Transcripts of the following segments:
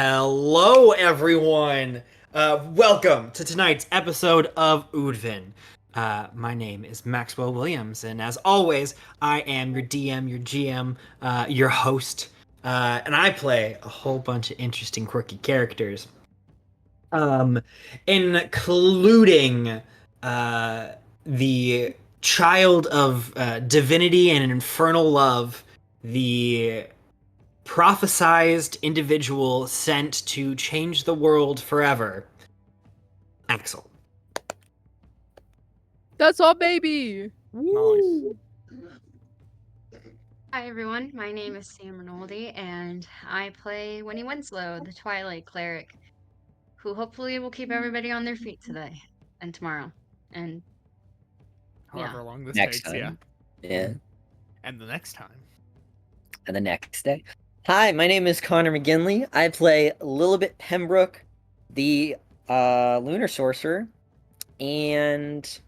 Hello, everyone. Welcome to tonight's episode of Oodvin. My name is Maxwell Williams, and as always, I am your DM, your GM, your host, and I play a whole bunch of interesting, quirky characters, including the child of divinity and an infernal love, the prophesized individual sent to change the world forever, Axel. That's all, baby. Nice. Hi everyone, my name is Sam Rinaldi, and I play Winnie Winslow, the Twilight Cleric, who hopefully will keep everybody on their feet today and tomorrow, and However long this Next takes, time. Yeah. And the next time. And the next day. Hi, my name is Connor McGinley. I play Lilibet Pembroke, the lunar sorcerer, and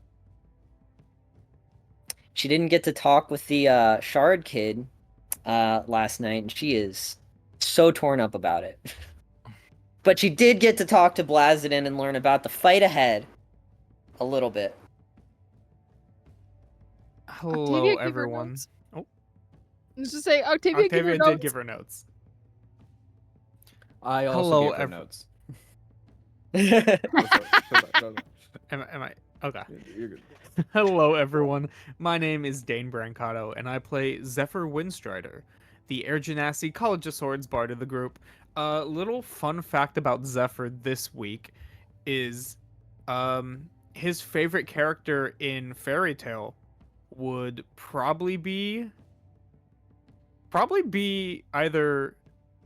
she didn't get to talk with the Shard kid last night, and she is so torn up about it. But she did get to talk to Blazidin and learn about the fight ahead a little bit. Hello, Octavia gave her everyone. notes. Oh, Let's just say Octavia gave her Octavia notes. did give her notes. I also Hello, gave her notes. Am I? Okay. You're good. Hello, everyone. My name is Dane Brancato, and I play Zephyr Windstrider, the Air Genasi College of Swords bard of the group. A little fun fact about Zephyr this week is his favorite character in Fairy Tale would probably be either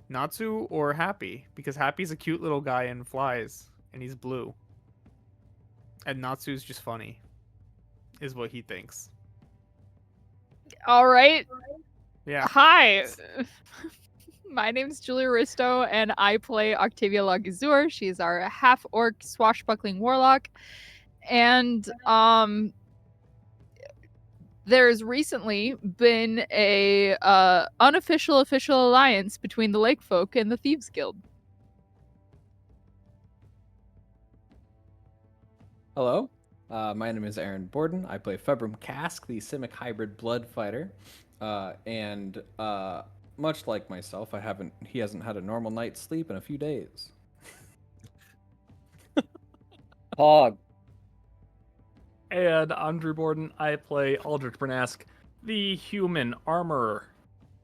Natsu or Happy, because Happy's a cute little guy and flies, and he's blue. And Natsu's just funny, is what he thinks. All right. Yeah. Hi. My name's Julia Risto, and I play Octavia Lagazur. She's our half-orc swashbuckling warlock. And there's recently been a unofficial official alliance between the Lake Folk and the Thieves Guild. Hello, my name is Aaron Borden. I play Februm Cask, the Simic hybrid blood fighter, and much like myself, he hasn't had a normal night's sleep in a few days. Hog. And I'm Drew Borden. I play Aldrich Bernask, the human armorer.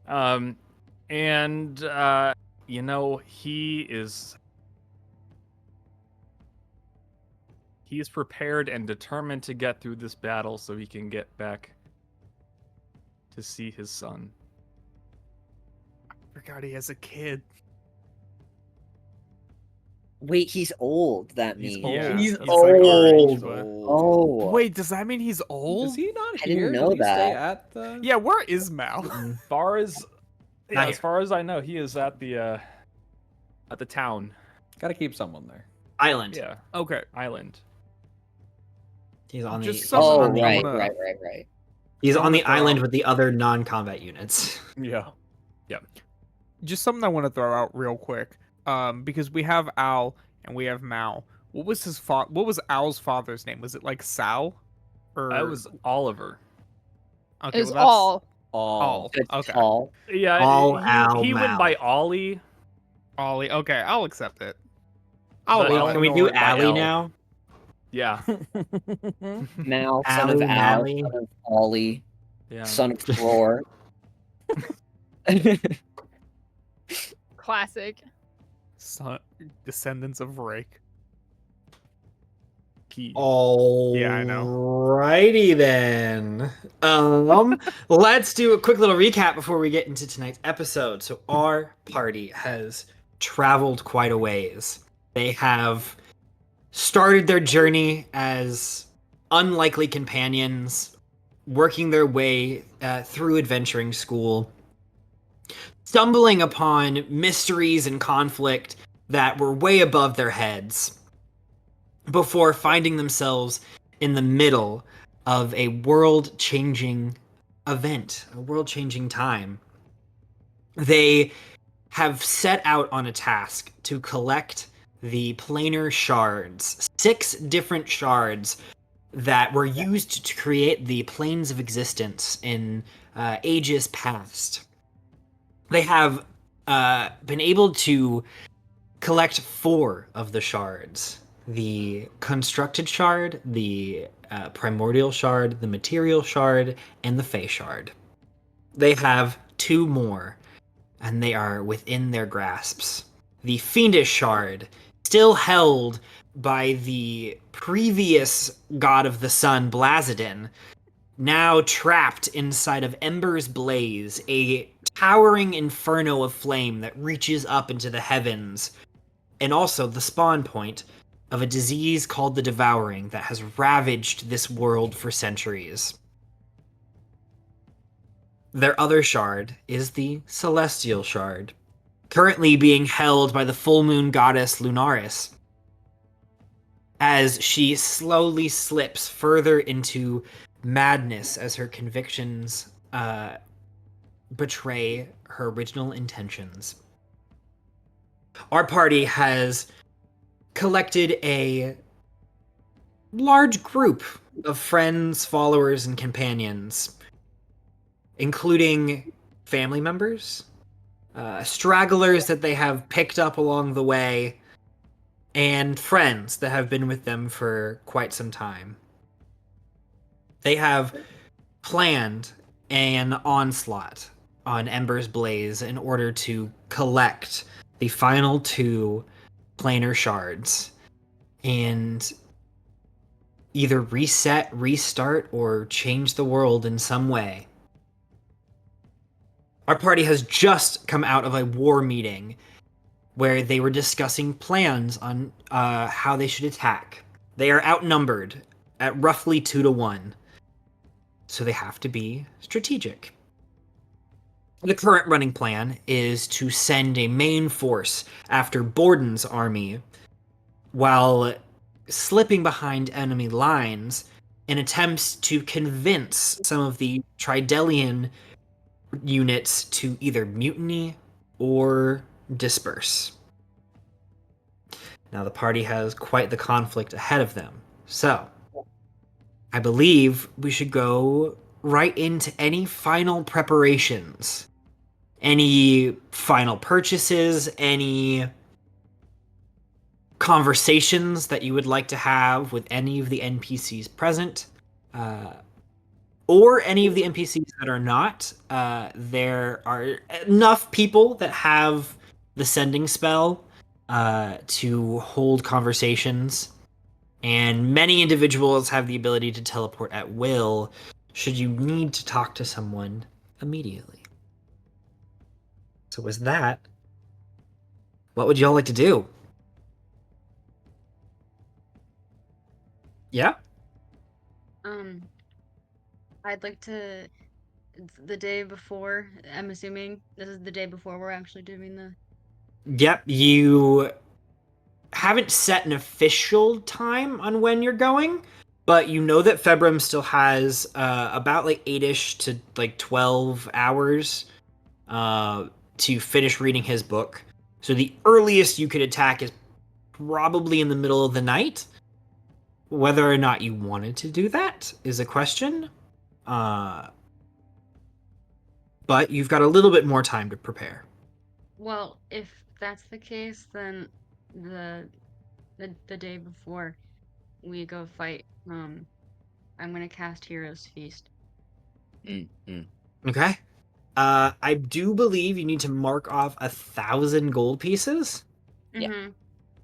He is prepared and determined to get through this battle so he can get back to see his son. I forgot he has a kid. Wait, he's old, that He's means. old. Yeah, He's he's like our age, old. but- Oh. Wait, does that mean he's old? Is he not I didn't here? know Did he stay that. at the? Yeah, where is Mal? As far as I know, he is at the town. Gotta keep someone there. Island. Yeah, Okay. island. He's on Just the. some- Oh, on the- right. He's on the Someone throw island out- with the other non-combat units. Yeah. Just something I want to throw out real quick. Because we have Al and we have Mal. What was Al's father's name? Was it like Sal? Or That was Oliver. okay, Is well, that's all. all. It's Okay. tall. Yeah, All Al he went Mal. by Ollie. Ollie. Okay, I'll accept it. But Wait, Al can we do went by Allie Al. now? Yeah, Mal, son of Allie, Al, Mally. son of Ollie, yeah. son of Roar. Classic. Descendants of Rake. Key. Yeah, I know. Alrighty then. Let's do a quick little recap before we get into tonight's episode. So our party has traveled quite a ways. They have started their journey as unlikely companions, working their way through adventuring school, stumbling upon mysteries and conflict that were way above their heads, before finding themselves in the middle of a world-changing event, a world-changing time. They have set out on a task to collect the planar shards, 6 different shards that were used to create the planes of existence in ages past. They have been able to collect 4 of the shards: the constructed shard, the primordial shard, the material shard, and the fey shard. They have 2 more, and they are within their grasps. The fiendish shard, still held by the previous god of the sun, Blazidin, now trapped inside of Ember's Blaze, a towering inferno of flame that reaches up into the heavens, and also the spawn point of a disease called the Devouring that has ravaged this world for centuries. Their other shard is the Celestial Shard, currently being held by the full moon goddess Lunaris, as she slowly slips further into madness as her convictions betray her original intentions. Our party has collected a large group of friends, followers, and companions, including family members, stragglers that they have picked up along the way, and friends that have been with them for quite some time. They have planned an onslaught on Ember's Blaze in order to collect the final 2 planar shards and either reset, restart, or change the world in some way. Our party has just come out of a war meeting where they were discussing plans on how they should attack. They are outnumbered at roughly 2 to 1, so they have to be strategic. The current running plan is to send a main force after Borden's army while slipping behind enemy lines in attempts to convince some of the Tridelian units to either mutiny or disperse. Now the party has quite the conflict ahead of them, so I believe we should go right into any final preparations, any final purchases, any conversations that you would like to have with any of the NPCs present, or any of the NPCs that are not. There are enough people that have the sending spell to hold conversations, and many individuals have the ability to teleport at will should you need to talk to someone immediately. So with that, what would y'all like to do? Yeah? I'd like to, the day before, I'm assuming this is the day before we're actually doing the... Yep, you haven't set an official time on when you're going, but you know that Februm still has about like 8-ish to like 12 hours to finish reading his book. So the earliest you could attack is probably in the middle of the night. Whether or not you wanted to do that is a question. But you've got a little bit more time to prepare. Well, if that's the case, then the day before we go fight, I'm gonna cast Hero's Feast. Okay. I do believe you need to mark off 1,000 gold pieces. Yeah. Mm-hmm.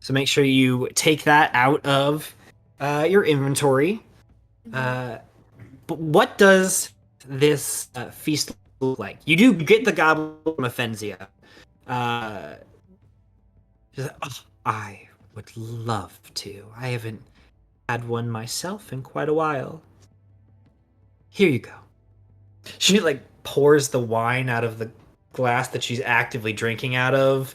So make sure you take that out of your inventory. But what does this feast look like? You do get the goblin from Aphenzia. She's like, oh, I would love to. I haven't had one myself in quite a while. Here you go. She like pours the wine out of the glass that she's actively drinking out of,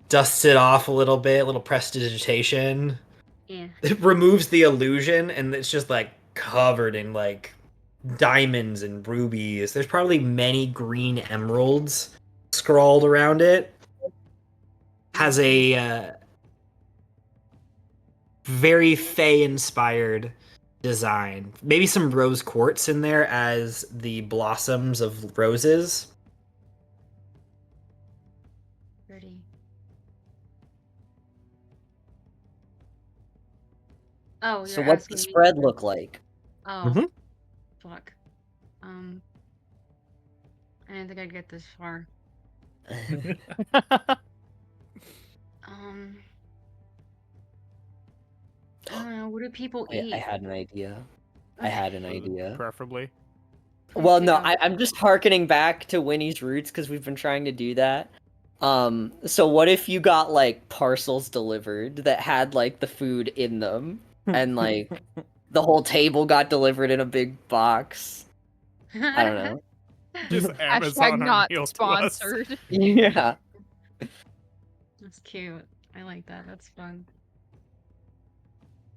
dusts it off a little bit, a little prestidigitation. Yeah. It removes the illusion, and it's just like covered in like diamonds and rubies. There's probably many green emeralds scrawled around it. has a very Fey-inspired design. Maybe some rose quartz in there as the blossoms of roses. Pretty. Oh, So you're what's the asking me. spread look like? Oh, Mhm. fuck. I didn't think I'd get this far. Um, I don't know. What do people I eat? had an idea. I had an Food, idea. preferably. Well, no, Yeah. I'm just hearkening back to Winnie's roots because we've been trying to do that. So what if you got like parcels delivered that had like the food in them, and like the whole table got delivered in a big box? I don't know. Just Hashtag Amazon our not meal to us. sponsored. Yeah. That's cute. I like that. That's fun.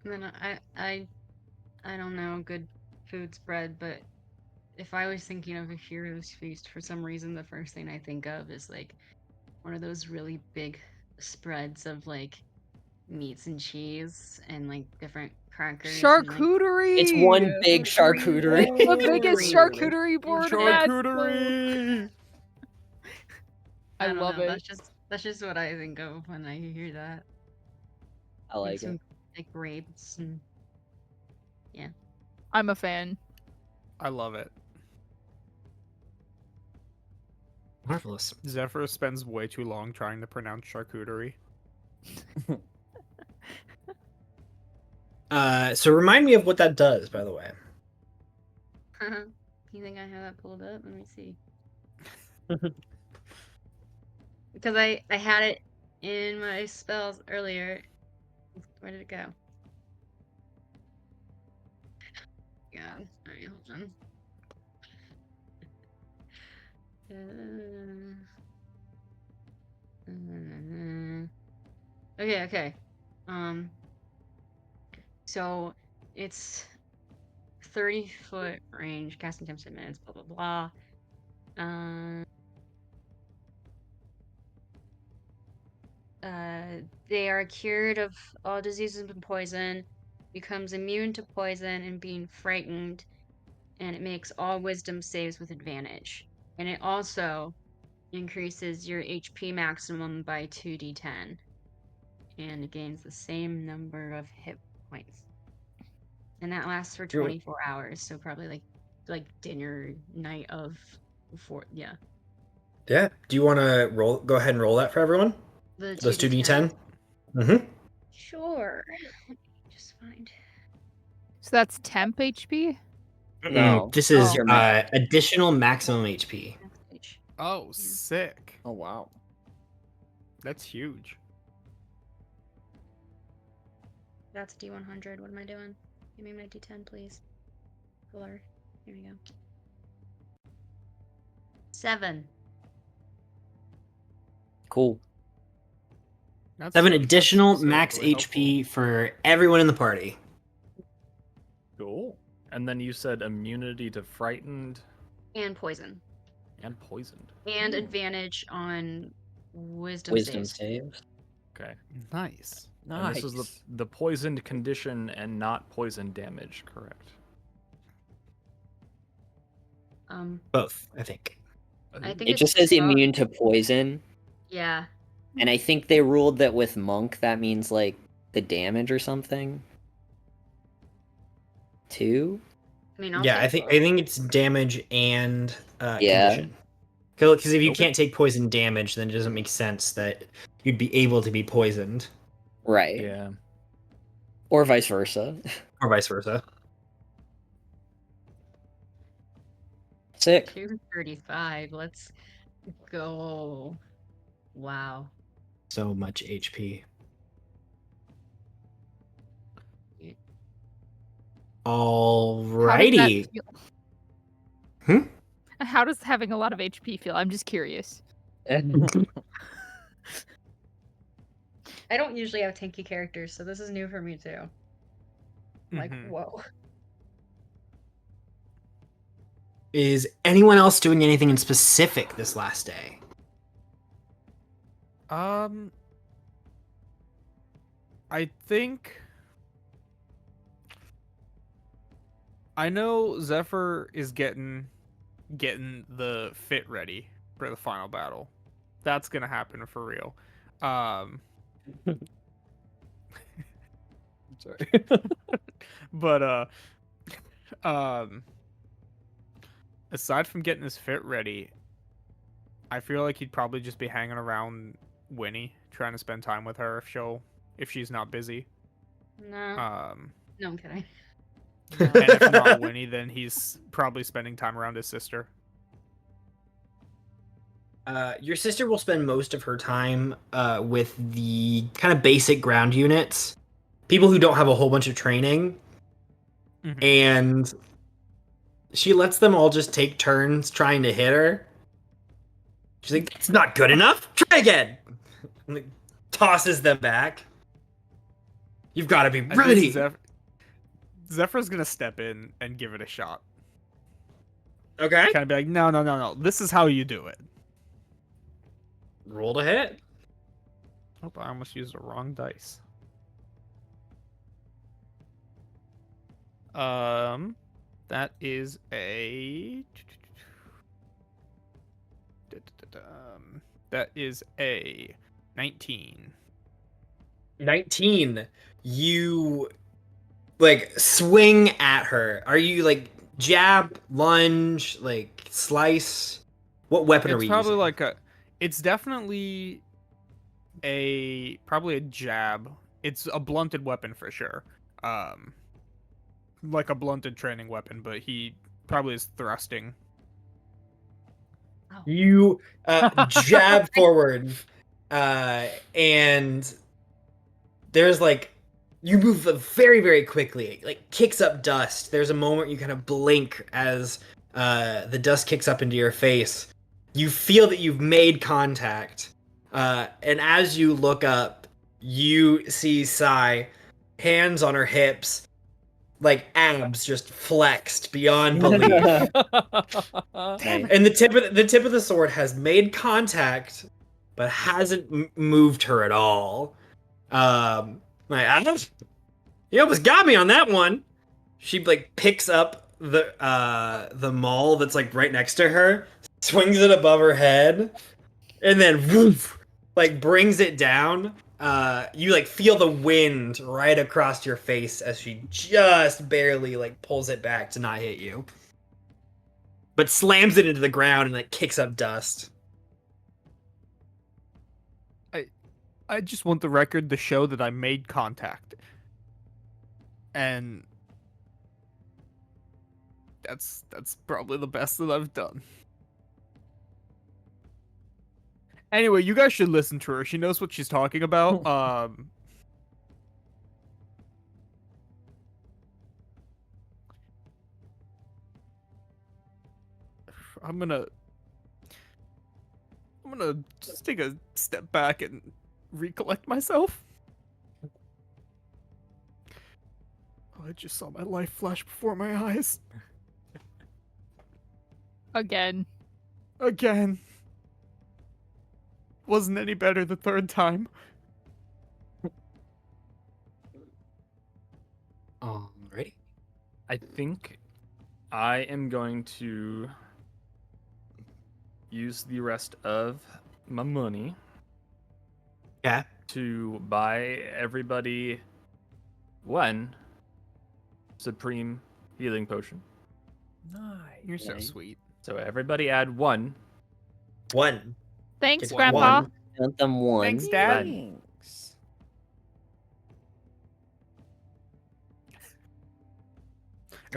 And then I don't know good food spread, but if I was thinking of a hero's feast, for some reason the first thing I think of is like one of those really big spreads of like meats and cheese and like different crackers and like Charcuterie. It's one big It's charcuterie. the biggest Ooh. charcuterie board. ever. Charcuterie. I don't love know. it. That's just what I think of when I hear that. I like some it. like grapes and I'm a fan. I love it. Marvelous. Zephyr spends way too long trying to pronounce charcuterie. So remind me of what that does, by the way. you think I have that pulled up? Let me see. Because I had it in my spells earlier. Where did it go? God, alright, hold on. Okay. So it's 30-foot range, casting time 10 minutes, blah blah blah. They are cured of all diseases and poison, becomes immune to poison and being frightened, and it makes all wisdom saves with advantage. And it also increases your HP maximum by 2d10. And it gains the same number of hit points. And that lasts for 24 hours, so probably like dinner night of before, yeah. Yeah. Do you want to roll? Go ahead and roll that for everyone. The Those 2d10. 2d10. Mm-hmm. Sure. Let me just find. So that's temp HP. No, This is your max. additional maximum HP. Next page. Oh, sick. Oh wow. That's huge. That's D100. What am I doing? Give me my D10, please. Color. Here we go. 7. Cool. That's 7 that's additional max really HP for everyone in the party. Cool. And then you said immunity to frightened And poison. and poisoned. And advantage on wisdom Wisdom saves. saves. Okay. helpful. Nice. And this is the poisoned condition and not poison damage, correct? Both, I think. I think It it's just says both. immune to poison, Yeah. and I think they ruled that with monk that means like the damage or something. Too. I mean, I'll Yeah, take both. I think it's damage and Yeah. condition. Because if you Okay. can't take poison damage, then it doesn't make sense that you'd be able to be poisoned, Right. Yeah. Or vice versa. or vice versa. Sick. 235. Let's go. Wow. So much HP. Alrighty. Hmm? How does having a lot of HP feel? I'm just curious. I don't usually have tanky characters, so this is new for me too. I'm like, Mhm. whoa. Is anyone else doing anything in specific this last day? I think I know Zephyr is getting the fit ready for the final battle. That's gonna happen for real. Um, Sorry. but um, aside from getting his fit ready, I feel like he'd probably just be hanging around Winnie, trying to spend time with her if she's not busy. No. No, I'm kidding. And if not Winnie, then he's probably spending time around his sister. Your sister will spend most of her time with the kind of basic ground units, people who don't have a whole bunch of training, Mhm. and she lets them all just take turns trying to hit her. She's like, "That's not good enough. Try again." And, like, tosses them back. You've got to be I ready. think Zephyr's gonna step in and give it a shot. Okay. Kind of be like, no. This is how you do it. Roll to hit. Oh, I almost used the wrong dice. That is a. That is a 19. 19. You like swing at her. Are you like jab, lunge, like slice? What weapon are It's we probably using? like a. It's definitely probably a jab. It's a blunted weapon for sure. Like a blunted training weapon, but he probably is thrusting. You jab forward, and there's like you move very very quickly. It, like kicks up dust. There's a moment you kind of blink as the dust kicks up into your face. You feel that you've made contact, and as you look up, you see Sai, hands on her hips, like abs just flexed beyond belief. Nice. And the tip of the sword has made contact, but hasn't moved her at all. Like, you almost got me on that one. She like picks up the maul that's like right next to her, swings it above her head, and then woof, like brings it down. You like feel the wind right across your face as she just barely like pulls it back to not hit you, but slams it into the ground and like kicks up dust. I just want the record to show that I made contact. And that's probably the best that I've done. Anyway, you guys should listen to her. She knows what she's talking about. I'm gonna just take a step back and recollect myself. I just saw my life flash before my eyes. Again. Wasn't any better the third time. Alrighty. I think I am going to use the rest of my money Yeah. to buy everybody one supreme healing potion. Nice. You're so Nice. sweet. So everybody add one. One. Thanks, Get Grandpa. one. Count them one. Thanks, Dad. Thanks.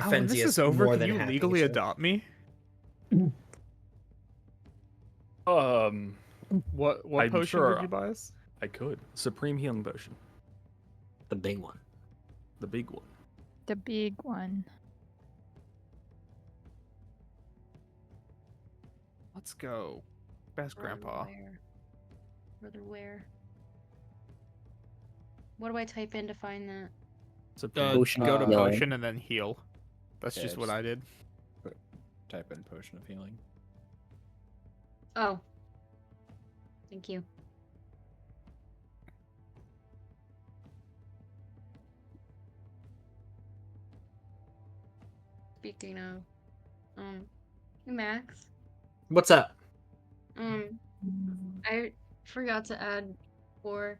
When this is over, can you legally adopt me? What I'm potion sure would you buy us? I could. Supreme healing potion. The big one. The big one. The big one. Let's go. Best Grandpa. Brother where? What do I type in to find that? Supreme. Potion Go to of healing. potion and then heal. That's Yeah, just what just- I did. Type in potion of healing. Oh. Thank you. speaking of, hey Max, What's up? I forgot to add 4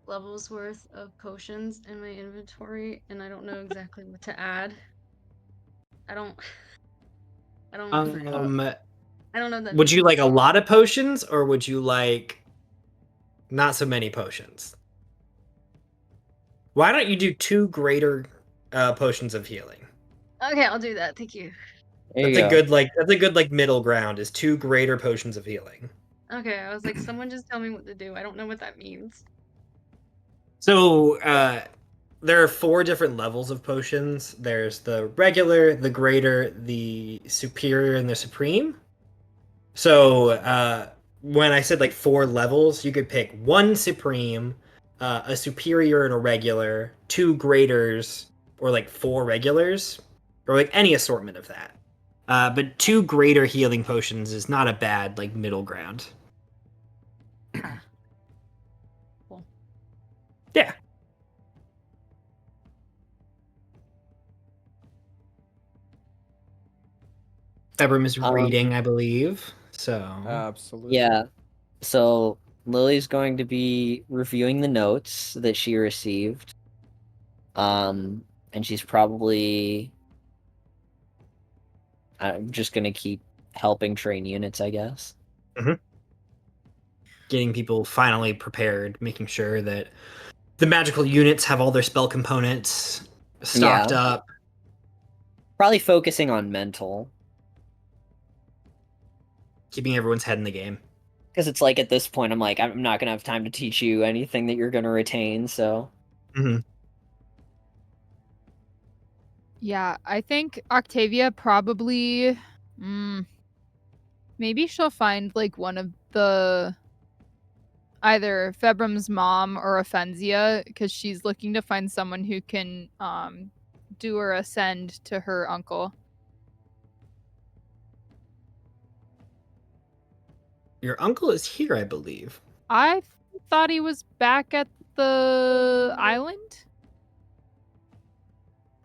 levels worth of potions in my inventory, and I don't know exactly what to add. I don't I don't I don't know that Would makes you like a sense. lot of potions, or would you like not so many potions? Why don't you do 2 greater potions of healing? Okay, I'll do that. Thank you. There you go. That's a good like middle ground is 2 greater potions of healing. Okay, I was like, someone just tell me what to do. I don't know what that means. So there are 4 different levels of potions. There's the regular, the greater, the superior, and the supreme. So when I said like 4 levels, you could pick 1 supreme, a superior and a regular, 2 graders, or like 4 regulars, or like any assortment of that. But 2 greater healing potions is not a bad like middle ground. Cool. Yeah. Ebram is reading, I believe. So Absolutely. Yeah. So Lily's going to be reviewing the notes that she received. And she's probably I'm just gonna keep helping train units, I guess. getting people finally prepared, making sure that the magical units have all their spell components stocked Yeah. up. Probably focusing on mental. Keeping everyone's head in the game. Because it's like at this point I'm like, I'm not gonna have time to teach you anything that you're gonna retain, so Yeah, I think Octavia probably. Maybe she'll find like one of the either Febram's mom or Offenzia because she's looking to find someone who can do her ascend to her uncle. Your uncle is here, I believe. I thought he was back at the island.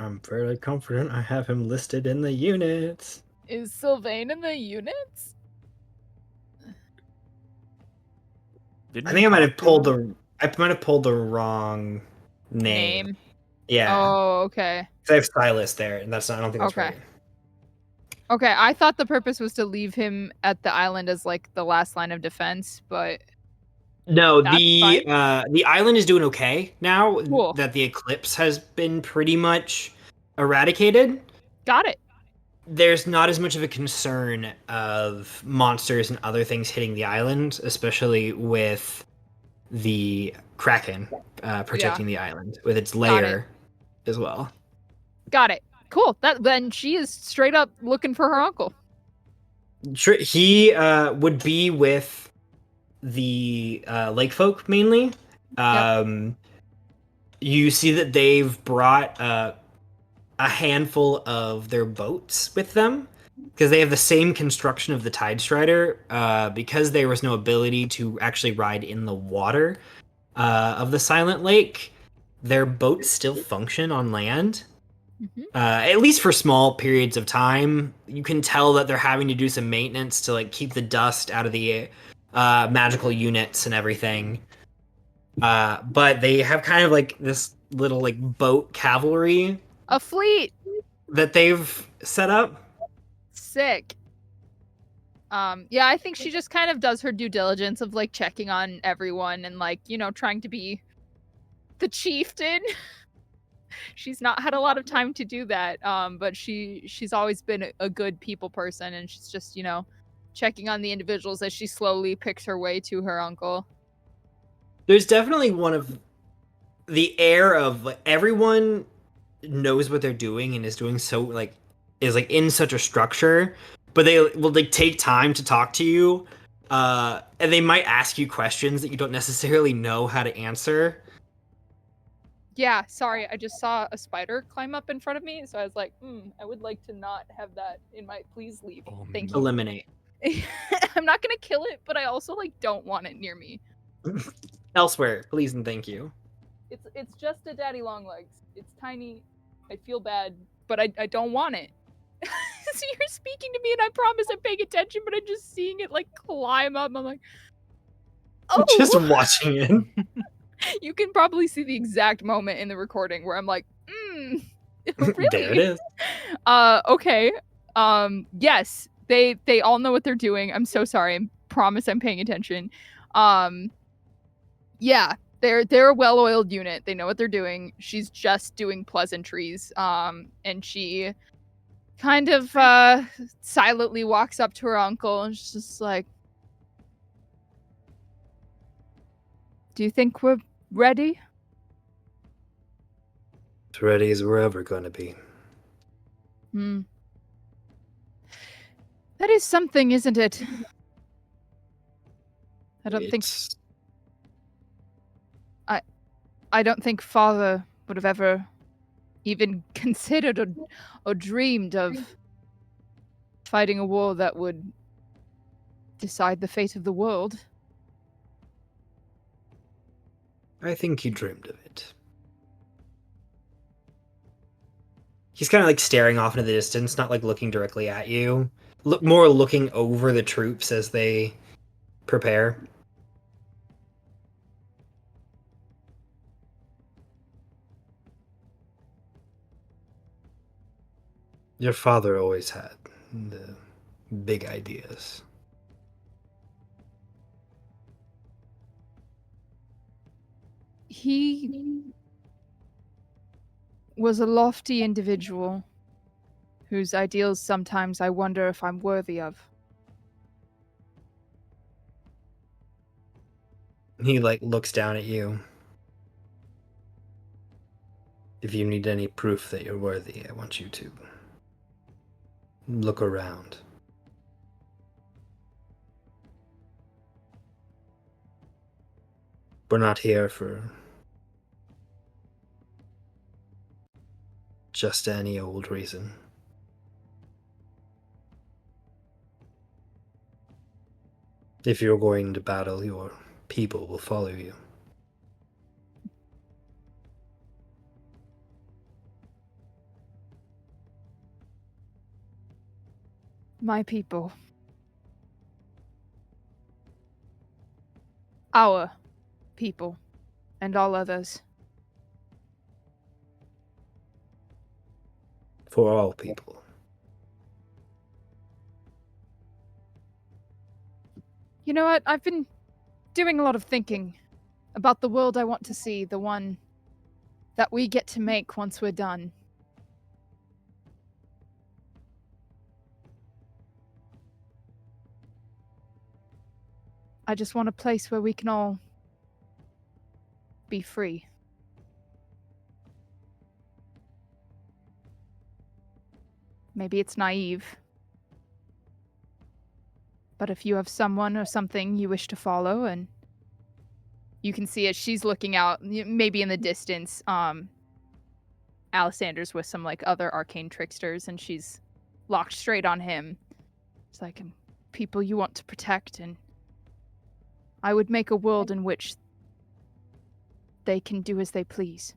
I'm fairly confident I have him listed in the units. Is Sylvain in the units? Didn't I you think I might have talk to pulled him? the wrong name. Yeah. Oh, okay. 'Cause I have Silas there, and I don't think that's Okay. right. Okay, I thought the purpose was to leave him at the island as like the last line of defense, but No, that's fine. the island is doing okay now Cool. that the eclipse has been pretty much eradicated. Got it. There's not as much of a concern of monsters and other things hitting the island, especially with the Kraken protecting the island with its lair as well. Got it. Cool. That then she is straight up looking for her uncle. He would be with the lake folk mainly. You see that they've brought a handful of their boats with them because they have the same construction of the Tide Strider. Because there was no ability to actually ride in the water of the Silent Lake, their boats still function on land. At least for small periods of time. You can tell that they're having to do some maintenance to like keep the dust out of the magical units and everything. But they have kind of like this little like boat cavalry A fleet. that they've set up. Sick. Yeah, I think she just kind of does her due diligence of like checking on everyone and like, trying to be the chieftain. She's not had a lot of time to do that. But she's always been a good people person and she's just, checking on the individuals as she slowly picks her way to her uncle. There's definitely one of the air of like, everyone knows what they're doing and is doing so like is like in such a structure, but they will like take time to talk to you, and they might ask you questions that you don't necessarily know how to answer. Yeah, sorry, I just saw a spider climb up in front of me, so I was like, I would like to not have that in my. Please leave. Oh, Thank no. you. Eliminate. I'm not gonna kill it, but I also like don't want it near me. Elsewhere, please and thank you. It's just a daddy long legs. It's tiny. I feel bad, but I don't want it. So you're speaking to me, and I promise I'm paying attention, but I'm just seeing it like climb up. I'm like, oh, Just watching it. You can probably see the exact moment in the recording where I'm like, really? There it is. Okay. Yes, they all know what they're doing. I'm so sorry. I promise I'm paying attention. Yeah, they're a well-oiled unit. They know what they're doing. She's just doing pleasantries. And she kind of silently walks up to her uncle and she's just like, "Do you think we're ready?" As ready as we're ever going to be. That is something, isn't it? I don't think I don't think Father would have ever even considered or dreamed of fighting a war that would decide the fate of the world. I think he dreamed of it. He's kind of like staring off into the distance, not like looking directly at you. More looking over the troops as they prepare. Your father always had the big ideas. He was a lofty individual whose ideals sometimes I wonder if I'm worthy of. He like looks down at you. If you need any proof that you're worthy, I want you to look around. We're not here for just any old reason. If you're going to battle, your people will follow you. My people. Our people. And all others. For all people. You know what? I've been doing a lot of thinking about the world I want to see, the one that we get to make once we're done. I just want a place where we can all be free. Maybe it's naive. But if you have someone or something you wish to follow, and you can see as she's looking out, maybe in the distance, Alyssander's with some like other arcane tricksters, and she's locked straight on him. It's like, people you want to protect, and I would make a world in which they can do as they please.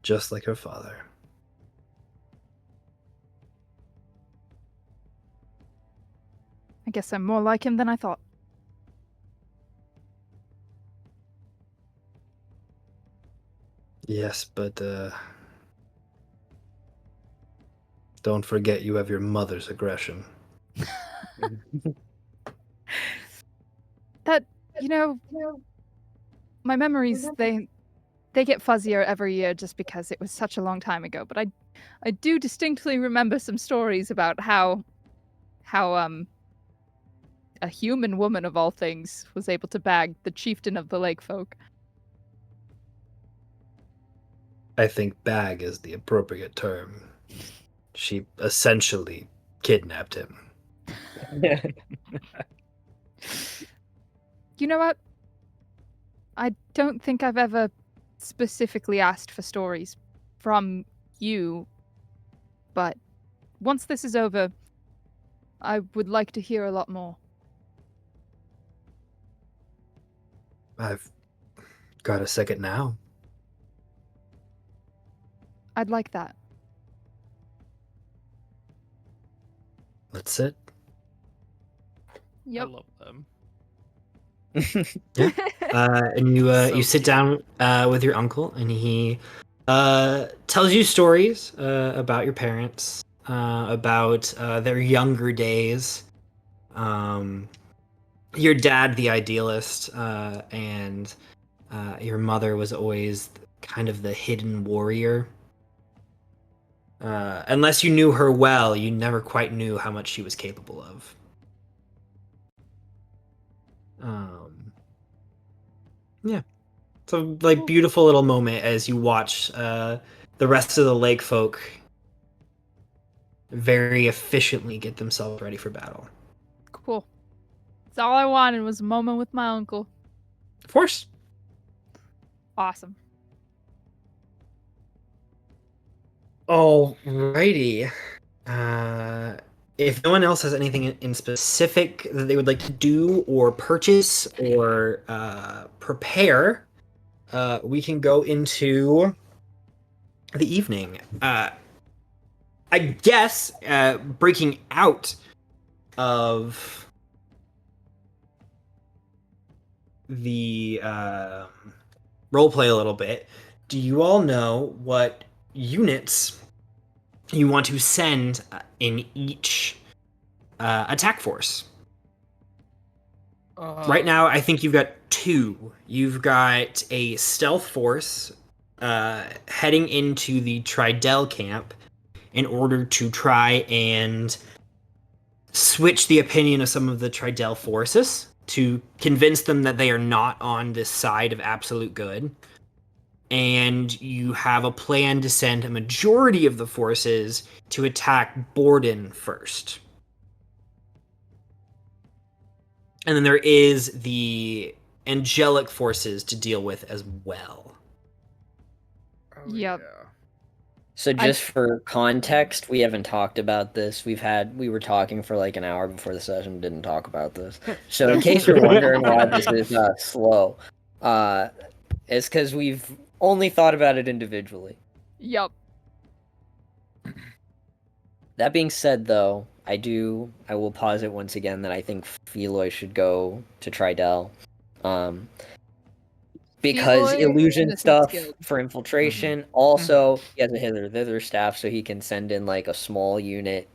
Just like her father. I guess I'm more like him than I thought. Yes, but don't forget you have your mother's aggression. That, my memories, they get fuzzier every year just because it was such a long time ago, but I do distinctly remember some stories about how a human woman of all things was able to bag the chieftain of the lake folk. I think bag is the appropriate term. She essentially kidnapped him. You know what? I don't think I've ever specifically asked for stories from you, but once this is over, I would like to hear a lot more. Got a second now. I'd like that. Let's sit. Yep. I love them. And you So you sit cute. down with your uncle, and he tells you stories about your parents, about their younger days. Your dad, the idealist, and your mother was always kind of the hidden warrior. Unless you knew her well, you never quite knew how much she was capable of. Yeah. It's a like beautiful little moment as you watch the rest of the lake folk very efficiently get themselves ready for battle. Cool. That's all I wanted was a moment with my uncle. Of course. Awesome. Alrighty. If no one else has anything in specific that they would like to do or purchase or prepare, we can go into the evening. I guess breaking out of the roleplay a little bit, do you all know what units you want to send in each attack force? Right now, I think you've got two. You've got a stealth force heading into the Tridel camp in order to try and switch the opinion of some of the Tridel forces to convince them that they are not on this side of absolute good. And you have a plan to send a majority of the forces to attack Borden first. And then there is the angelic forces to deal with as well. Yep. So just for context, we haven't talked about this. We were talking for like an hour before the session, didn't talk about this. So in case you're wondering why this is slow, it's because we've only thought about it individually. Yep. That being said, though, I will pause it once again that I think Feloy should go to Tridel. Because Feloy illusion and the stuff Thieves Guild. for infiltration. Also, he has a hither staff, so he can send in like a small unit,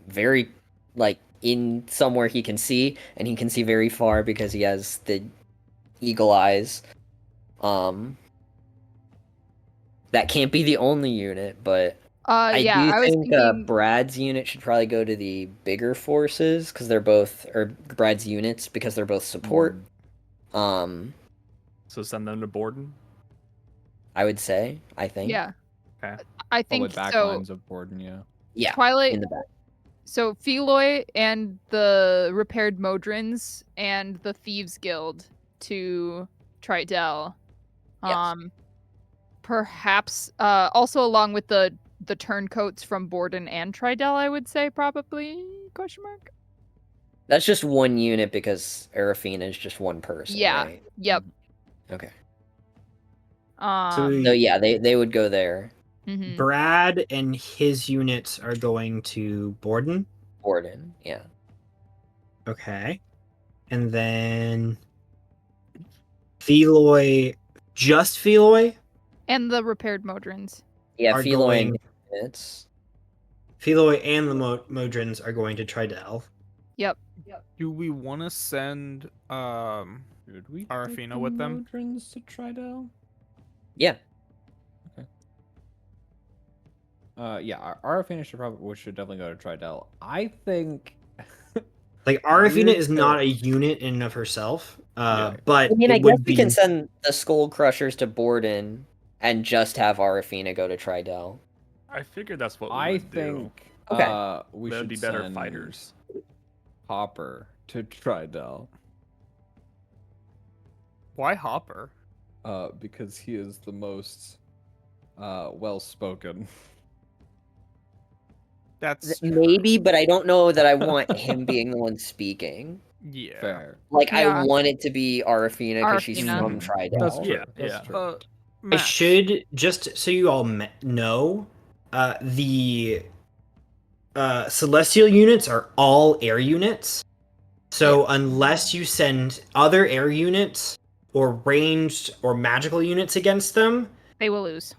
very like in somewhere he can see, and he can see very far because he has the eagle eyes. That can't be the only unit, but I yeah, do I was think thinking Brad's unit should probably go to the bigger forces because they're both, or Brad's units because they're both support. So send them to Borden. I would say. I think. yeah. Okay. I Probably think back so. lines of Borden, yeah. Yeah. Twilight. In the back. So Feloy and the Repaired Modrons and the Thieves Guild to Tridel. Yes. Perhaps also along with the turncoats from Borden and Tridel, I would say probably question mark. That's just one unit because Arafina is just one person, Yeah. right? Yep. Okay. So So yeah, they would go there. Mhm. Brad and his units are going to Borden. Borden, yeah. Okay. And then Feloy, just Feloy? And the Repaired Modrons. Yeah, Are Feloy going- and units. Feloy and the Modrons are going to Tridel. Yep. Do we want to send Should we Arafina take the with them? Modrons to Tridel? Yeah. Yeah, Arafina should definitely go to Tridel. I think Like Arafina Weird is to- not a unit in and of herself, Yeah. but I mean, it I guess would we be can send the Skull Crushers to Borden and just have Arafina go to Tridel. I figured that's what we I would do. think Okay. we They'd should be better send fighters. Hopper to Tridel. Why Hopper? Because he is the most well spoken. That's Maybe, but I don't know that I want him being the one speaking. Yeah. Fair. Like, I Yeah. want it to be Arafina because she's Arafina. from Mhm. Tridel. That's true. Yeah, That's yeah. true. I Max. should, just so you all know, the celestial units are all air units. So unless you send other air units or ranged or magical units against them, They will lose.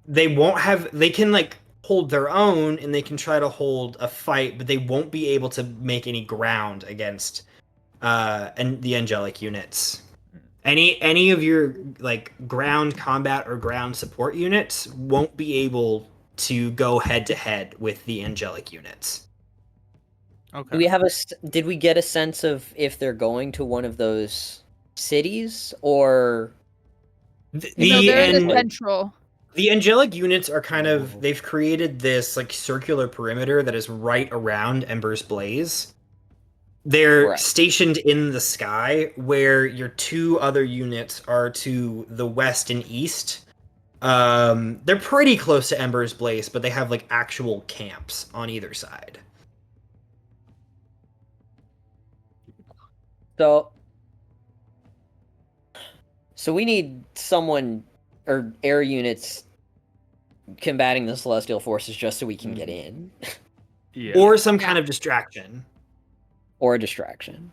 they won't have. They can like hold their own and they can try to hold a fight, but they won't be able to make any ground against and the angelic units. Any of your like ground combat or ground support units won't be able to go head to head with the angelic units. Okay. Do we have did we get a sense of if they're going to one of those cities or No, they're in the and central. the angelic units are kind of they've created this like circular perimeter that is right around Ember's Blaze. They're Right. stationed in the sky where your two other units are to the west and east. They're pretty close to Ember's Blaze, but they have like actual camps on either side. So we need someone or air units combating the celestial forces just so we can get in Yeah. Or some Yeah. kind of distraction. or a distraction.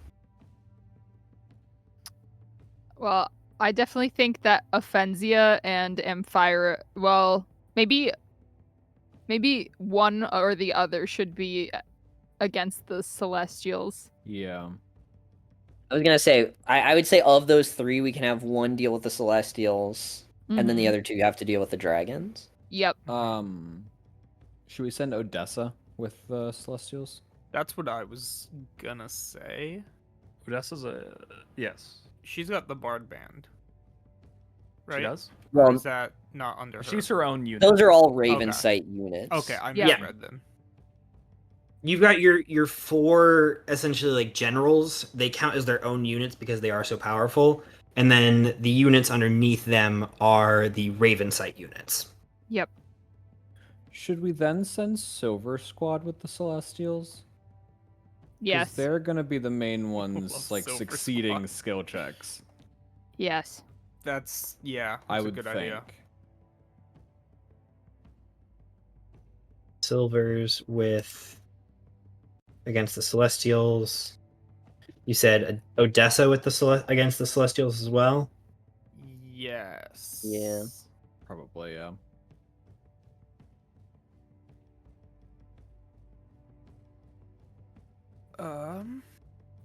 Well, I definitely think that Offenzia and Amphira, well, maybe one or the other should be against the Celestials. Yeah. I was gonna say I would say of those three we can have one deal with the celestials and then the Mhm. other two have to deal with the dragons. Yep. Should we send Odessa with the Celestials? That's what I was gonna say. Odessa's a yes. She's got the bard band. Right? She does. Or Well, is that not under her? She's her own unit. those are all Raven Sight units. Okay, I Yeah. misread them. You've got your four essentially like generals. They count as their own units because they are so powerful. And then the units underneath them are the Raven Sight units. Yep. Should we then send Silver Squad with the Celestials? 'Cause Yes. they're gonna be the main Love ones, like Silver succeeding Squad. skill checks. Yes. That's I that's would a good think. idea. Silvers with against the Celestials. You said Odessa with the against the Celestials as well. Yes. Yeah. Probably, yeah.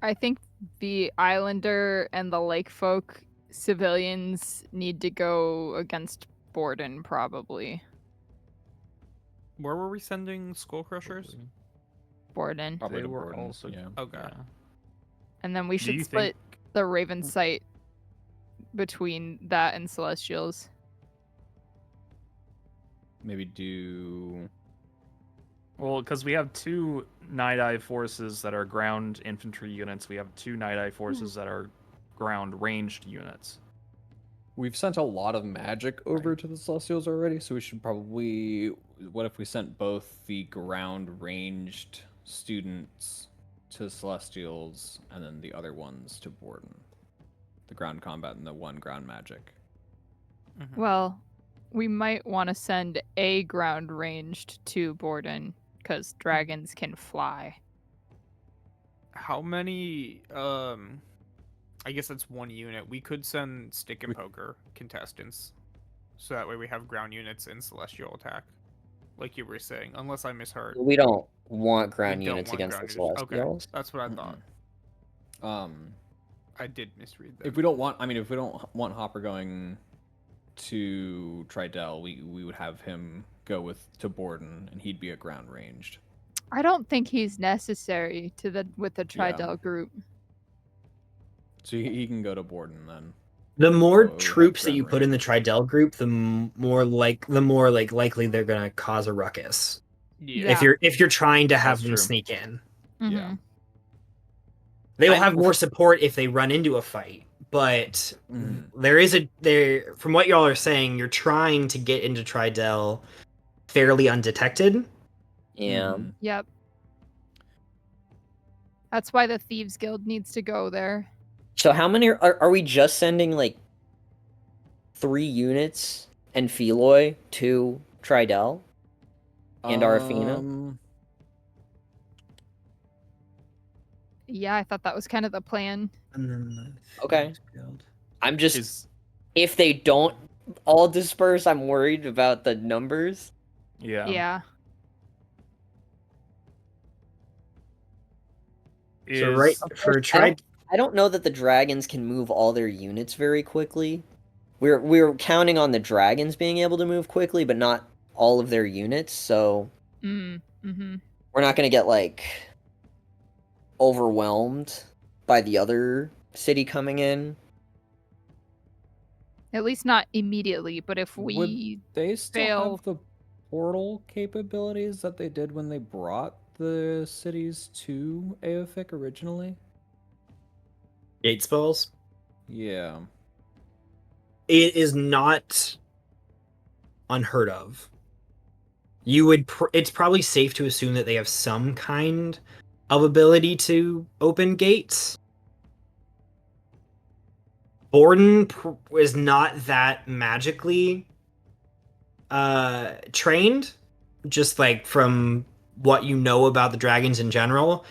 I think the Islander and the Lake folk civilians need to go against Borden, probably. Where were we sending Skull Crushers? Borden. Probably They to were Borden, also yeah. Okay. yeah. And then we Do should you split think- the Raven site between that and Celestials. Maybe do. Well, because we have two Night Eye forces that are ground infantry units. We have two Night Eye forces that are ground ranged units. We've sent a lot of magic over to the Celestials already, so we should probably. What if we sent both the ground ranged students to Celestials and then the other ones to Borden? The ground combat and the one ground magic. Well, we might want to send a ground ranged to Borden because dragons can fly. How many I guess that's one unit. We could send stick and poker contestants. So that way we have ground units in celestial attack. Like you were saying, unless I misheard. We don't want We ground don't units want against the ground units. celestials. Okay, that's what I thought. I did misread that. If we don't want, I mean, if we don't want Hopper going to Tridel, we would have him go to Borden, and he'd be at ground ranged. I don't think he's necessary with the Tridel group. So he can go to Borden then. The more Oh, troops that ground you put in the Tridel group, the more likely they're gonna cause a ruckus. Yeah. If you're trying to have That's them true. sneak in, Yeah. they will I- have more support if they run into a fight. But Mhm. there from what y'all are saying, you're trying to get into Tridel fairly undetected. Yeah. Mhm. Yep. That's why the Thieves Guild needs to go there. So how many are we just sending like 3 units and Feloy to Tridel and Arafina? Yeah, I thought that was kind of the plan. And then the Okay. Thieves Guild. I'm just Is if they don't all disperse, I'm worried about the numbers. yeah. Yeah. So Is right Of for course, Trid. I don't know that the dragons can move all their units very quickly. We're counting on the dragons being able to move quickly, but not all of their units, so Mm-hmm. we're not gonna get like overwhelmed by the other city coming in. At least not immediately, but if Would we they still fail... have the portal capabilities that they did when they brought the cities to Aothic originally? Gate spells. Yeah. It is not unheard of. You would. It's probably safe to assume that they have some kind of ability to open gates. Borden is not that magically trained, just like from what you know about the dragons in general.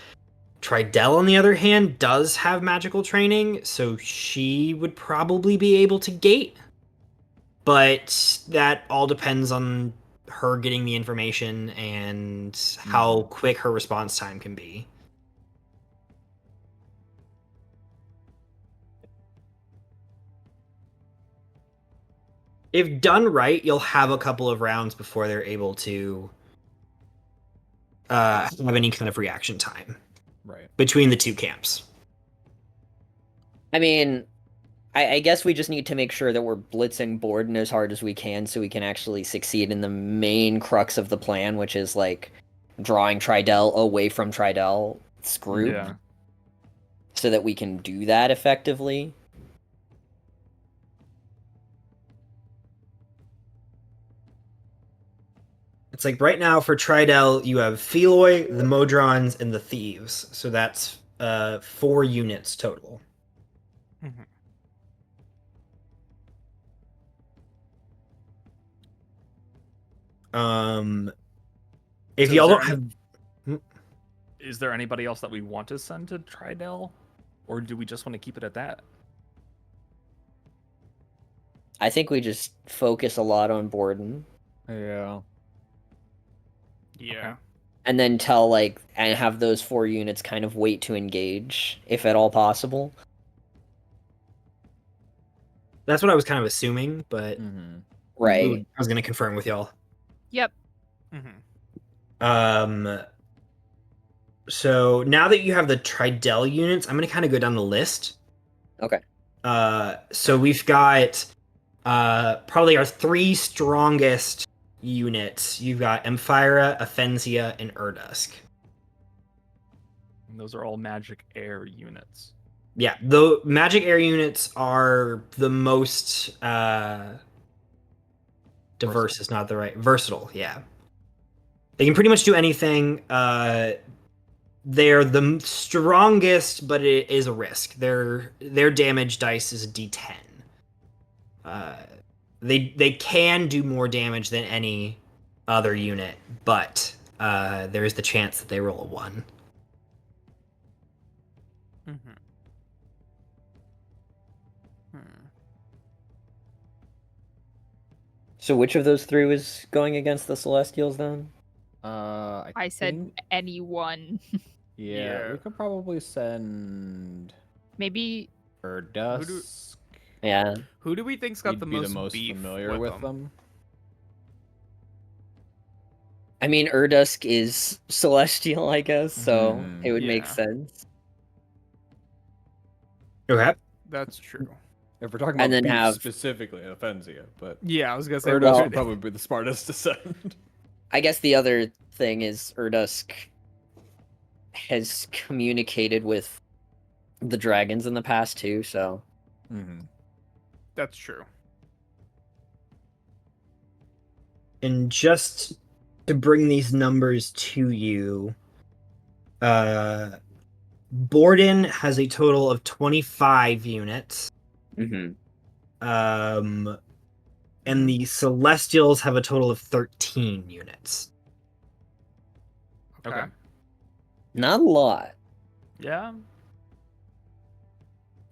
Tridel, on the other hand, does have magical training, so she would probably be able to gate. But that all depends on her getting the information and how quick her response time can be. If done right, you'll have a couple of rounds before they're able to have any kind of reaction time Right. between the two camps. I mean, I guess we just need to make sure that we're blitzing Borden as hard as we can so we can actually succeed in the main crux of the plan, which is like drawing Tridel away from Tridel's group Yeah. so that we can do that effectively. It's like right now for Tridel, you have Feloy, the Modrons, and the Thieves. So that's 4 units total. Mhm. If So y'all is there don't have, Is there anybody else that we want to send to Tridel? Or do we just want to keep it at that? I think we just focus a lot on Borden Yeah. Yeah. and then and have those 4 units kind of wait to engage, if at all possible. that's what I was kind of assuming, but Right. I was going to confirm with y'all. Yep. Mhm. So now that you have the Tridel units, I'm going to kind of go down the list. Okay. So we've got probably our 3 strongest units. You've got Emphira, Aphenzia, and Urdusk. And those are all magic air units. Yeah, the magic air units are the most diverse is not the right versatile, yeah. They can pretty much do anything. They're the strongest, but it is a risk. Their damage dice is a D10. They can do more damage than any other unit, but there is the chance that they roll a 1. Mhm. So which of those 3 was going against the Celestials then? I said anyone. Yeah, we could probably send Maybe Urdusk. Yeah. Who do we think's got He'd the be most, the most beef familiar with them. I mean, Urdusk is celestial, I guess, so it would make Yeah. sense. Okay. That's true. If we're talking And about then beef have- specifically, Offenzia, but Yeah, I was gonna say Urdusk well- would probably be the smartest to send. I guess the other thing is Urdusk has communicated with the dragons in the past too, so That's true. And just to bring these numbers to you, Borden has a total of 25 units. Mm-hmm. And the Celestials have a total of 13 units. Okay. Not a lot. Yeah.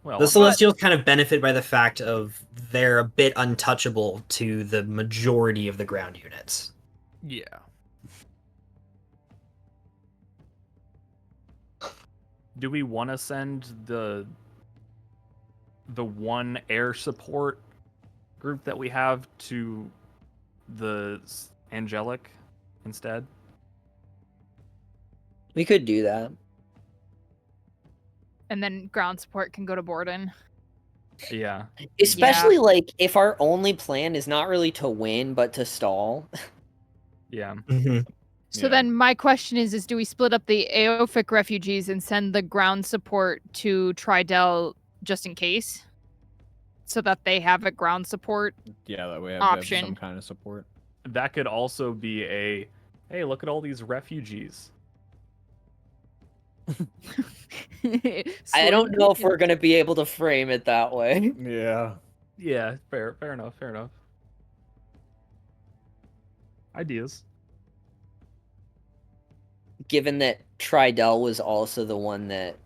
Well, The Celestials kind of benefit by the fact of they're a bit untouchable to the majority of the ground units. Yeah. do we want to send the one air support group that we have to the angelic instead? We could do that. And then ground support can go to Borden. Yeah. Especially like if our only plan is not really to win but to stall. Yeah. So then my question is do we split up the Aophic refugees and send the ground support to Tridel just in case? So that they have a ground support Yeah, that way I have option. some kind of support. That could also be a, hey, look at all these refugees. I don't know if we're gonna be able to frame it that way. Yeah. Yeah, fair enough. Ideas. Given that Tridel was also the one that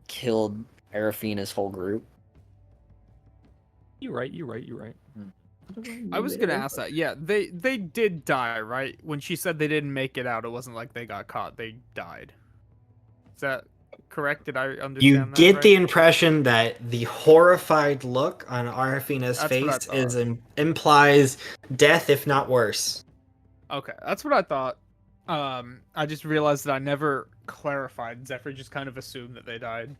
killed Arafina's whole group. You're right. I was gonna ask that. Yeah, they did die, right? When she said they didn't make it out, it wasn't like they got caught. They died. Is that correct? Did I understand You that get right? the impression that the horrified look on Arafina's That's what I face is thought. implies death, if not worse. Okay, that's what I thought. I just realized that I never clarified. Zephyr just kind of assumed that they died.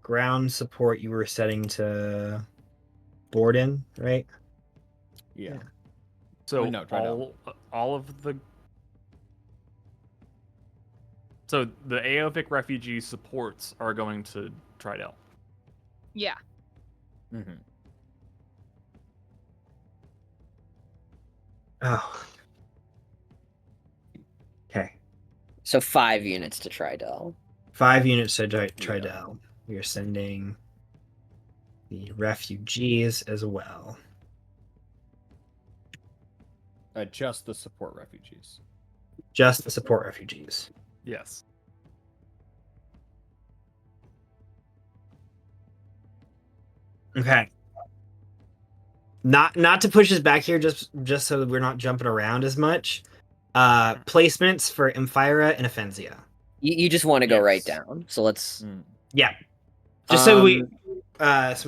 Ground support you were setting to Borden, right? Yeah. So Wait, no, Tridel. all of the Aophic refugee supports are going to Tridel. Yeah. Mm-hmm. Oh. Okay. So 5 units to Tridel. 5 units to Tridel. We are sending the refugees as well. Just the support refugees. Just the support refugees. Yes. Okay. Not to push us back here, just so that we're not jumping around as much. Placements for Emphira and Offensia. You just want to go right Yes. down. So let's Yeah. Just so we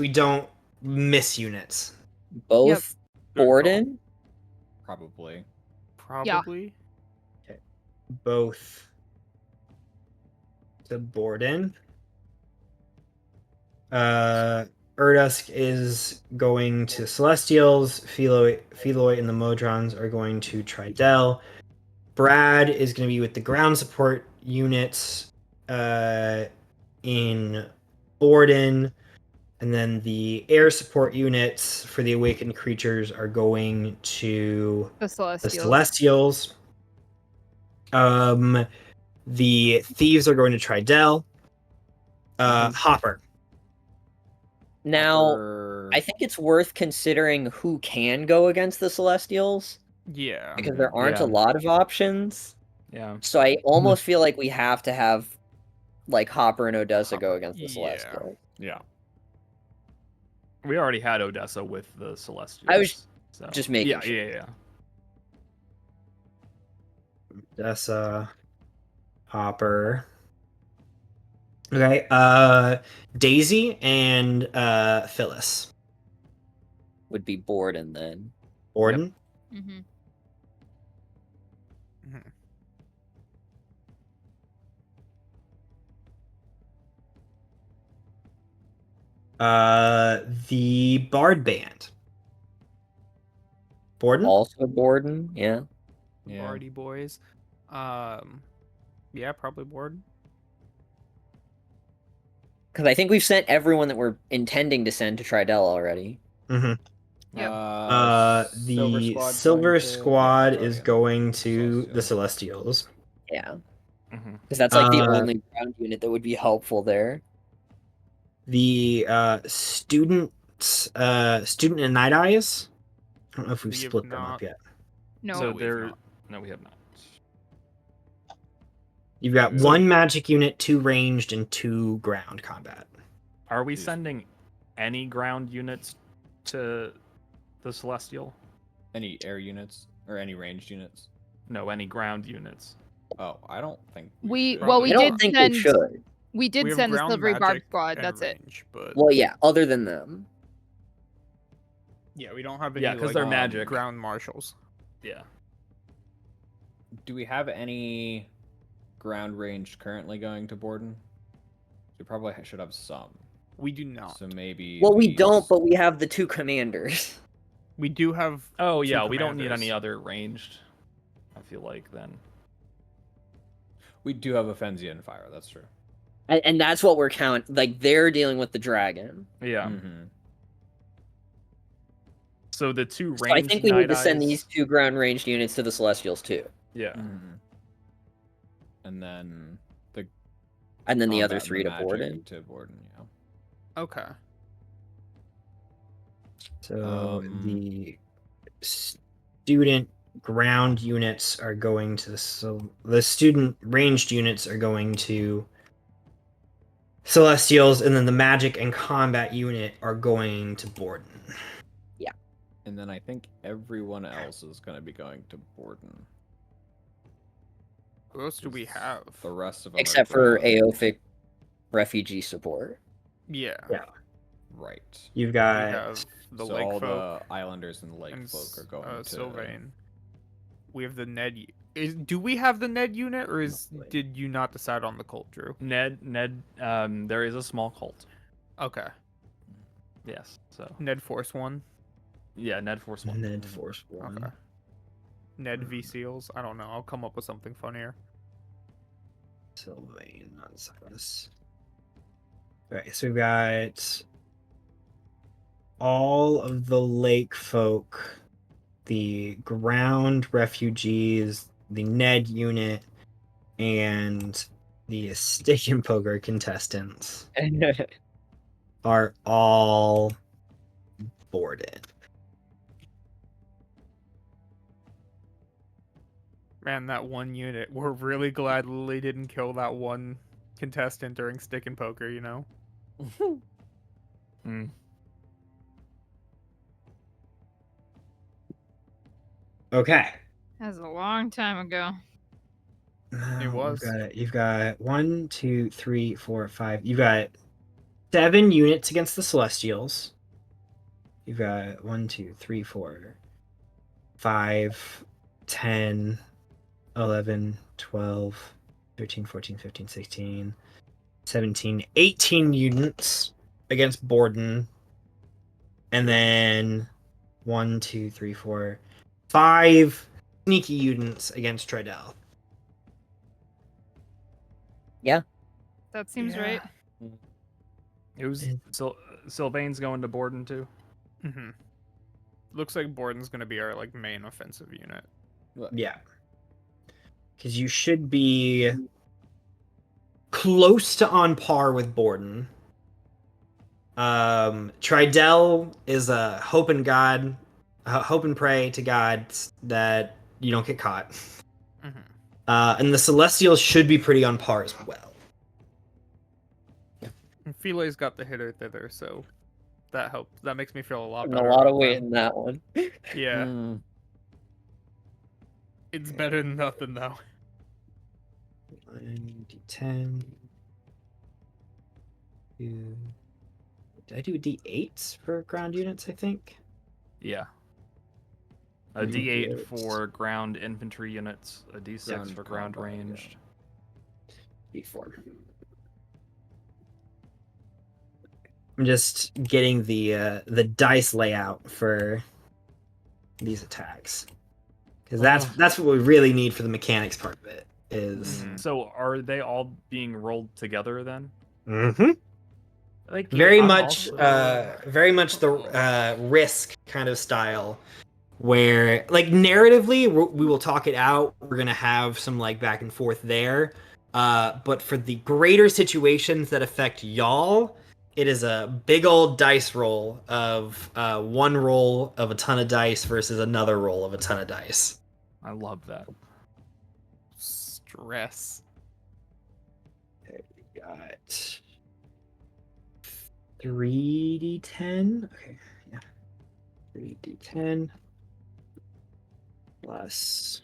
don't miss units. both Good call. Borden. Probably. Probably. Both to Borden. Urdusk is going to Celestials. Pheloy and the Modrons are going to Tridel. Brad is going to be with the ground support units in Borden. And then the air support units for the awakened creatures are going to The Celestials. the Celestials. The thieves are going to Tridel. Hopper. Now, Or... I think it's worth considering who can go against the Celestials Yeah. because there aren't Yeah. a lot of options. Yeah. So I almost feel like we have to have like Hopper and Odessa go Hopper. against the Yeah. Celestials. Yeah. We already had Odessa with the Celestials. I was so. just making yeah, sure. Yeah. Odessa, Hopper. Okay. Daisy and Phyllis. Would be Borden then. Borden. Mm-hmm. The Bard Band. Borden. Also Borden, yeah. Yeah. Barty boys. Yeah, probably Borden. Because I think we've sent everyone that we're intending to send to Tridel already. Mm-hmm. Yeah. The Silver Squad is going to the Celestials. Yeah, Mm-hmm. because that's like the Uh, only ground unit that would be helpful there. The student and Night Eyes. I don't know if we've We have split them not. up yet. No. So we've there. not. No, we have not. You've got So- one magic unit, 2 ranged, and 2 ground combat. Are we Jeez. sending any ground units to the Celestial? Any air units or any ranged units? No, any ground units. Oh, I don't think We should. well, we I don't did think send. they should. We did We have send the ground Slivery Barb magic Squad. and That's it. range, but Well, yeah. Other than them, yeah, we don't have any. Yeah, 'cause like, they're magic. ground marshals. Yeah. Do we have any ground ranged currently going to Borden? We probably should have some. We do not. So maybe. well, we these- don't, but we have the 2 commanders. We do have. Oh two yeah, we don't need commanders. any other ranged. I feel like then. We do have a Fenzia and Fire. That's true. And that's what we're counting. Like, they're dealing with the dragon. Yeah. Mm-hmm. So the 2 ranged. So I think we need Night to send Eyes- these 2 ground ranged units to the Celestials too. Yeah. Mm-hmm. And then the And then the combat other and 3 to magic Borden. To Borden, yeah. Okay. So the student ground units are going to the student ranged units are going to Celestials, and then the magic and combat unit are going to Borden. And then I think everyone else is going to be going to Borden. Who else do we have? The rest of them Except are for ground. Aophic refugee support. Yeah. Yeah. Right. You've We got have the so lake all folk the islanders and the lake and folk are going to Sylvain. We have the Ned. Do we have the Ned unit, or Lovely. did you not decide on the cult, Drew? Ned. There is a small cult. Okay. Yes. So Ned Force 1. yeah, Ned Force 1. Ned Force 1. Okay. Ned V Seals. I don't know. I'll come up with something funnier. Sylvain, not Silas. Okay, so we've got all of the lake folk, the ground refugees, the Ned unit, and the stick and poker contestants are all boarded. Man, that one unit. We're really glad Lily didn't kill that one contestant during stick and poker, you know? Mm. Okay. That was a long time ago. It was. You've got 1, 2, 3, 4, 5. You've got 7 units against the Celestials. You've got 1, 2, 3, 4, 5, 10, 11, 12, 13, 14, 15, 16, 17, 18 units against Borden. And then 1, 2, 3, 4, 5 sneaky units against Tridel. That seems right. It was Sylvain's going to Borden too. Mm-hmm. Looks like Borden's gonna be our like main offensive unit. Yeah. Because you should be close to on par with Borden. Tridel is a hope and pray to God that you don't get caught. Mm-hmm. And the Celestials should be pretty on par as well. And Phile's got the hitter thither, so that helps. That makes me feel a lot Putting better. a lot of about weight them. in that one. Yeah, Mm. it's better than nothing though. 1d10. Did I do D8s for ground units, I think? Yeah. A Mm, D8 yes. for ground infantry units, a D6 Ground for ground combat, yeah. ranged. D4. I'm just getting the dice layout for these attacks. Because that's what we really need for the mechanics part of it. Is Mhm. So are they all being rolled together then? Like I'm very also- much the risk kind of style. where like narratively we will talk it out. We're gonna have some like back and forth there. But for the greater situations that affect y'all, it is a big old dice roll of one roll of a ton of dice versus another roll of a ton of dice. I love that. Stress. Got 3d10. Okay, yeah. 3d10 plus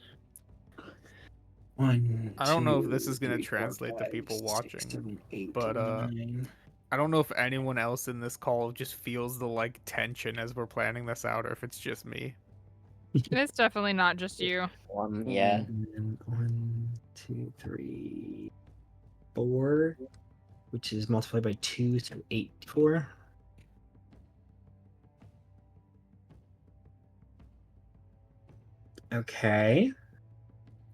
1. I don't know if this 2, is gonna 3, 4, translate to 5, people 6, watching, 7, 8, but 9. I don't know if anyone else in this call just feels the like tension as we're planning this out, or if it's just me. It's definitely not just you. Yeah. And then 1, 2, 3, 4, which is multiplied by 2, so 8, 4. Okay.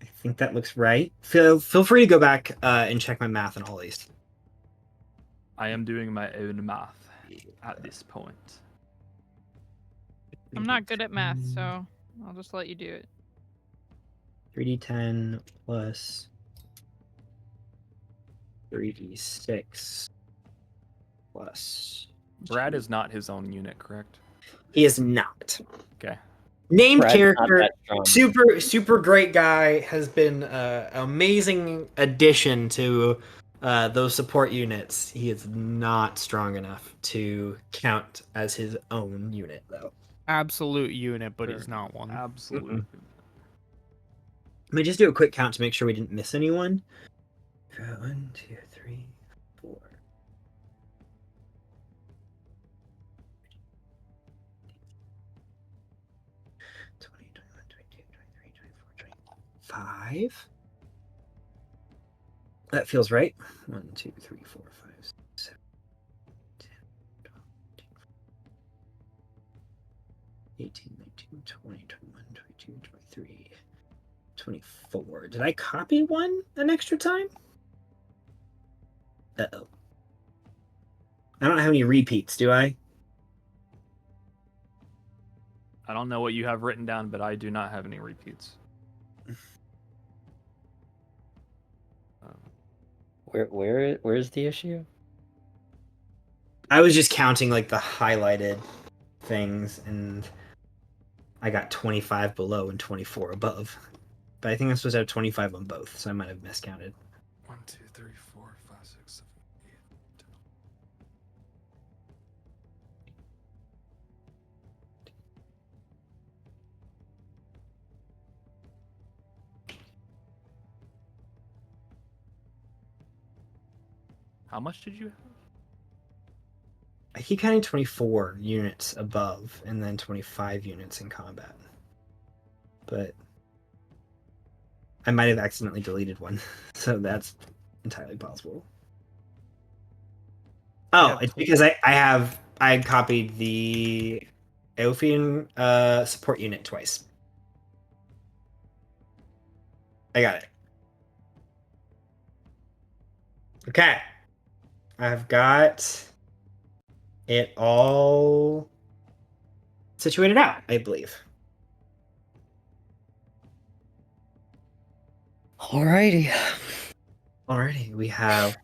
I think that looks right. Feel free to go back and check my math on all these. I am doing my own math at this point. I'm not good at math, so I'll just let you do it. 3d10 plus 3d6 plus. Brad is not his own unit, correct? He is not. Okay. Named Brad's not character, that strong. super great guy, has been an amazing addition to those support units. He is not strong enough to count as his own unit, though. Absolute unit, but Fair he's not one. Absolutely. Let me just do a quick count to make sure we didn't miss anyone. 1, 2, 3, 4. 20, 21, 22, 23, 24, 25. That feels right. 1, 2, 3, 4, 5, 6, 7, 10, 12, 18, 19, 20, 21, 22, 23, 24. Did I copy one an extra time? Uh-oh. I don't have any repeats, do I? I don't know what you have written down, but I do not have any repeats. Where's the issue? I was just counting like the highlighted things, and I got 25 below and 24 above. But I think I'm supposed to have 25 on both, so I might have miscounted. 1, 2, 3, 4, 5, 6, 7, 8, 10. How much did you have? I keep counting 24 units above and then 25 units in combat. But I might have accidentally deleted one, so that's entirely possible. Oh, it's because I copied the Oodvin support unit twice. I got it. Okay. I've got it all situated out, I believe. Alrighty. Alrighty, we have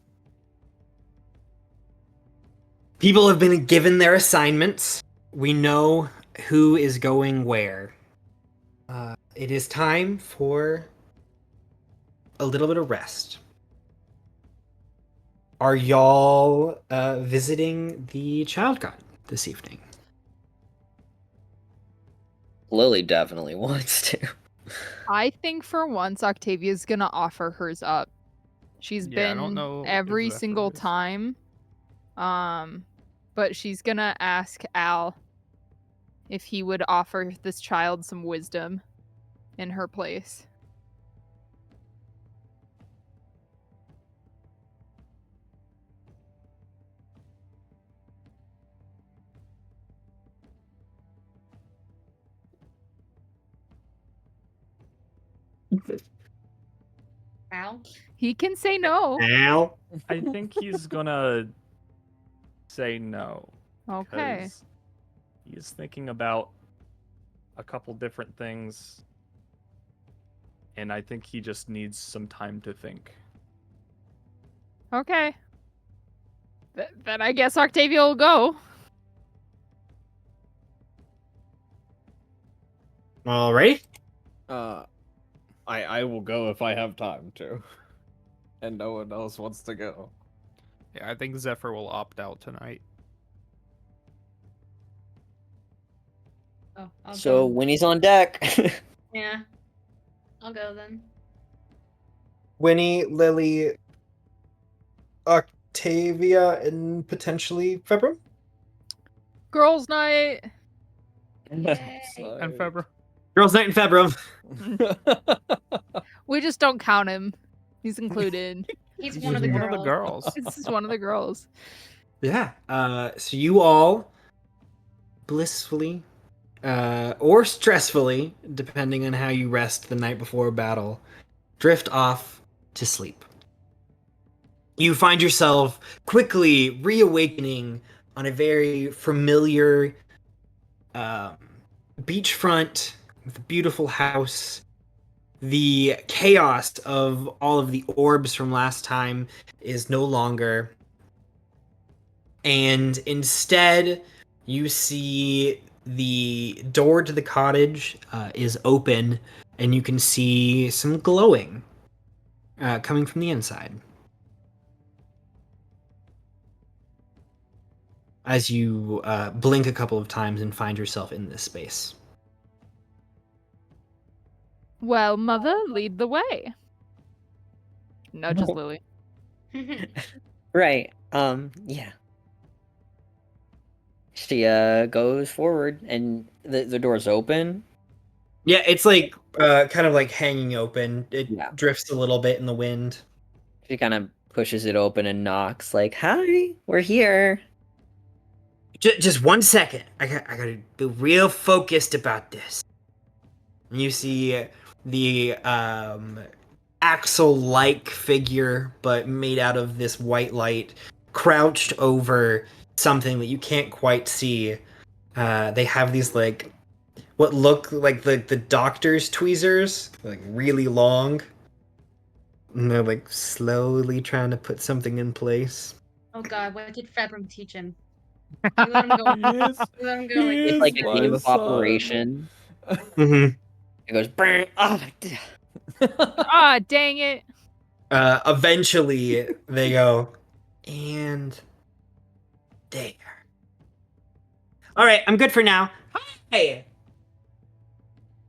people have been given their assignments. We know who is going where. It is time for a little bit of rest. Are y'all visiting the child god this evening? Lily definitely wants to. I think for once Octavia's gonna offer hers up. She's Yeah, I don't been know if every Zephyr single is. time. But she's gonna ask Al if he would offer this child some wisdom in her place. Al? He can say no. Al? I think he's gonna say no. Okay. Because he is thinking about a couple different things, and I think he just needs some time to think. Okay. Then I guess Octavia will go. All right. I will go if I have time to, and no one else wants to go. Yeah, I think Zephyr will opt out tonight. Oh, I'll So go. Winnie's on deck. Yeah. I'll go then. Winnie, Lily, Octavia, and potentially Februm. Girls' night. Yay. And Febra. Girls' night in Februm. We just don't count him. He's included. He's He's one of the one girls. of the girls. This is one of the girls. Yeah. So you all blissfully, or stressfully, depending on how you rest the night before a battle, drift off to sleep. You find yourself quickly reawakening on a very familiar beachfront with a beautiful house. The chaos of all of the orbs from last time is no longer. And instead, you see the door to the cottage is open, and you can see some glowing coming from the inside. As you blink a couple of times and find yourself in this space. Well, mother, lead the way. Nudges No. Lily. Right. Yeah. She goes forward and the door's open. Yeah, it's like kind of like hanging open. It Yeah. drifts a little bit in the wind. She kind of pushes it open and knocks like, "Hi, we're here." Just 1 second. I gotta be real focused about this. And you see the Axel-like figure, but made out of this white light, crouched over something that you can't quite see. They have these like what look like the doctor's tweezers, like really long. And they're like slowly trying to put something in place. Oh god, what did Februm teach him? You let him go. He is, You let him go he like It's is like a my game of son. operation. Mm-hmm. It goes, "Brr, oh, Ah, dang it. Eventually, they go, and there. All right, I'm good for now. Hi.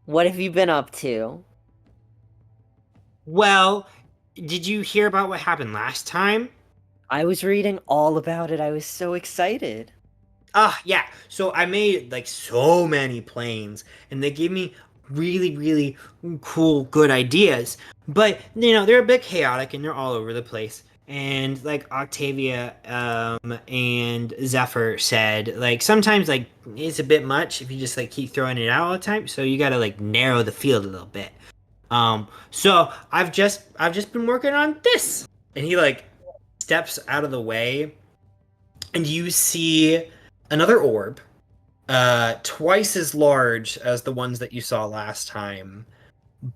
what have you been up to?" Well, did you hear about what happened last time? I was reading all about it. I was so excited. Yeah. So I made like so many planes, and they gave me really, really cool, good ideas. But they're a bit chaotic and they're all over the place. And like Octavia and Zephyr said, like sometimes like it's a bit much if you just like keep throwing it out all the time. So you gotta like narrow the field a little bit. So I've just been working on this. And he like steps out of the way, and you see another orb, twice as large as the ones that you saw last time,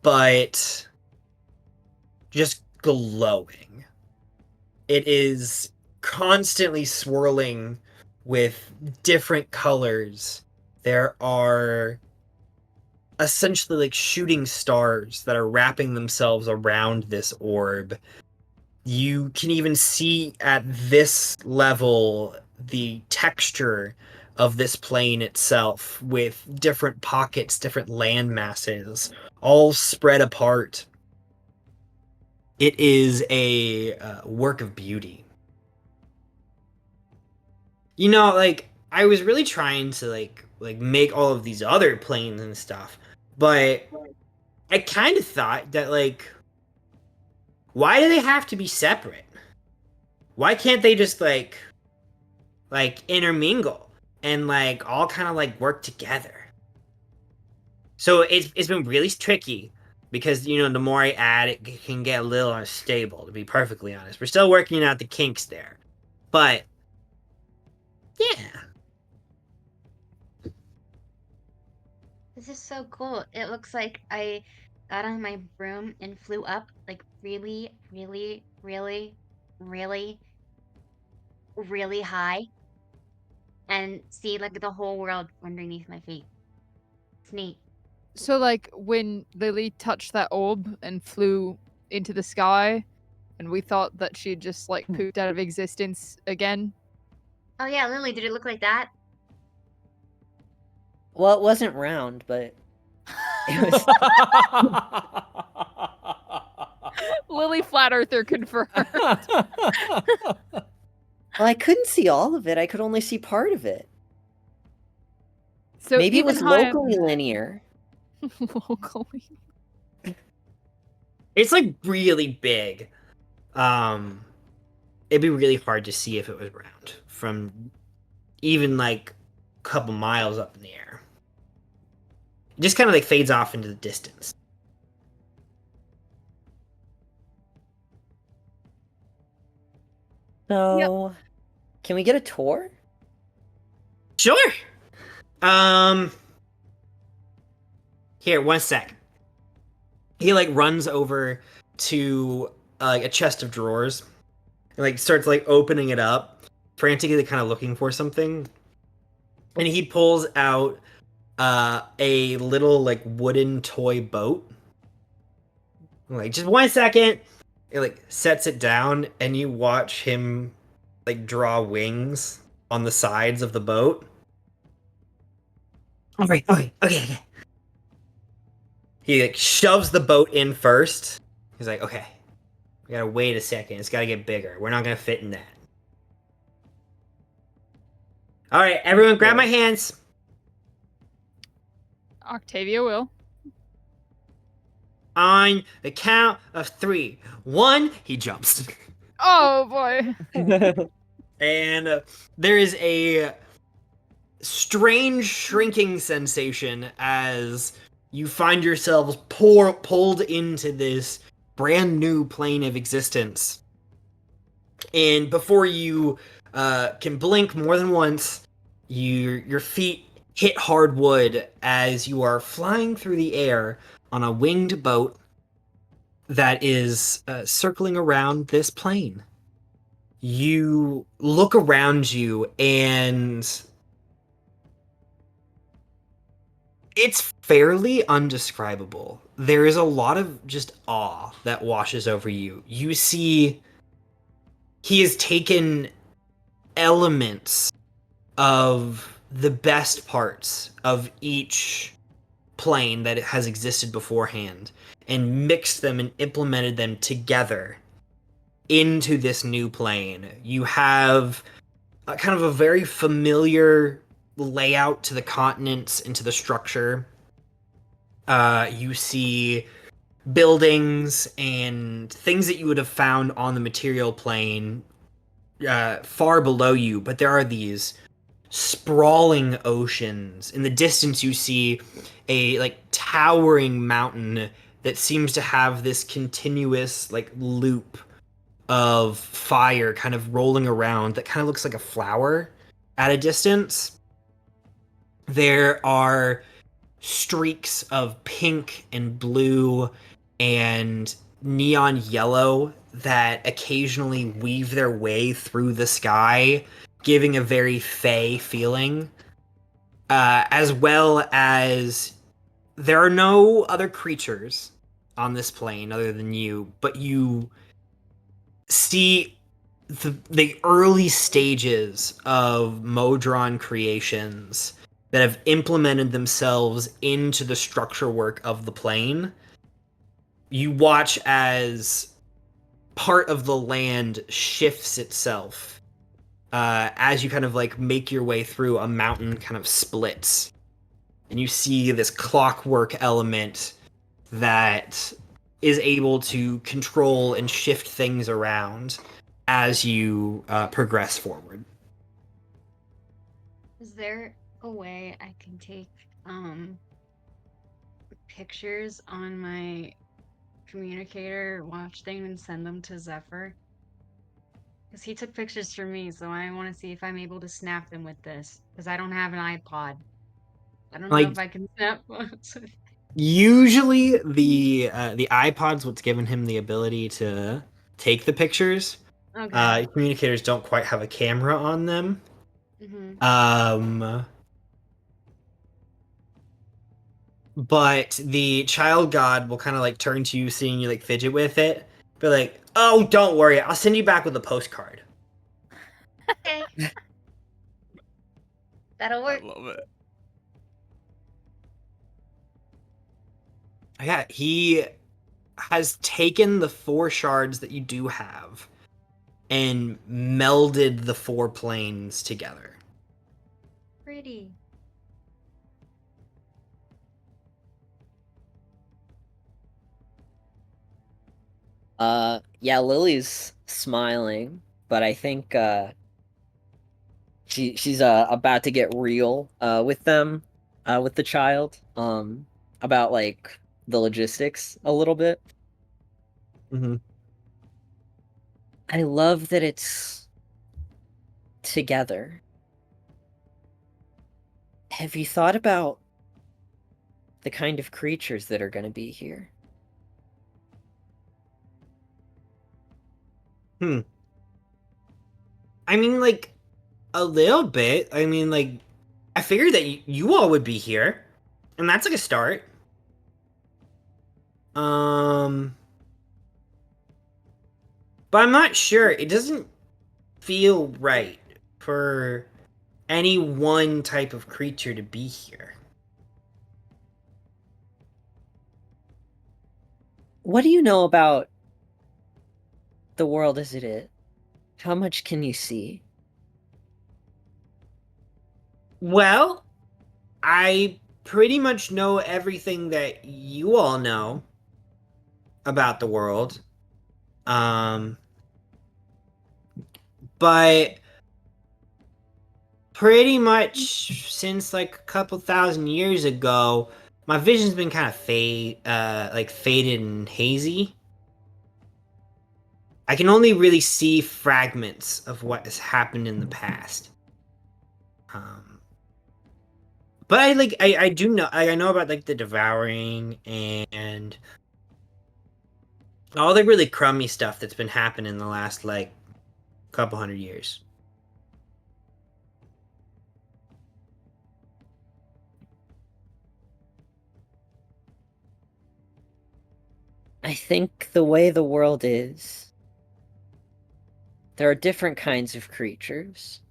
but just glowing. It is constantly swirling with different colors. There are essentially like shooting stars that are wrapping themselves around this orb. You can even see at this level the texture of this plane itself with different pockets, different land masses, all spread apart. It is a work of beauty. Like I was really trying to like make all of these other planes and stuff, but I kind of thought that like, why do they have to be separate? Why can't they just like intermingle and like all kind of like work together? So it's been really tricky because the more I add, it can get a little unstable. To be perfectly honest, we're still working out the kinks there, but yeah. This is so cool. It looks like I got on my broom and flew up like really, really, really, really, really high and see like the whole world underneath my feet. It's neat. So, like, when Lily touched that orb and flew into the sky, and we thought that she'd just, like, pooped out of existence again. Oh yeah, Lily, did it look like that? Well, it wasn't round, but it was. Lily Flat Earther confirmed. Well, I couldn't see all of it. I could only see part of it. So Maybe it even was high- locally linear. locally. It's like really big. It'd be really hard to see if it was round from even like a couple miles up in the air. It just kind of like fades off into the distance. So, can we get a tour? Sure. Here, one sec. He like runs over to like a chest of drawers and like starts like opening it up, frantically kind of looking for something. And he pulls out a little like wooden toy boat. Like, just one second. It like sets it down and you watch him like draw wings on the sides of the boat. Okay. He like shoves the boat in first. He's like, okay, we gotta wait a second. It's gotta get bigger. We're not gonna fit in that. All right, everyone, grab my hands. Octavia will. On the count of 3. 1, he jumps. Oh boy. And there is a strange shrinking sensation as you find yourselves pulled into this brand new plane of existence. And before you can blink more than once, your feet hit hard wood as you are flying through the air on a winged boat that is circling around this plane. You look around you and it's fairly undescribable. There is a lot of just awe that washes over you. You see he has taken elements of the best parts of each plane that has existed beforehand and mixed them and implemented them together into this new plane. You have kind of a very familiar layout to the continents and to the structure. You see buildings and things that you would have found on the material plane far below you, but there are these sprawling oceans. In the distance, you see a like towering mountain that seems to have this continuous like loop of fire kind of rolling around that kind of looks like a flower at a distance. There are streaks of pink and blue and neon yellow that occasionally weave their way through the sky, giving a very fey feeling. As well as there are no other creatures on this plane other than you, but you see the early stages of Modron creations that have implemented themselves into the structure work of the plane. You watch as part of the land shifts itself as you kind of like make your way through. A mountain kind of splits and you see this clockwork element that is able to control and shift things around as you progress forward. Is there a way I can take pictures on my communicator watch thing and send them to Zephyr? Because he took pictures for me, so I want to see if I'm able to snap them with this. Because I don't have an iPod. I don't know Like- if I can snap. Usually, the iPod's what's given him the ability to take the pictures. Okay. Communicators don't quite have a camera on them. Hmm. But the child god will kind of like turn to you, seeing you like fidget with it, be like, "Oh, don't worry, I'll send you back with a postcard." Okay. That'll I work. love it. Yeah, he has taken the 4 shards that you do have and melded the 4 planes together. Pretty. Yeah, Lily's smiling, but I think she's about to get real with them, with the child, about like the logistics a little bit. Mm-hmm. I love that it's together. Have you thought about the kind of creatures that are going to be here? I mean, like, a little bit. I mean, like, I figured that you all would be here, and that's like a start. Um, but I'm not sure. It doesn't feel right for any one type of creature to be here. What do you know about the world as it is? How much can you see? Well, I pretty much know everything that you all know about the world. Um, but pretty much since like a couple thousand years ago, my vision's been kind of faded and hazy. I can only really see fragments of what has happened in the past. Um, but I do know I know about like the devouring and all the really crummy stuff that's been happening in the last like couple hundred years. I think the way the world is, there are different kinds of creatures,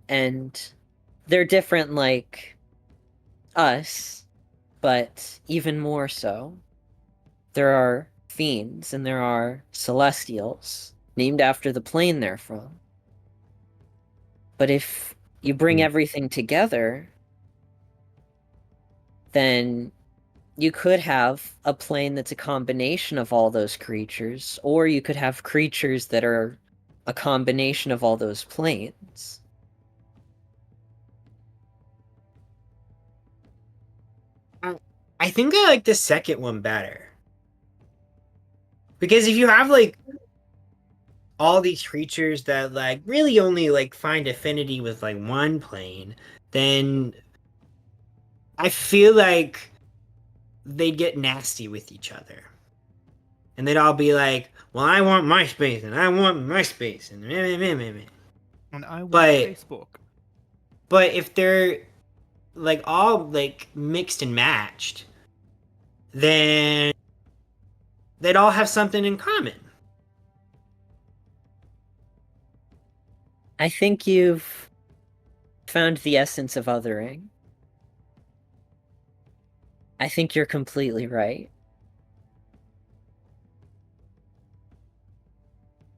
and they're different like us, but even more so. There are fiends and there are celestials, named after the plane they're from. But if you bring everything together, then you could have a plane that's a combination of all those creatures, or you could have creatures that are a combination of all those planes. I think I like the second one better. Because if you have like all these creatures that like really only like find affinity with like one plane, then I feel like they'd get nasty with each other. And they'd all be like, "Well, I want my space, and I want my space, and meh, meh, meh, meh." And I want But- Facebook. But if they're like all like mixed and matched, then they'd all have something in common. I think you've found the essence of othering. I think you're completely right.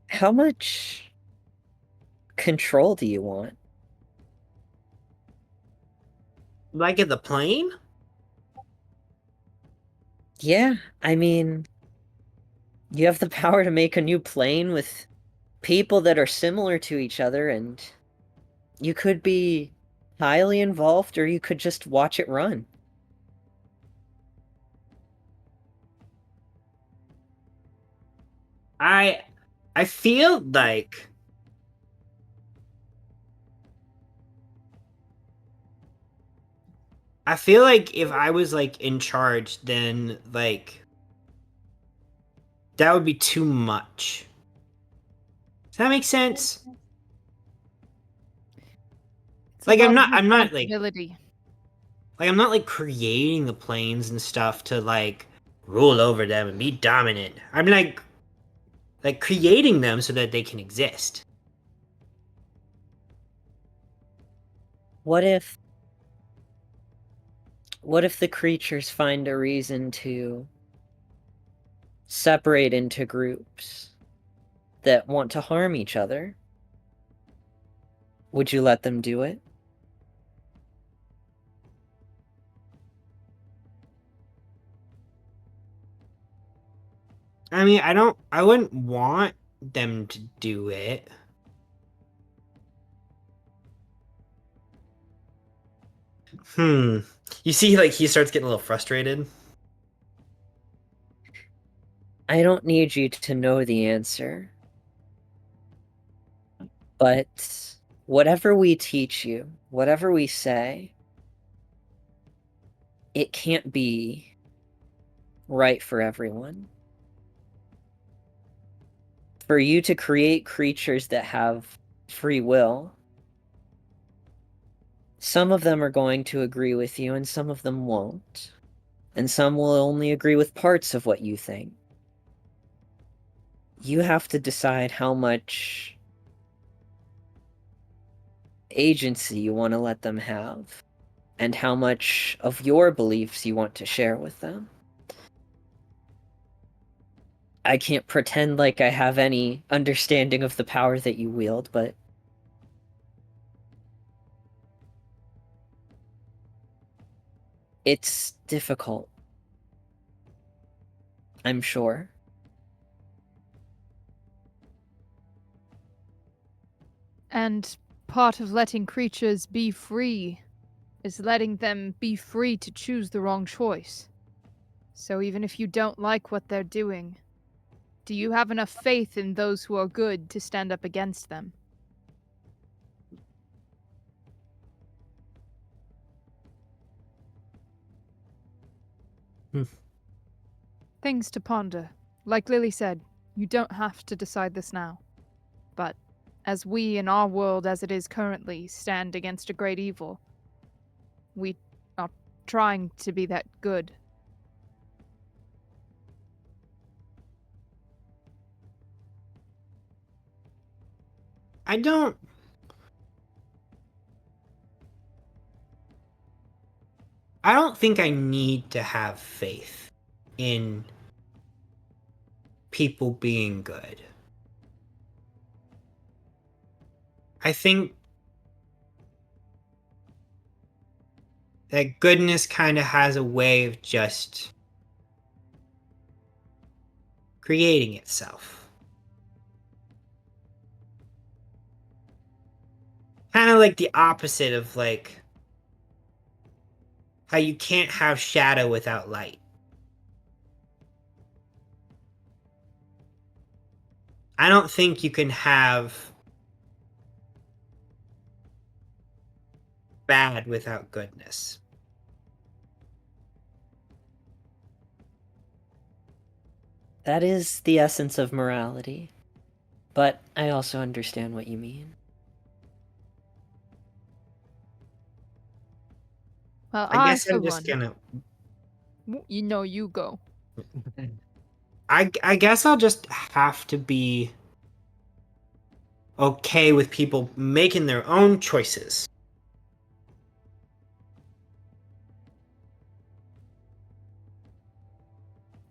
How much control do you want? Like at the plane? Yeah, I mean, you have the power to make a new plane with people that are similar to each other, and you could be highly involved or you could just watch it run. I I feel like I feel like if I was like in charge, then like that would be too much. Does that make sense? It's a Like lot of I'm not responsibility. like I'm not like creating the planes and stuff to like rule over them and be dominant. I'm like creating them so that they can exist. What if the creatures find a reason to separate into groups that want to harm each other? Would you let them do it? I mean, I wouldn't want them to do it. Hmm. You see, like, he starts getting a little frustrated. I don't need you to know the answer. But whatever we teach you, whatever we say, it can't be right for everyone. For you to create creatures that have free will, some of them are going to agree with you and some of them won't. And some will only agree with parts of what you think. You have to decide how much agency you want to let them have, and how much of your beliefs you want to share with them. I can't pretend like I have any understanding of the power that you wield, but it's difficult. I'm sure. And part of letting creatures be free is letting them be free to choose the wrong choice. So even if you don't like what they're doing, do you have enough faith in those who are good to stand up against them? Things to ponder. Like Lily said, you don't have to decide this now. But as we in our world as it is currently stand against a great evil, we are trying to be that good. I don't. I don't think I need to have faith in people being good. I think that goodness kind of has a way of just creating itself. Kind of like the opposite of like how you can't have shadow without light. I don't think you can have bad without goodness. That is the essence of morality. But I also understand what you mean. Well, I guess for I'm just one, gonna. you go. I guess I'll just have to be okay with people making their own choices.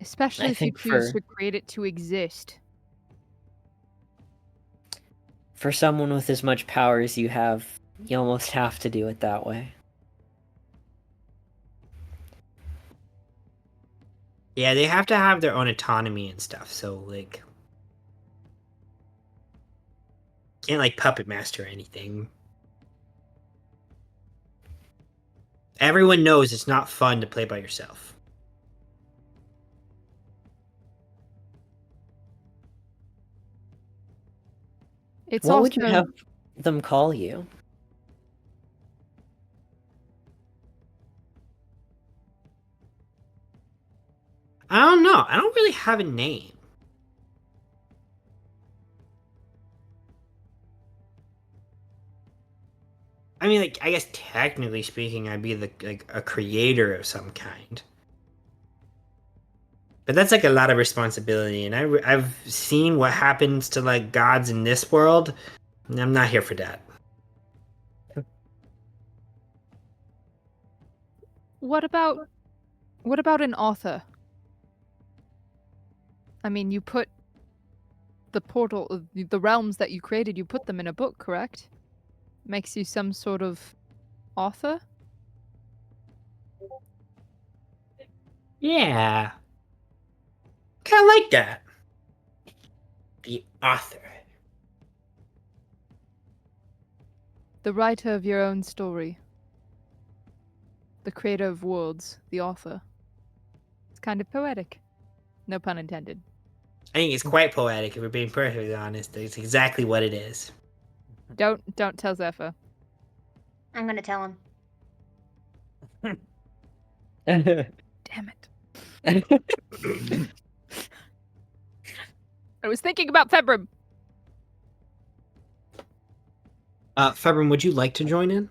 Especially I if you think choose to create it to exist. for someone with as much power as you have, you almost have to do it that way. Yeah, they have to have their own autonomy and stuff. So like, can't like puppet master or anything. Everyone knows it's not fun to play by yourself. It's What also would you have them call you? know. I don't really have a name. I mean, like, I guess technically speaking, I'd be a creator of some kind. But that's like a lot of responsibility, and I've seen what happens to like gods in this world, and I'm not here for that. What about an author? I mean, you put the realms that you created, you put them in a book, correct? Makes you some sort of author? Yeah, kind of like that. The author. The writer of your own story. The creator of worlds, the author. It's kind of poetic. No pun intended. I think it's quite poetic, if we're being perfectly honest. It's exactly what it is. Don't tell Zephyr. I'm gonna tell him. Damn it. I was thinking about Februm. Februm, would you like to join in?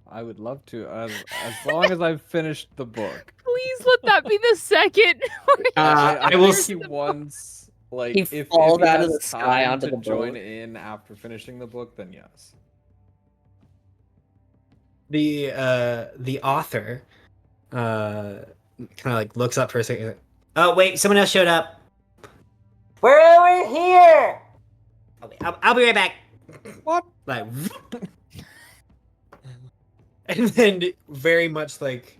I would love to, as long as I've finished the book. Please let that be the second. I will. Think he wants like He if falls he out has of the sky time onto to the join boat. in after finishing the book, then yes. The author kind of like looks up for a second. Oh wait, someone else showed up. We're over here. I'll be right back. What? Like, and then very much like,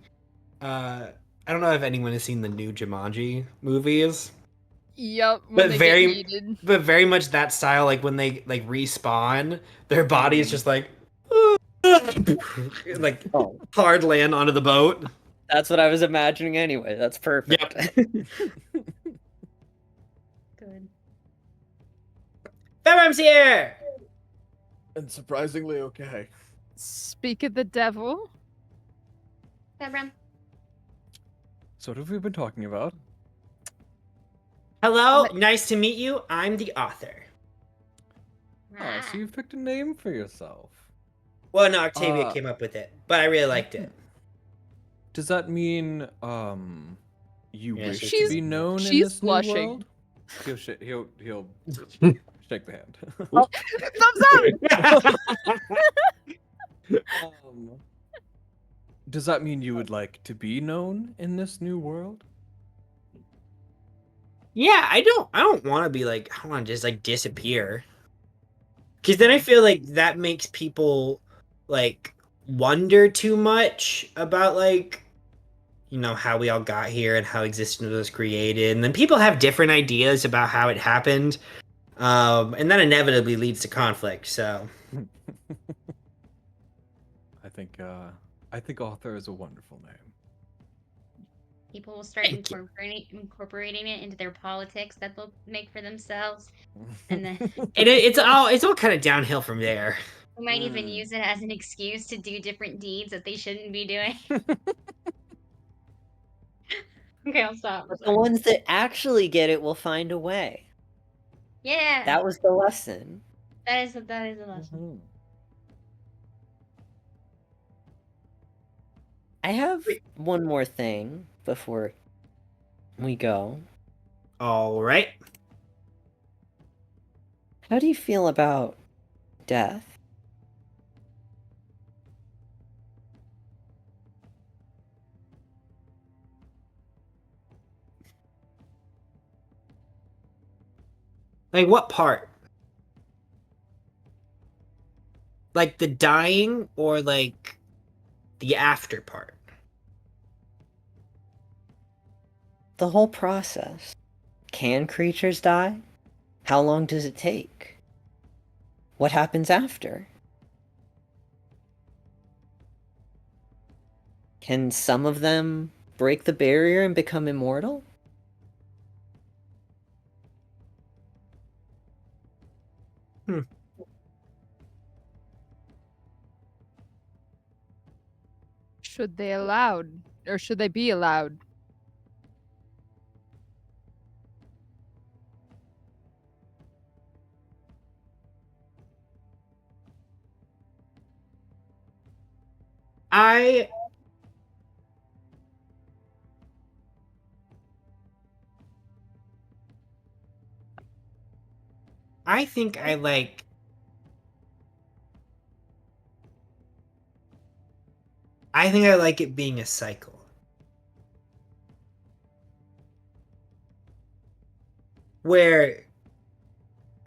I don't know if anyone has seen the new Jumanji movies, Yup, when but they very, get heated. but very much that style. Like when they like respawn, their body is just like, like Oh, hard land onto the boat. that's what I was imagining anyway. That's perfect. Good. Febum's here. And surprisingly okay. Speak of the devil. Februm. So what have we been talking about? Hello, nice to meet you. I'm the author. Oh, so you've picked a name for yourself. Well, no, Octavia Uh, came up with it, but I really liked it. Does that mean you Yeah, wish she's- to be known in she's this new blushing. world? He'll shake the hand. Thumbs up! Does that mean you would like to be known in this new world? Yeah, I don't want to be like, I don't want to just like disappear. Because then I feel like that makes people like wonder too much about like, you know, how we all got here and how existence was created. And then people have different ideas about how it happened. And that inevitably leads to conflict. So I think author is a wonderful name. People will start Thank you. incorporating it into their politics that they'll make for themselves, and then it's all kind of downhill from there. they might even use it as an excuse to do different deeds that they shouldn't be doing. Okay, I'll stop. But the ones that actually get it will find a way. Yeah, That was the lesson. that is a lesson. Mhm. I have one more thing before we go. All right. How do you feel about death? Like what part? Like the dying or like the after part? The whole process. Can creatures die? How long does it take? What happens after? Can some of them break the barrier and become immortal? Should they be allowed? I think I like. I think I like it being a cycle. Where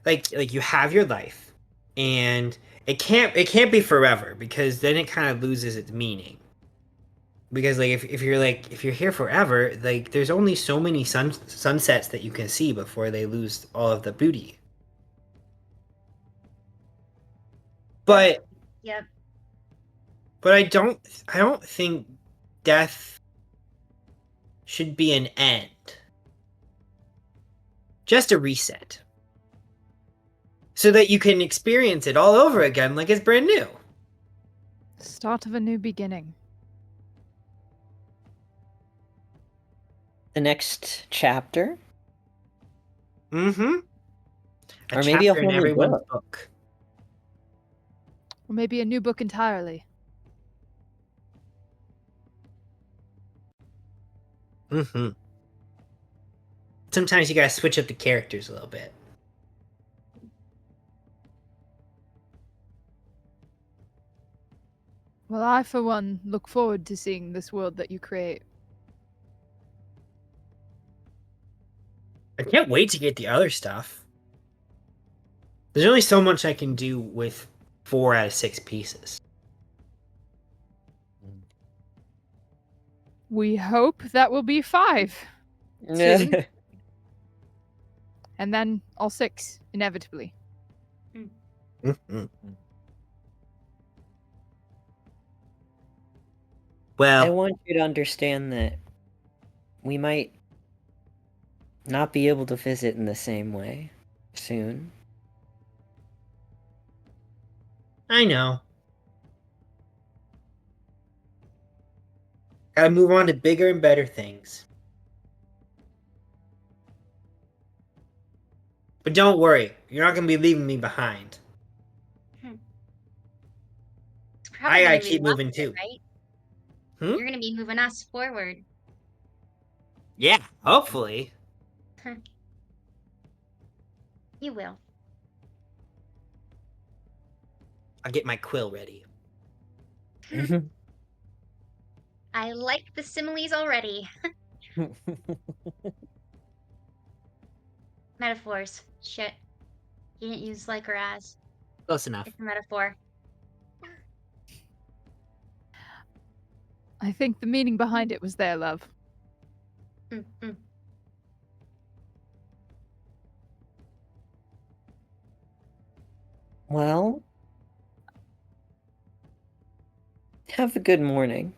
like you have your life and it can't be forever because then it kind of loses its meaning. Because like if you're here forever, like there's only so many sunsets that you can see before they lose all of the beauty. But Yep. but I don't think death should be an end. Just a reset. So that you can experience it all over again like it's brand new. Start of a new beginning. The next chapter, Mm-hmm. or maybe a chapter in whole new everyone's book. book. Or maybe a new book entirely. Mm-hmm. Sometimes you gotta switch up the characters a little bit. Well, I, for one, look forward to seeing this world that you create. I can't wait to get the other stuff. There's only so much I can do with 4 out of 6 pieces. We hope that will be 5. Soon. And then all 6, inevitably. Mm-hmm. I Well, want you to understand that we might not be able to visit in the same way soon. I know. Gotta move on to bigger and better things. But don't worry, you're not gonna be leaving me behind. It's probably I gotta gonna be keep moving opposite, too. right? Hmm? You're gonna be moving us forward. Yeah, hopefully. You will. I'll get my quill ready. I like the similes already. Metaphors. Shit. You didn't use like or as. Close enough. It's a metaphor. I think the meaning behind it was there, love. Mm-mm. Well, have a good morning,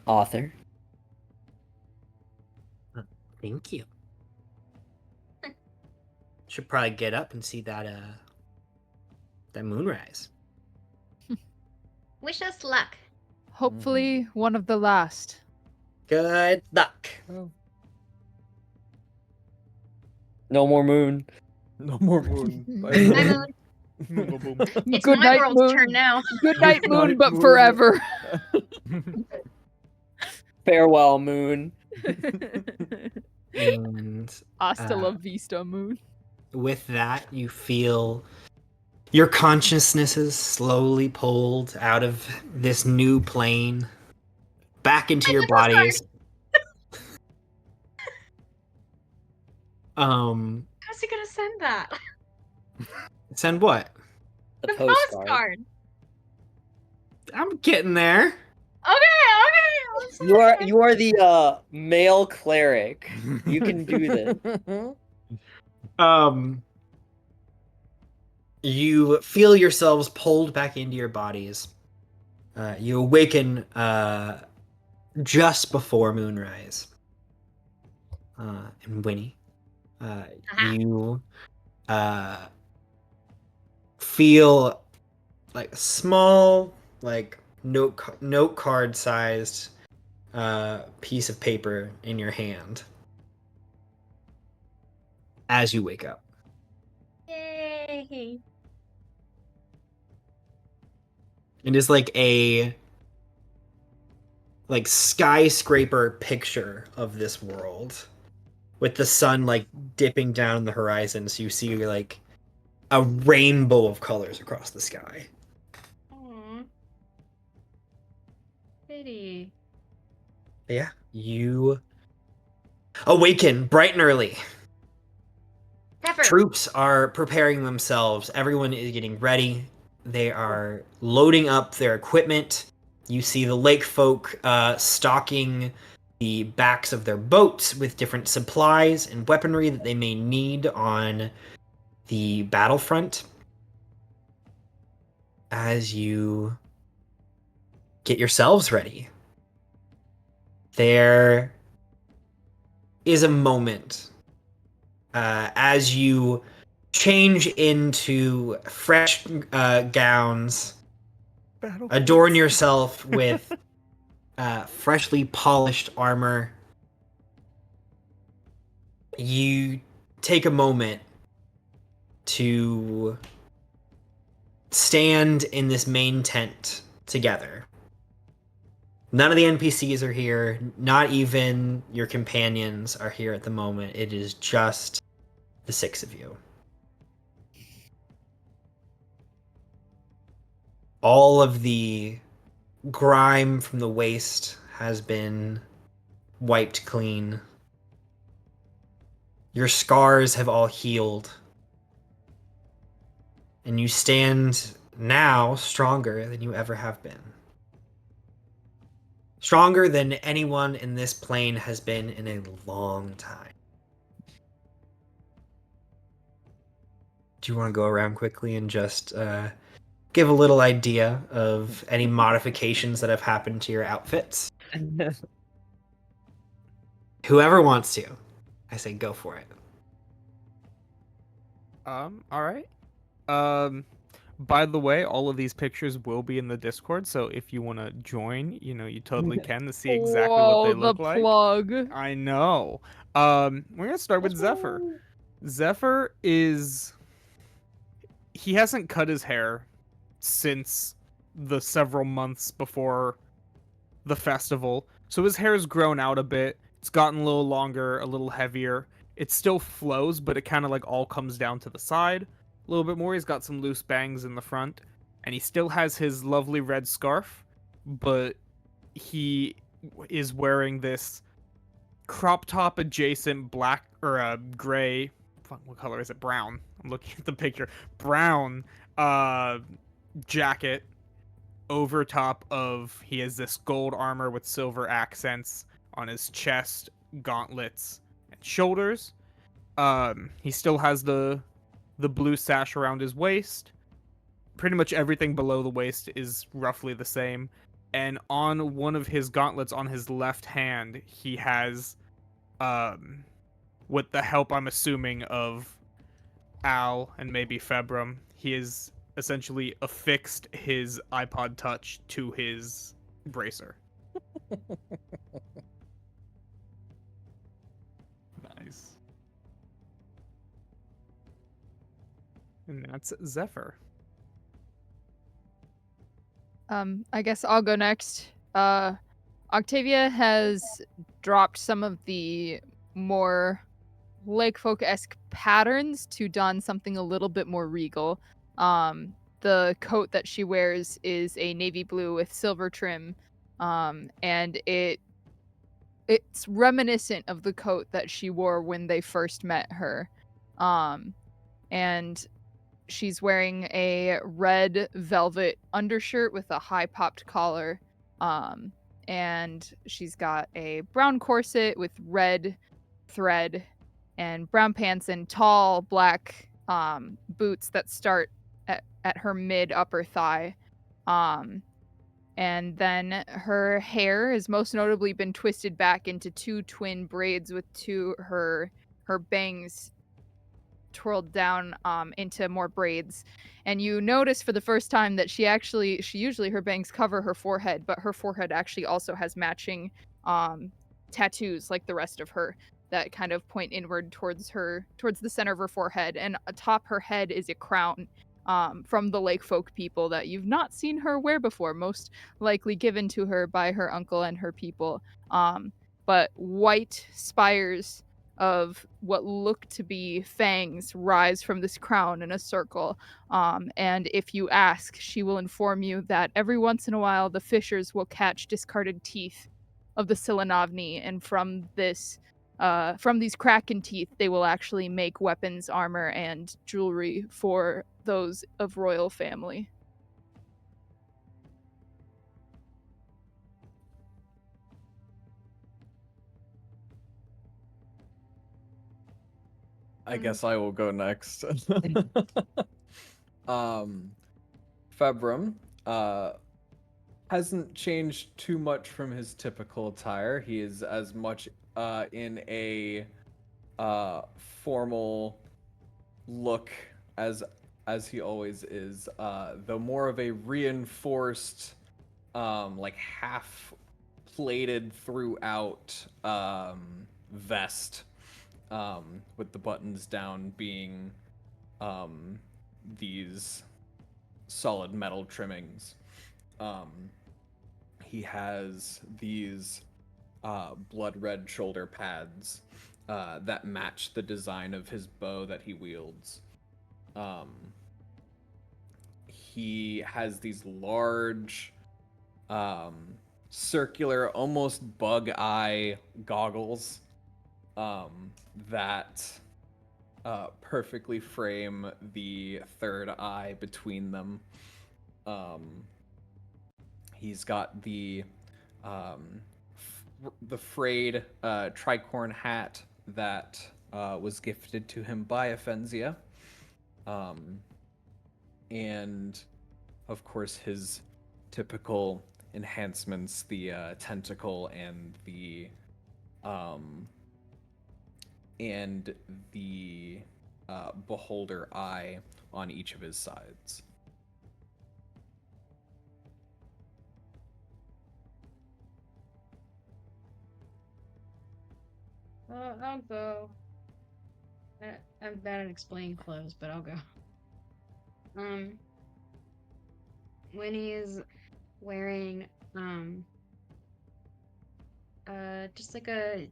author. Thank you. Should probably get up and see that moonrise. Wish us luck. Hopefully, one of the last. Good luck. No more moon. No more moon. Bye, Bye, Moon. It's Good my night, world's Moon. turn now. Good night, Good Moon, night, but Moon. forever. Farewell, moon. And Hasta la vista, Moon. with that, you feel your consciousnesses slowly pulled out of this new plane back into your bodies. How's he gonna send that? Send what? The The postcard. postcard. I'm getting there. Okay. You are the male cleric. You can do this. You feel yourselves pulled back into your bodies. You awaken just before moonrise. And Winnie, you feel like a small, like note card sized piece of paper in your hand as you wake up. Yay. It is like like skyscraper picture of this world with the sun like dipping down the horizon, so you see like a rainbow of colors across the sky. Aw. Pity. Yeah, you awaken bright and early. Zephyr! Troops are preparing themselves. Everyone is getting ready. They are loading up their equipment. You see the lake folk stocking the backs of their boats with different supplies and weaponry that they may need on the battlefront. As you get yourselves ready, there is a moment as you change into fresh gowns, adorn yourself with freshly polished armor. You take a moment to stand in this main tent together. None of the NPCs are here. Not even your companions are here at the moment. It is just the six of you. All of the grime from the waist has been wiped clean. Your scars have all healed. And you stand now stronger than you ever have been. Stronger than anyone in this plane has been in a long time. Do you want to go around quickly and just give a little idea of any modifications that have happened to your outfits? Whoever wants to. I say go for it. All right. By the way, all of these pictures will be in the Discord, so if you want to join, you totally can to see exactly what they look the like. plug. I know. We're gonna start with Zephyr. Zephyr he hasn't cut his hair since the several months before the festival, so his hair has grown out a bit. It's gotten a little longer, a little heavier. It still flows, but it kind of like all comes down to the side a little bit more. He's got some loose bangs in the front, and he still has his lovely red scarf, but he is wearing this crop top adjacent black or gray. What color is it? Brown. I'm looking at the picture. Brown jacket over top of, he has this gold armor with silver accents on his chest, gauntlets, and shoulders. He still has the blue sash around his waist. Pretty much everything below the waist is roughly the same. And on one of his gauntlets on his left hand, he has, with the help, I'm assuming, of Al and maybe Februm, he has essentially affixed his iPod Touch to his bracer. Nice. And that's Zephyr. I guess I'll go next. Octavia has dropped some of the more lake folk-esque patterns to don something a little bit more regal. The coat that she wears is a navy blue with silver trim, and it's reminiscent of the coat that she wore when they first met her. And she's wearing a red velvet undershirt with a high popped collar. And she's got a brown corset with red thread and brown pants and tall black boots that start at her mid upper thigh. And then her hair has most notably been twisted back into two twin braids with her bangs twirled down into more braids. And you notice for the first time that she usually her bangs cover her forehead, but her forehead actually also has matching tattoos like the rest of her that kind of point inward towards the center of her forehead. And atop her head is a crown from the lake folk people that you've not seen her wear before, most likely given to her by her uncle and her people. But white spires of what look to be fangs rise from this crown in a circle. And if you ask, she will inform you that every once in a while the fishers will catch discarded teeth of the Silanavni, and from these kraken teeth, they will actually make weapons, armor, and jewelry for those of royal family. I guess I will go next. Februm hasn't changed too much from his typical attire. He is as much in a formal look as he always is, though more of a reinforced, like half plated throughout vest, with the buttons down being these solid metal trimmings. He has these blood red shoulder pads that match the design of his bow that he wields. He has these large, circular, almost bug eye goggles that perfectly frame the third eye between them. He's got the frayed tricorn hat that was gifted to him by Offenzia. And of course his typical enhancements, the tentacle and the beholder eye on each of his sides. I'll go. I'm bad at explaining clothes, but I'll go. Winnie wearing just like a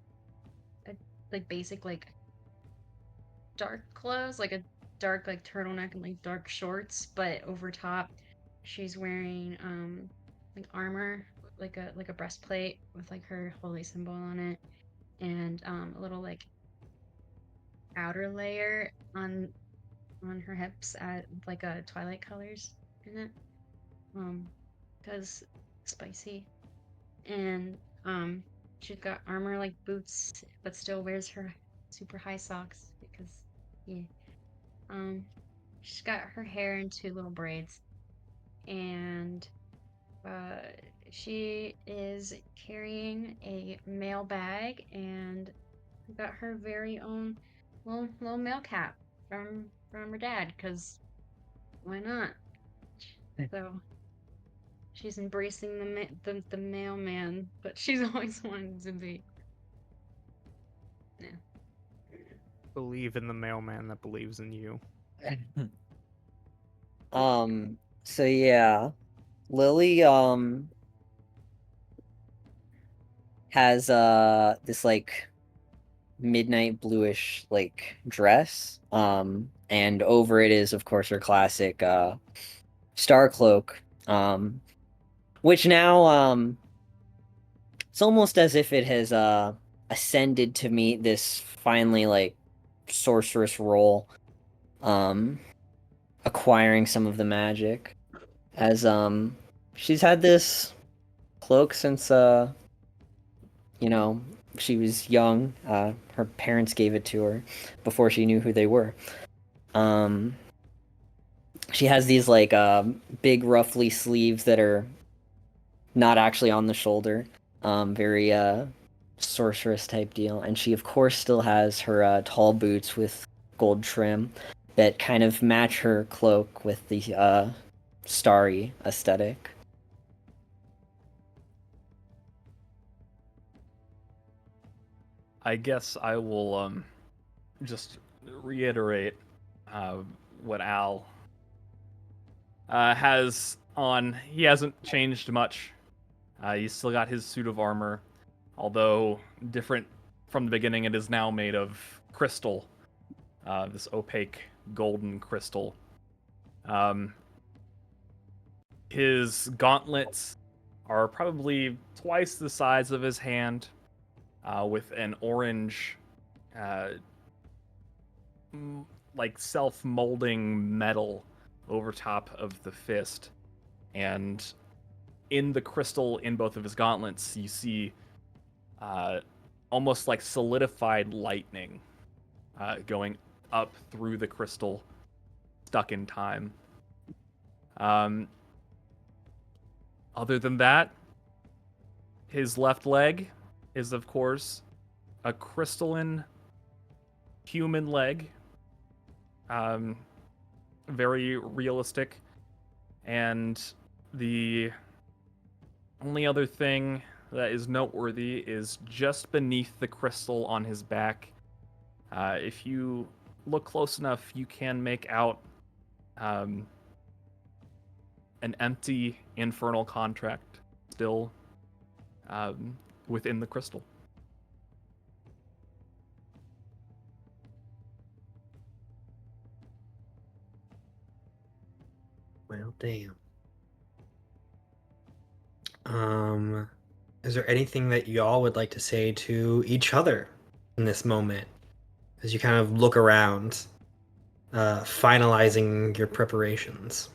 like basic like dark clothes, like a dark like turtleneck and like dark shorts, but over top she's wearing like armor, like a breastplate with like her holy symbol on it, and a little like outer layer on her hips at like a twilight colors in it, because spicy. And she's got armor like boots, but still wears her super high socks because yeah. She's got her hair in two little braids, and she is carrying a mail bag and got her very own little mail cap from her dad, because why not? So she's embracing the mailman, but she's always wanted to be. Yeah. Believe in the mailman that believes in you. So yeah, Lily has this like midnight bluish like dress, and over it is of course her classic star cloak, which now it's almost as if it has ascended to meet this finally like sorceress role, acquiring some of the magic, as she's had this cloak since you know, she was young. Her parents gave it to her before she knew who they were. She has these like big ruffly sleeves that are not actually on the shoulder. Very sorceress type deal. And she of course still has her tall boots with gold trim that kind of match her cloak with the starry aesthetic. I guess I will just reiterate what Al has on. He hasn't changed much. He's still got his suit of armor, although different from the beginning. It is now made of crystal, this opaque golden crystal. His gauntlets are probably twice the size of his hand, with an orange, like self-molding metal over top of the fist. And in the crystal in both of his gauntlets, you see almost like solidified lightning going up through the crystal, stuck in time. Other than that, his left leg is, of course, a crystalline human leg. Very realistic. And the only other thing that is noteworthy is just beneath the crystal on his back. If you look close enough, you can make out an empty infernal contract still within the crystal. Well, damn. Is there anything that y'all would like to say to each other in this moment as you kind of look around, finalizing your preparations?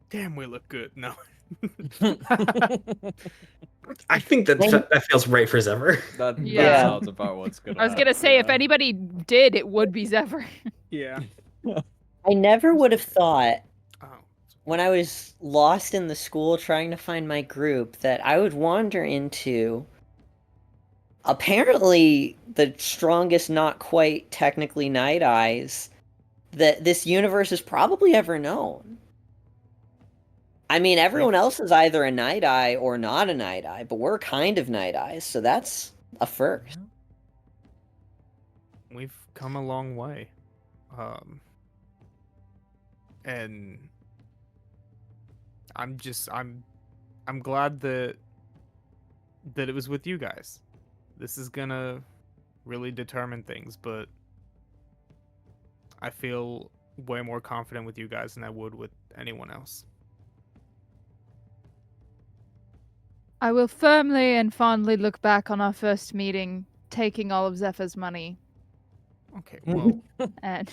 Damn, we look good. No. I think that feels right for Zephyr. That Yeah. sounds about what's gonna I was gonna happen, say, if yeah. anybody did, it would be Zephyr. Yeah. I never would have thought Oh. when I was lost in the school trying to find my group that I would wander into apparently the strongest, not quite technically Night Eyes that this universe has probably ever known. I mean, everyone else is either a Night Eye or not a Night Eye, but we're kind of Night Eyes, so that's a first. We've come a long way. And I'm glad that it was with you guys. This is gonna really determine things, but I feel way more confident with you guys than I would with anyone else. I will firmly and fondly look back on our first meeting, taking all of Zephyr's money, Okay, well, and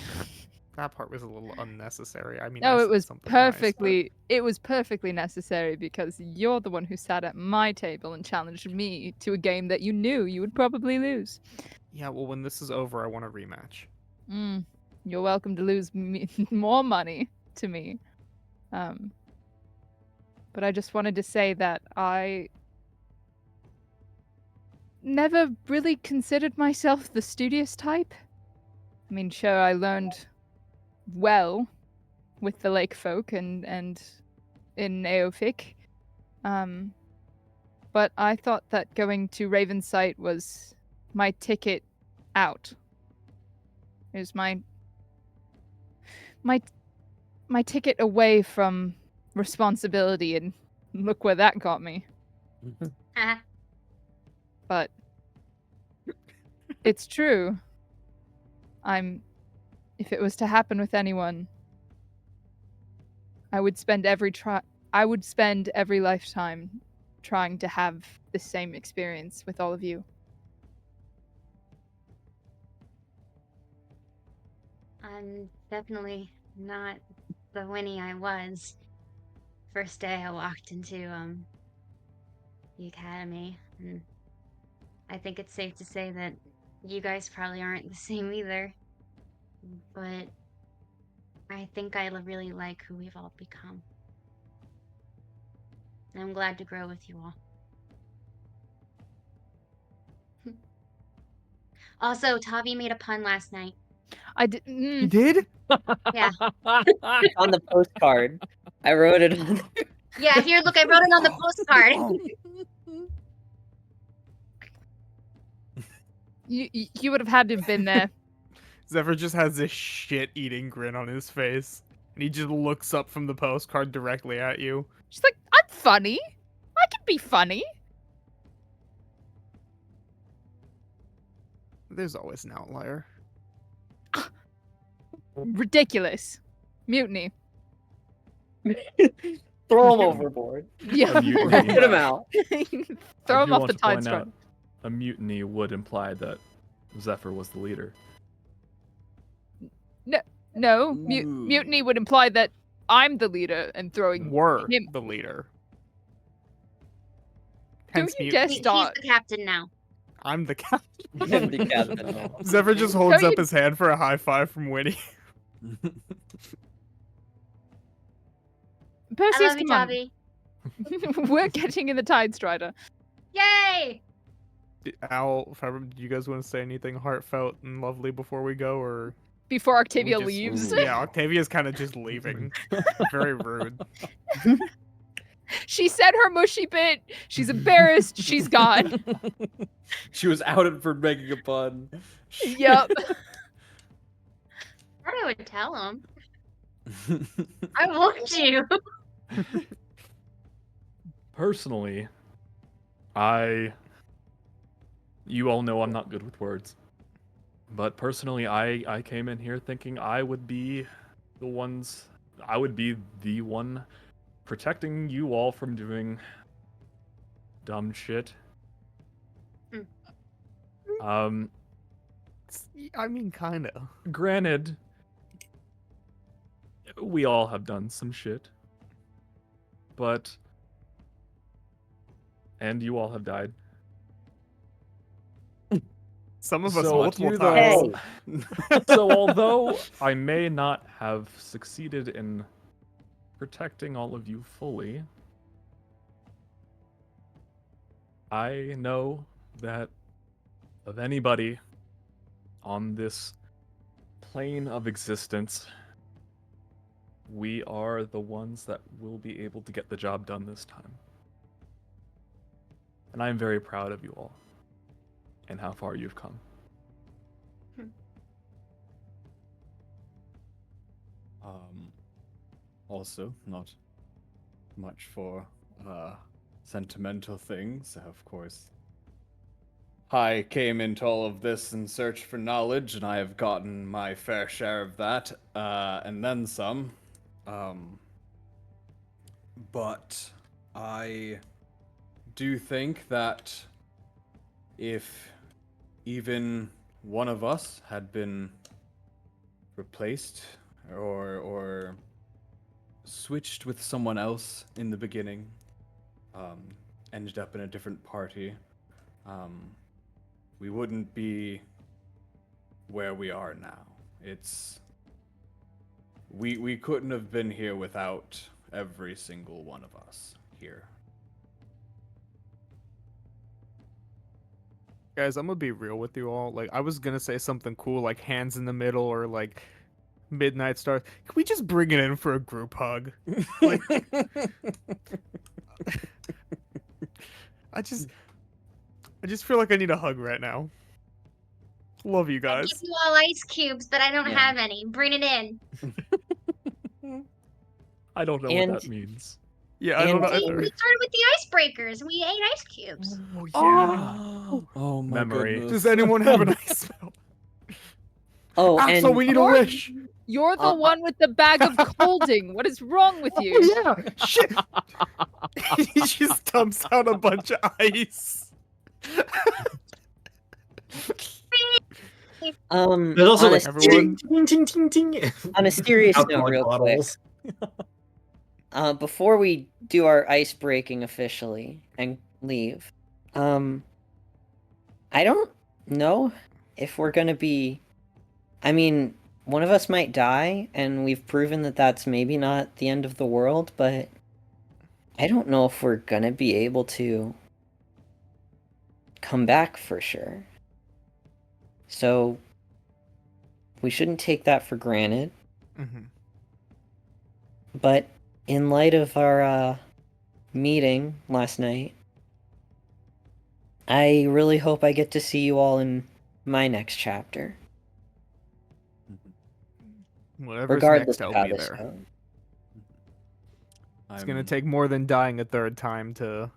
that part was a little unnecessary. I mean, no, I it said was something nice, but- perfectly necessary because you're the one who sat at my table and challenged me to a game that you knew you would probably lose. Yeah, well, when this is over, I want a rematch. You're welcome to lose more money to me. But I just wanted to say that I never really considered myself the studious type. I mean, sure, I learned well with the lake folk and in Aofic. But I thought that going to Ravensight was my ticket out. It was my ticket away from responsibility, and look where that got me. But it's true. If it was to happen with anyone, I would spend every lifetime trying to have the same experience with all of you. I'm definitely not the Winnie I was. First day I walked into the academy, and I think it's safe to say that you guys probably aren't the same either. But I think I really like who we've all become. And I'm glad to grow with you all. Also, Tavi made a pun last night. I did. You did? Yeah. On the postcard. I wrote it on. Yeah, here, look, I wrote it on the postcard. You would have had to have been there. Zephyr just has this shit-eating grin on his face, and he just looks up from the postcard directly at you. She's like, I'm funny. I can be funny. There's always an outlier. Ridiculous. Mutiny. Throw him overboard. Yeah. A mutiny. Get him out. Throw I him do off want the to tide point strike. out, a mutiny would imply that Zephyr was the leader. No, Ooh. mutiny would imply that I'm the leader and throwing Were him. the leader. Don't Hence you mutiny. dare He's start. the captain now. I'm the captain. I'm the captain now. Zephyr just holds Don't up you- his hand for a high five from Winnie. I Perseus, love you, come on. Tabby. We're getting in the tide strider. Yay! Al, Fabrum, do you guys want to say anything heartfelt and lovely before we go, or Before Octavia just- leaves. yeah, Octavia's kind of just leaving. Very rude. She said her mushy bit. She's embarrassed. She's gone. She was outed for making a pun. Yep. Thought I would tell him. I warned you. Personally, you all know I'm not good with words. But personally, I came in here thinking I would be the one protecting you all from doing dumb shit. I mean, kind of. Granted, we all have done some shit. And you all have died. Some of us So, multiple you times. So although I may not have succeeded in protecting all of you fully, I know that of anybody on this plane of existence, we are the ones that will be able to get the job done this time. And I am very proud of you all and how far you've come. Also, not much for sentimental things, of course. I came into all of this in search for knowledge, and I have gotten my fair share of that, and then some. But I do think that if even one of us had been replaced or switched with someone else in the beginning, ended up in a different party, we wouldn't be where we are now. We couldn't have been here without every single one of us here. Guys, I'm gonna be real with you all. Like, I was gonna say something cool, like hands in the middle or like midnight stars. Can we just bring it in for a group hug? Like, I just feel like I need a hug right now. Love you I guys. give you all ice cubes, but I don't Yeah. have any. Bring it in. I don't know And- what that means. Yeah, I don't know And- We either. started with the icebreakers, and we ate ice cubes. Oh yeah. Oh my Memory. goodness. Does anyone have an ice melt? Oh, and Axel, we need a Or- wish. You're the Uh, one with the bag of colding. What is wrong with you? Oh yeah. Shit. He just dumps out a bunch of ice. There's also on a like everyone- ting ting ting ting. On a serious note, Alcoholic real bottles. quick, before we do our ice breaking officially and leave, I don't know if we're gonna be. I mean, one of us might die, and we've proven that that's maybe not the end of the world, but I don't know if we're gonna be able to come back for sure. So we shouldn't take that for granted. Mhm. But in light of our meeting last night, I really hope I get to see you all in my next chapter. Whatever's Regardless next, of I'll how be this there. goes. It's gonna take more than dying a third time to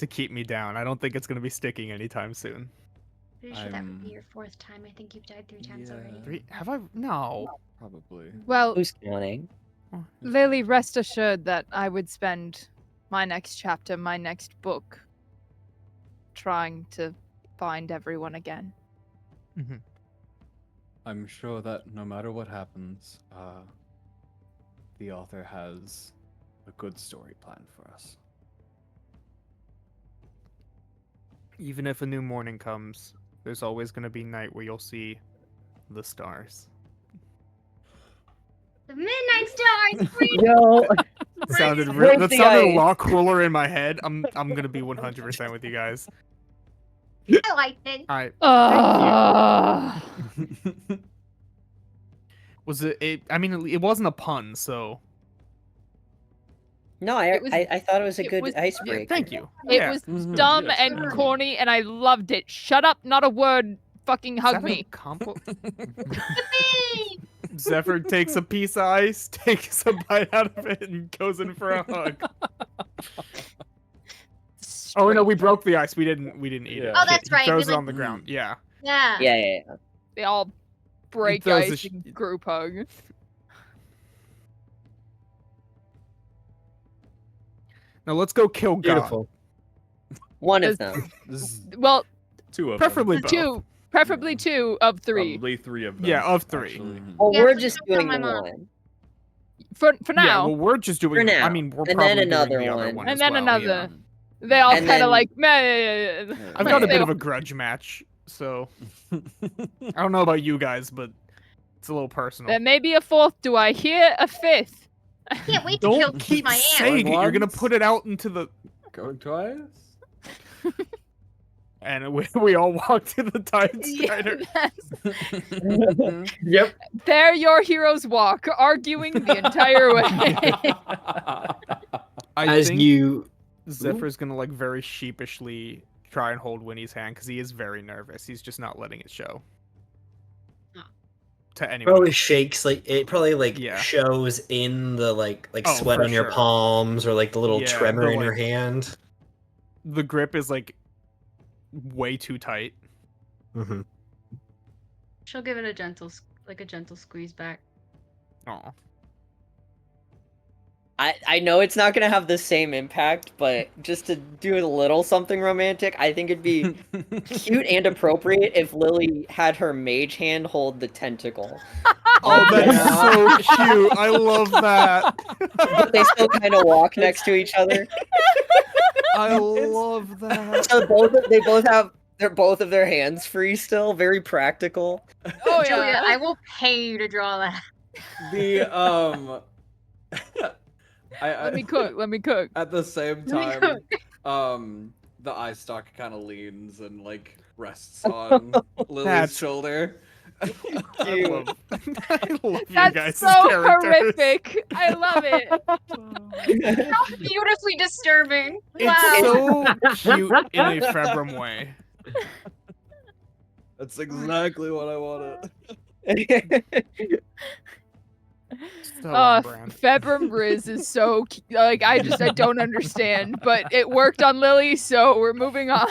keep me down. I don't think it's gonna be sticking anytime soon. Pretty sure that would I'm- be your 4th time. I think you've died 3 times already. 3? Have I? No. Probably. Well, Who's counting? Lily, rest assured that I would spend my next chapter, my next book, trying to find everyone again. I'm sure that no matter what happens, the author has a good story planned for us. Even if a new morning comes, there's always gonna be night where you'll see the stars. The Midnight Stars! Yo, Sounded Break that the sounded a ice. lot cooler in my head. I'm gonna be 100% with you guys. I liked it. I Ah. was it. I mean, it wasn't a pun, so no, It was- I thought it was a it good was- icebreaker. thank you. It Yeah. was Mhm. dumb Yes, and sure. corny, and I loved it. Shut up, not a word. Fucking Is hug that a me. Zephyr takes a piece of ice, takes a bite out of it, and goes in for a hug. Oh no, we broke the ice. We didn't eat it. Yeah. Oh, that's He right, we, throws it like- on the ground. Yeah. Yeah. Yeah. They all break throws the ice sh- in group hug. Now let's go kill God. Beautiful. One of Does- them. This is Well, Two of Preferably them. both. preferably two of three. Probably three of them. Yeah, of three. actually. Well, Yeah, we're please just don't tell doing my the mom. one. For Yeah, now, well, we're just doing. For now. I mean, we're And probably then another doing the other one. one and as then well, another. yeah. They all And kind of then- like meh. I've got a They bit all- of a grudge match, so I don't know about you guys, but it's a little personal. There may be a fourth. Do I hear a fifth? I can't wait to kill Don't keep my aunt. saying it. You're gonna Once. put it out into the. going twice. And we all walk to the Tide Strider. Yes. Yep. There your heroes walk, arguing the entire way. I As think you Zephyr's gonna like very sheepishly try and hold Winnie's hand because he is very nervous. He's just not letting it show. Oh. To anyone. probably else. shakes, like it probably like Yeah. shows in the like Oh, sweat for on your sure. palms or like the little Yeah, tremor the, in your like- hand. The grip is like way too tight. Hmm. She'll give it a gentle squeeze back. Oh. I know it's not gonna have the same impact, but just to do a little something romantic, I think it'd be cute and appropriate if Lily had her mage hand hold the tentacle. Oh, that's Yeah. so cute. I love that. But they still kind of walk next to each other. I love that. So both of their hands free still, very practical. Oh Julia, yeah. I will pay you to draw that. The Let me cook. Let me cook. At the same Let me time, the eye stalk kind of leans and like rests on Lily's That's- shoulder. I love, I love you That's guys' so characters. horrific. I love it. How beautifully disturbing. It's Wow. so cute in a Februm way. That's exactly what I wanted. So on brand. Februm Riz is so like I don't understand, but it worked on Lily, so we're moving on.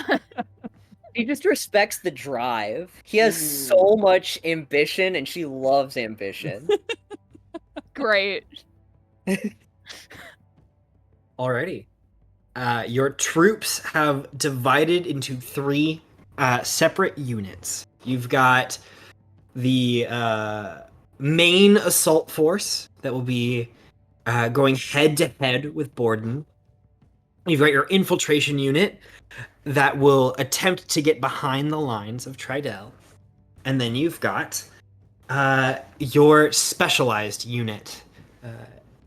He just respects the drive. He has so much ambition, and she loves ambition. Great. Alrighty. Your troops have divided into three separate units. You've got the main assault force that will be going head to head with Borden. You've got your infiltration unit that will attempt to get behind the lines of Tridel. And then you've got your specialized unit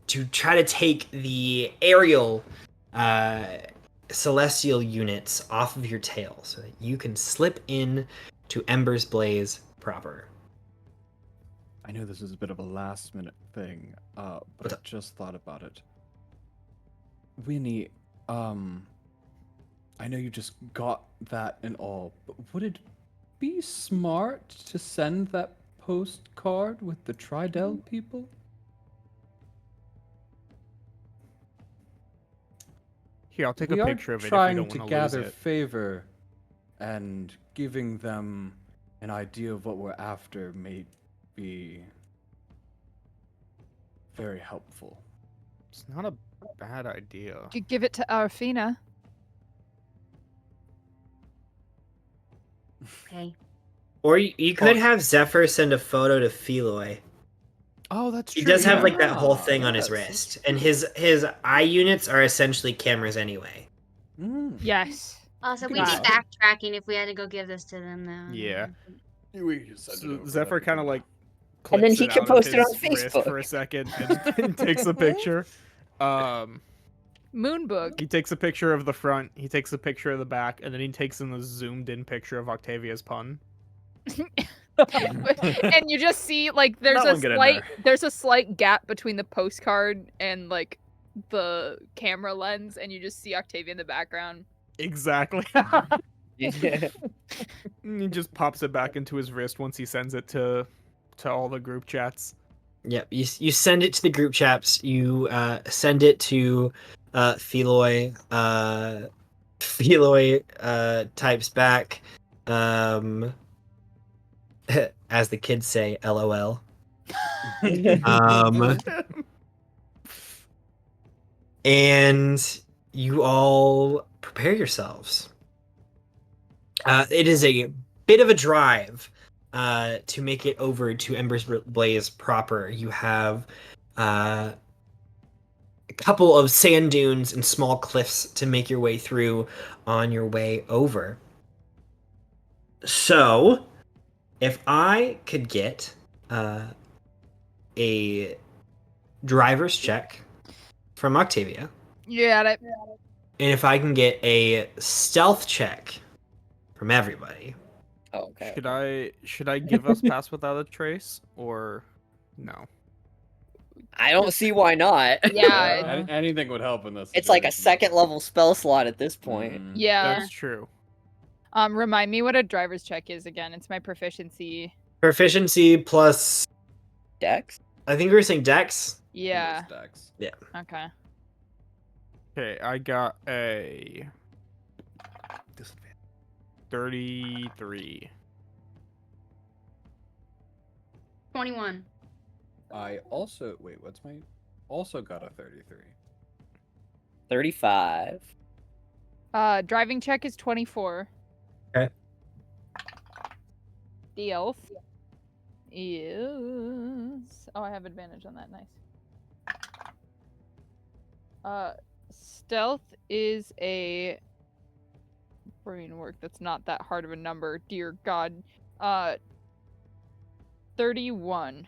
to try to take the aerial celestial units off of your tail so that you can slip in to Ember's Blaze proper. I know this is a bit of a last minute thing, but What's I just thought about it. Winnie, I know you just got that and all, but would it be smart to send that postcard with the Tridel people? Here, I'll take We a are picture of it if you trying don't to want to lose gather it. favor, and giving them an idea of what we're after may be very helpful. It's not a bad idea. You give it to Arfina. Okay. Or you could have Zephyr send a photo to Feloy. Oh, that's He true. does have yeah. like that whole thing on his yes, that's wrist, and his eye units are essentially cameras anyway. Mm. Yes. Also, Good we'd be job. backtracking if we had to go give this to them, though. Yeah. We just send it So over, Zephyr that'd be kind of good. like And then clips he it can out post of it on his wrist Facebook. for a second and takes a picture. Moonbook. He takes a picture of the front, he takes a picture of the back, and then he takes in the zoomed in picture of Octavia's pun. And you just see like That one get in there. there's a slight gap between the postcard and like the camera lens, and you just see Octavia in the background. Exactly. Yeah. And he just pops it back into his wrist once he sends it to all the group chats. Yep, you send it to the group chats. You send it to Feloy. Feloy types back, as the kids say, LOL. And you all prepare yourselves. It is a bit of a drive to make it over to Ember's Blaze proper. You have a couple of sand dunes and small cliffs to make your way through on your way over. So, if I could get a driver's check from Octavia, You got it. and if I can get a stealth check from everybody. Oh, okay. Should I give us pass without a trace or no? I don't see why not. Yeah. Anything would help in this. It's like a situation. second level spell slot at this point. Mm. Yeah. That's true. Remind me what a driver's check is again. It's my proficiency. Proficiency plus, Dex? I think we were saying dex. Yeah. Stacks. Okay. Okay, I got a 33. 21. I also what's my also got a 33. 35. Driving check is 24. Okay. The elf is... Oh, I have advantage on that. Nice. Stealth is a brain work. That's not that hard of a number. Dear God. 31.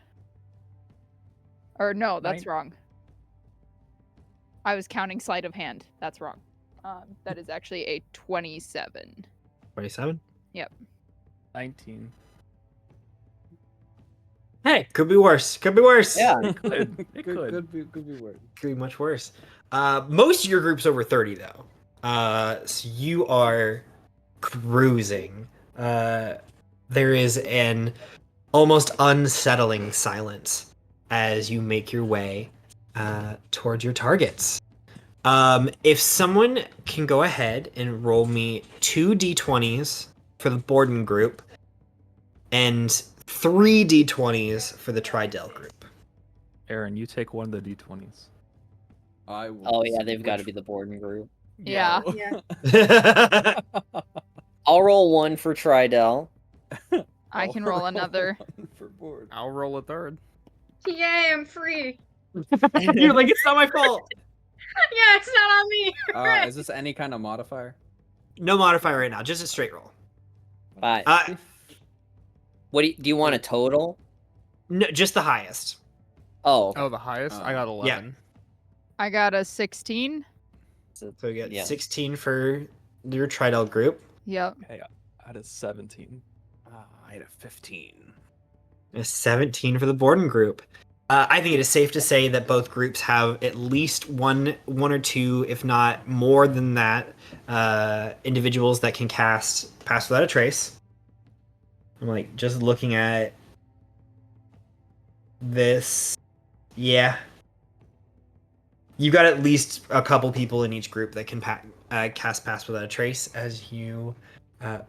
Or no, that's wrong. I was counting sleight of hand. That's wrong. That is actually a 27. 27? Yep. 19. Hey, could be worse. Could be worse. Yeah. It could. Could be worse. Could be much worse. Most of your group's over 30, though. So you are cruising. There is an almost unsettling silence as you make your way towards your targets. If someone can go ahead and roll me 2 d20s for the Borden group and 3 d20s for the Tridel group. Aaron, you take one of the d20s. I will Oh yeah, see they've got to which- be the Borden group. Yeah. Yeah. I'll roll 1 for Tridel. I can roll another. for board. I'll roll a third. Yay, I'm free. You're like, it's not my fault. Yeah, it's not on me. Right. Is this any kind of modifier? No modifier right now, just a straight roll. 5. What do you want a total? No, just the highest. Oh, okay. Oh, the highest? I got 11. I got a 16. So you got Yeah. 16 for your Tridel group. Yep. Hey, I had a 17. I had a 15. A 17 for the Borden group. I think it is safe to say that both groups have at least one or two, if not more than that, individuals that can cast Pass Without a Trace. I'm like just looking at this, yeah. You've got at least a couple people in each group that can cast Pass Without a Trace as you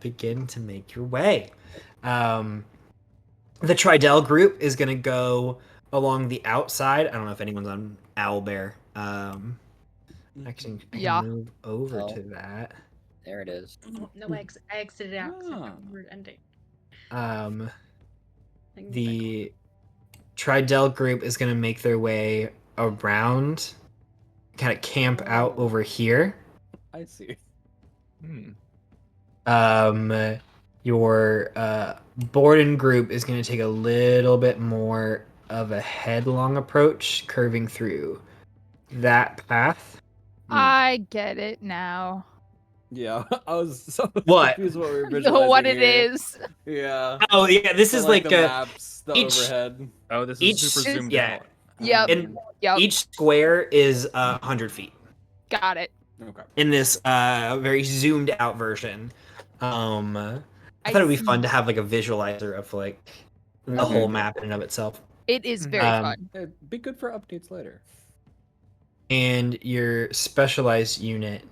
begin to make your way. The Tridel group is going to go along the outside. I don't know if anyone's on Owlbear. Actually, I Yeah. can move over Oh. to that. There it is. No, I exited out. 'Cause I Ah. remembered ending. Um, I can go back on. the Tridel group is going to make their way around, kind of camp out over here. I see. Your Borden group is going to take a little bit more of a headlong approach, curving through that path. I get it now. Yeah, I was so What? confused what we were Know visualizing what it here. is. Yeah. Oh yeah, this So, is like the maps, the each- overhead. Oh, this Each- is super zoomed yeah. out. Yep. And Yep. each square is 100 feet Got it. Okay. in this very zoomed out version. I thought it would be fun see. to have like a visualizer of like the Okay. whole map in and of itself. It is very fun. It'd be good for updates later. And your specialized unit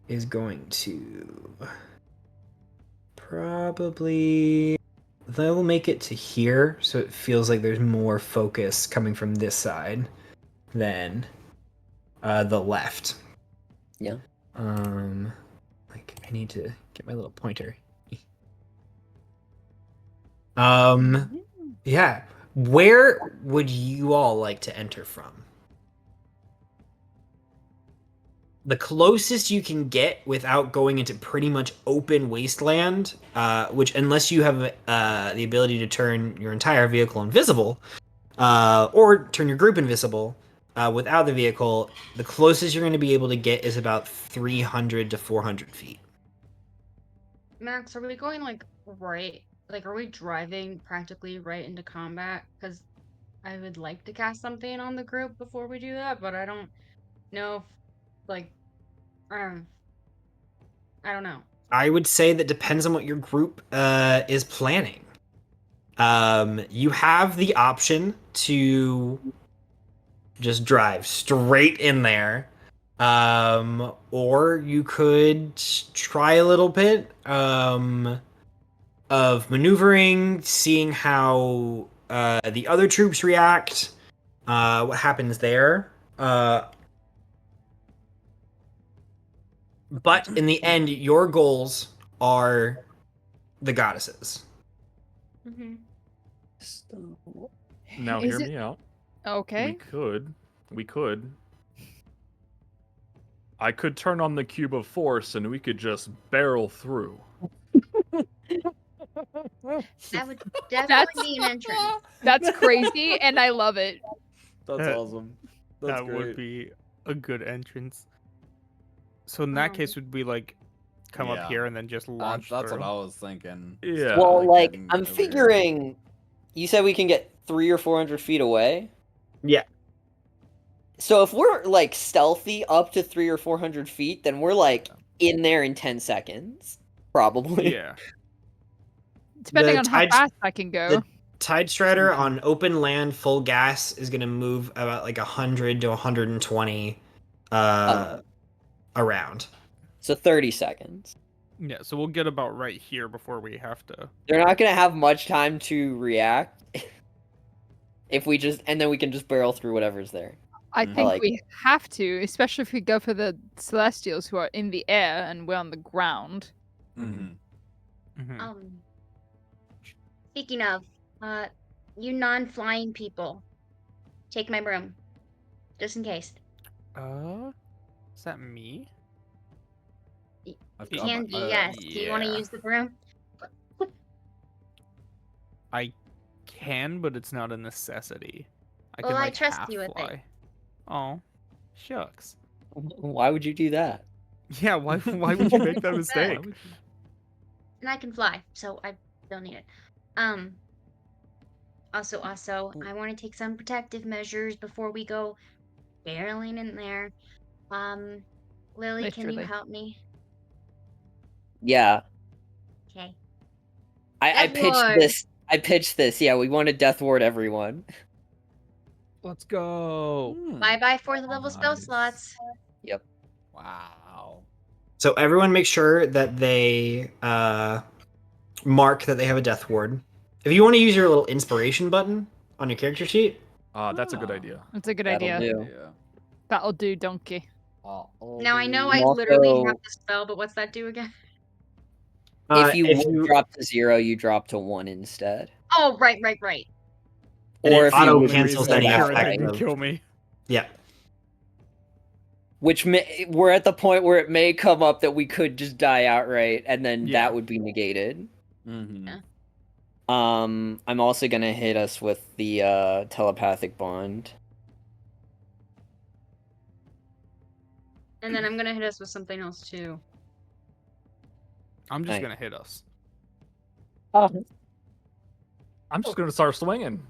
is going to probably, they'll make it to here, so it feels like there's more focus coming from this side than the left. Yeah. Like I need to get my little pointer. Yeah. Where would you all like to enter from? The closest you can get without going into pretty much open wasteland, which unless you have the ability to turn your entire vehicle invisible, or turn your group invisible, without the vehicle, the closest you're going to be able to get is about 300 to 400 feet. Max, are we going like right? Like, are we driving practically right into combat? Because I would like to cast something on the group before we do that, but I don't know if, like, I don't know. I would say that depends on what your group is planning. You have the option to just drive straight in there, or you could try a little bit of maneuvering, seeing how the other troops react, what happens there. But in the end, your goals are the goddesses. Mm-hmm. Now Is hear it- me out. Okay. We could. I could turn on the cube of force and we could just barrel through. That would definitely be an entrance. That's crazy, and I love it. That's awesome. That's That great. would be a good entrance. So in that case, would we like come Yeah. up here and then just launch That's through? what I was thinking. Yeah. Well, like getting I'm over here. figuring. You said we can get 300 or 400 feet away. Yeah. So if we're like stealthy up to 300 or 400 feet, then we're like in there in 10 seconds, probably. Yeah. Depending The on how tide- fast I can go. The Tide Strider on open land, full gas, is going to move about like 100 to 120 around. So 30 seconds. Yeah. So we'll get about right here before we have to. They're not gonna have much time to react. If we just and then we can just barrel through whatever's there. I Mhm. think like we have to, especially if we go for the Celestials who are in the air and we're on the ground. Mhm. Mhm. Speaking of, you non-flying people, take my broom, just in case. Is that me? I've It got Can my- be, yes. Do you want to yeah. use the broom? I can, but it's not a necessity. I Well, can I like trust half you with it. fly. Oh, shucks. why would you do that? Yeah. Why? Why would you make that mistake? And I can fly, so I don't need it. Also, I want to take some protective measures before we go barreling in there. Lily, can you Literally. help me? Yeah. Okay. I Death pitched Ward. this. I pitched this. Yeah, we want to death ward everyone. Let's go. Bye bye fourth level spell Nice. slots. Yep. Wow. So everyone make sure that they mark that they have a death ward. If you want to use your little inspiration button on your character sheet, That's a good idea. That's a good That'll idea. do. That'll do, donkey. Now I know And I literally have also- the spell, but what's that do again? If you drop to 0, you drop to 1 instead. Oh, right. And Or it if you auto would cancels reset any that Current effect way. didn't kill me. yeah. Which we're at the point where it may come up that we could just die outright, and then Yeah. that would be negated. Mm-hmm. Yeah. I'm also gonna hit us with the telepathic bond. And then I'm gonna hit us with something else too. I'm just Nice. gonna hit us. I'm just gonna start swinging.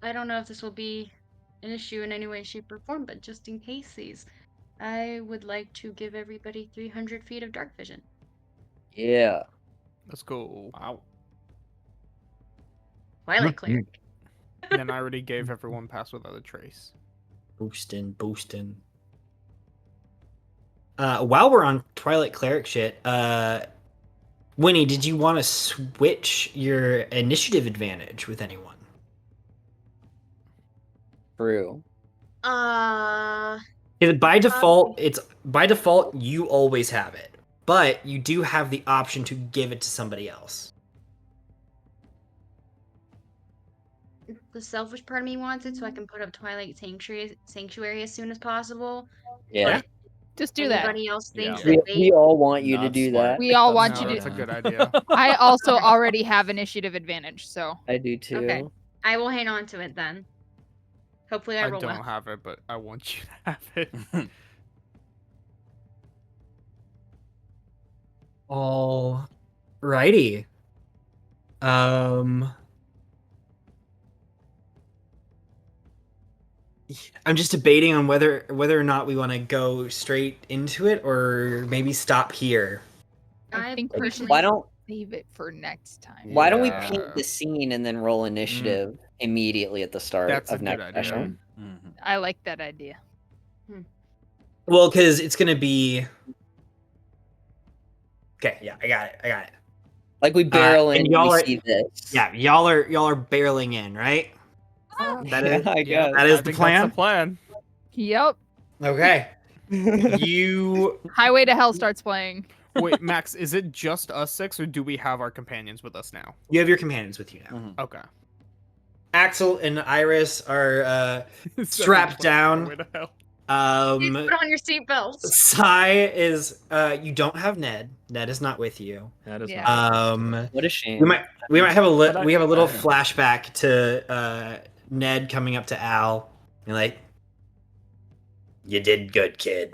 I don't know if this will be an issue in any way, shape, or form, but just in case I would like to give everybody 300 feet of dark vision. Yeah. Let's go. Wow. Twilight Cleric. And then I already gave everyone pass without a trace. Boosting. While we're on Twilight Cleric shit, Winnie, did you want to switch your initiative advantage with anyone? True. By default, you always have it, but you do have the option to give it to somebody else. The selfish part of me wants it so I can put up Twilight Sanctuary as soon as possible. Yeah. Just do that. Anybody else thinks Yeah. that We all want you to Not do smart. that. We all want No, you to. that's a good idea. I also already have initiative advantage, so I do too. Okay. I will hang on to it then. Hopefully I I roll don't well. have it, but I want you to have it. Alrighty. I'm just debating on whether or not we want to go straight into it or maybe stop here. I think we should Why don't save it for next time. Why don't we Yeah. paint the scene and then roll initiative immediately at the start That's a of good next idea. session? Mm-hmm. I like that idea. Well, because it's gonna be. Okay, yeah, I got it. Like we barrel and in, y'all we are- see this. Yeah, y'all are barreling in, right? That is I guess. that is I the think plan. That's the plan. Yep. Okay. You Highway to Hell starts playing. Wait, Max, is it just us 6, or do we have our companions with us now? have your companions with you now. Mm-hmm. Okay. Axel and Iris are strapped down. Highway to Hell. Please put on your seatbelts. Sai is you don't have Ned. Ned is not with you. That is Yeah. not What a shame. We might have a But I- little flashback to Ned coming up to Al and like, you did good, kid.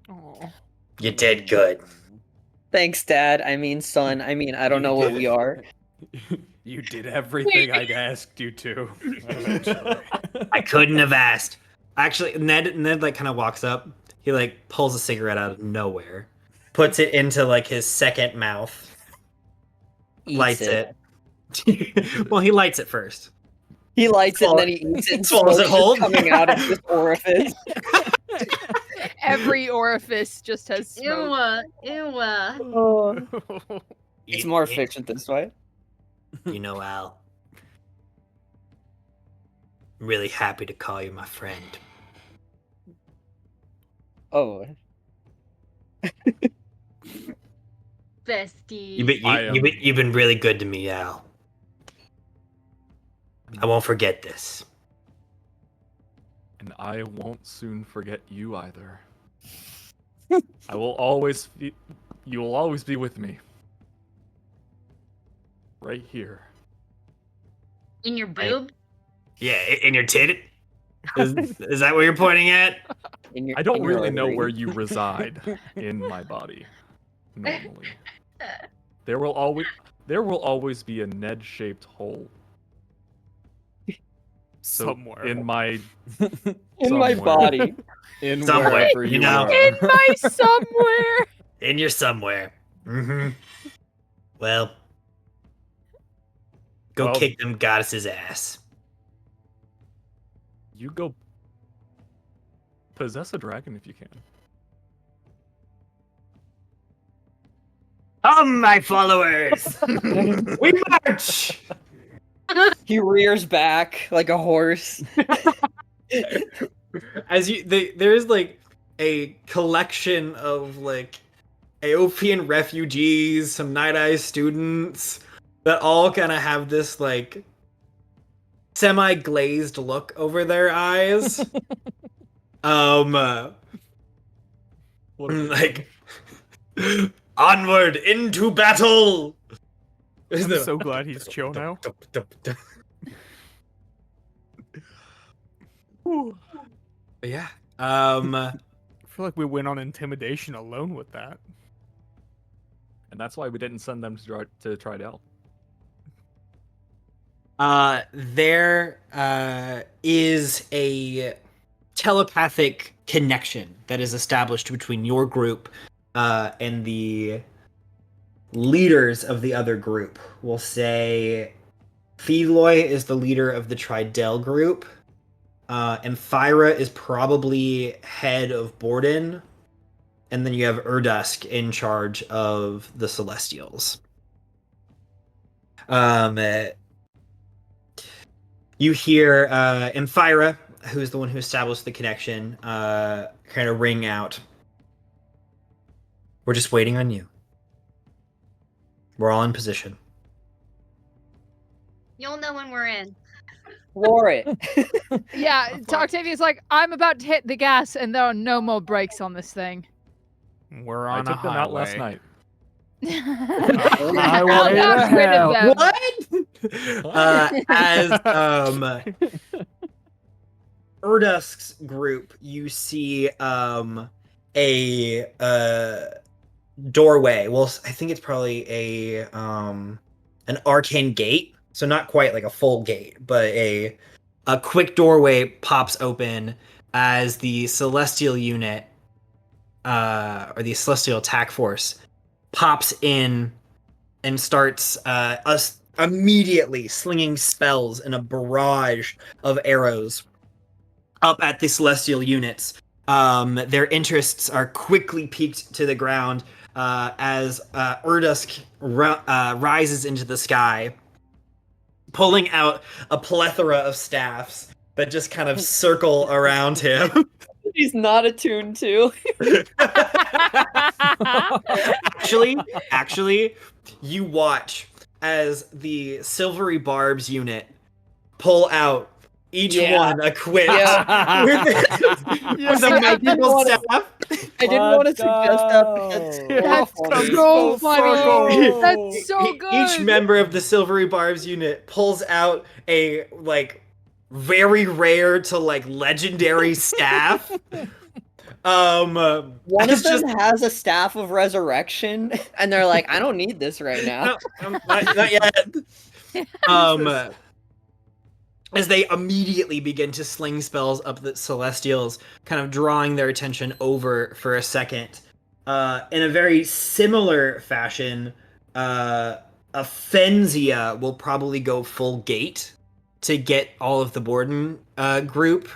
Aw. You did good. Thanks, Dad. I mean, son. I mean, I don't know what we are. You did everything I'd asked you to. I couldn't have asked. Actually, Ned like kind of walks up. He like pulls a cigarette out of nowhere, puts it into like his second mouth, Eats lights it. Well, he lights it first. He lights it and then he eats it and Swallows it smoke's whole. just coming out of this orifice. Every orifice just has smoke. Ew. It's more efficient this way. You know, Al. I'm really happy to call you my friend. Oh. Bestie. You've been really good to me, Al. I won't forget this. And I won't soon forget you either. I will always be. You will always be with me. Right here. In your boob? Yeah, in your tit. Is that what you're pointing at? I don't in your really know artery. where you reside in my body. Normally, there will always be a Ned-shaped hole. So Somewhere. in my in my somewhere. body. In Somewhere, wherever you you know. are. In my somewhere. In your somewhere. Mm-hmm. Well, Go Well- kick them goddesses' ass. You go possess a dragon if you can. Come, my followers! We march! He rears back like a horse. As there's like a collection of like Aopian refugees, some Night Eyes students that all kind of have this like semi-glazed look over their eyes. What a- Like onward into battle. I'm so glad he's chill now. But yeah. I feel like we went on intimidation alone with that. and that's why we didn't send them to Tridel. There is a telepathic connection that is established between your group and the leaders of the other group. We'll say Feloy is the leader of the Tridel group. And Thyra is probably head of Borden. And then you have Urdusk in charge of the Celestials. You hear Amphira, who's the one who established the connection, kind of ring out. We're just waiting on you. We're all in position. You'll know when we're in. Floor it. Yeah, Octavia's like, I'm about to hit the gas, and there are no more brakes on this thing. We're I on a took them highway. out last night. I Highway got to rid hell. of them. What? As Urdusk's group, you see a doorway. Well, I think it's probably a an arcane gate, so not quite like a full gate, but a quick doorway pops open as the celestial unit or the celestial attack force pops in and starts us immediately slinging spells in a barrage of arrows up at the celestial units. Their interests are quickly peaked to the ground as Urdusk rises into the sky, pulling out a plethora of staffs that just kind of circle around him. He's not attuned to. Actually, you watch as the Silvery Barbs unit pull out each one equipped Yeah. with a magical staff. I didn't want to suggest that, but That's funny. so funny. circle. That's so good. Each member of the Silvery Barbs unit pulls out a like very rare to like legendary staff. One of it's them just- has a staff of resurrection, and they're like, I don't need this right now. No, not yet. As they immediately begin to sling spells up the Celestials, kind of drawing their attention over for a second. In a very similar fashion, Fenzia will probably go full gate to get all of the Borden group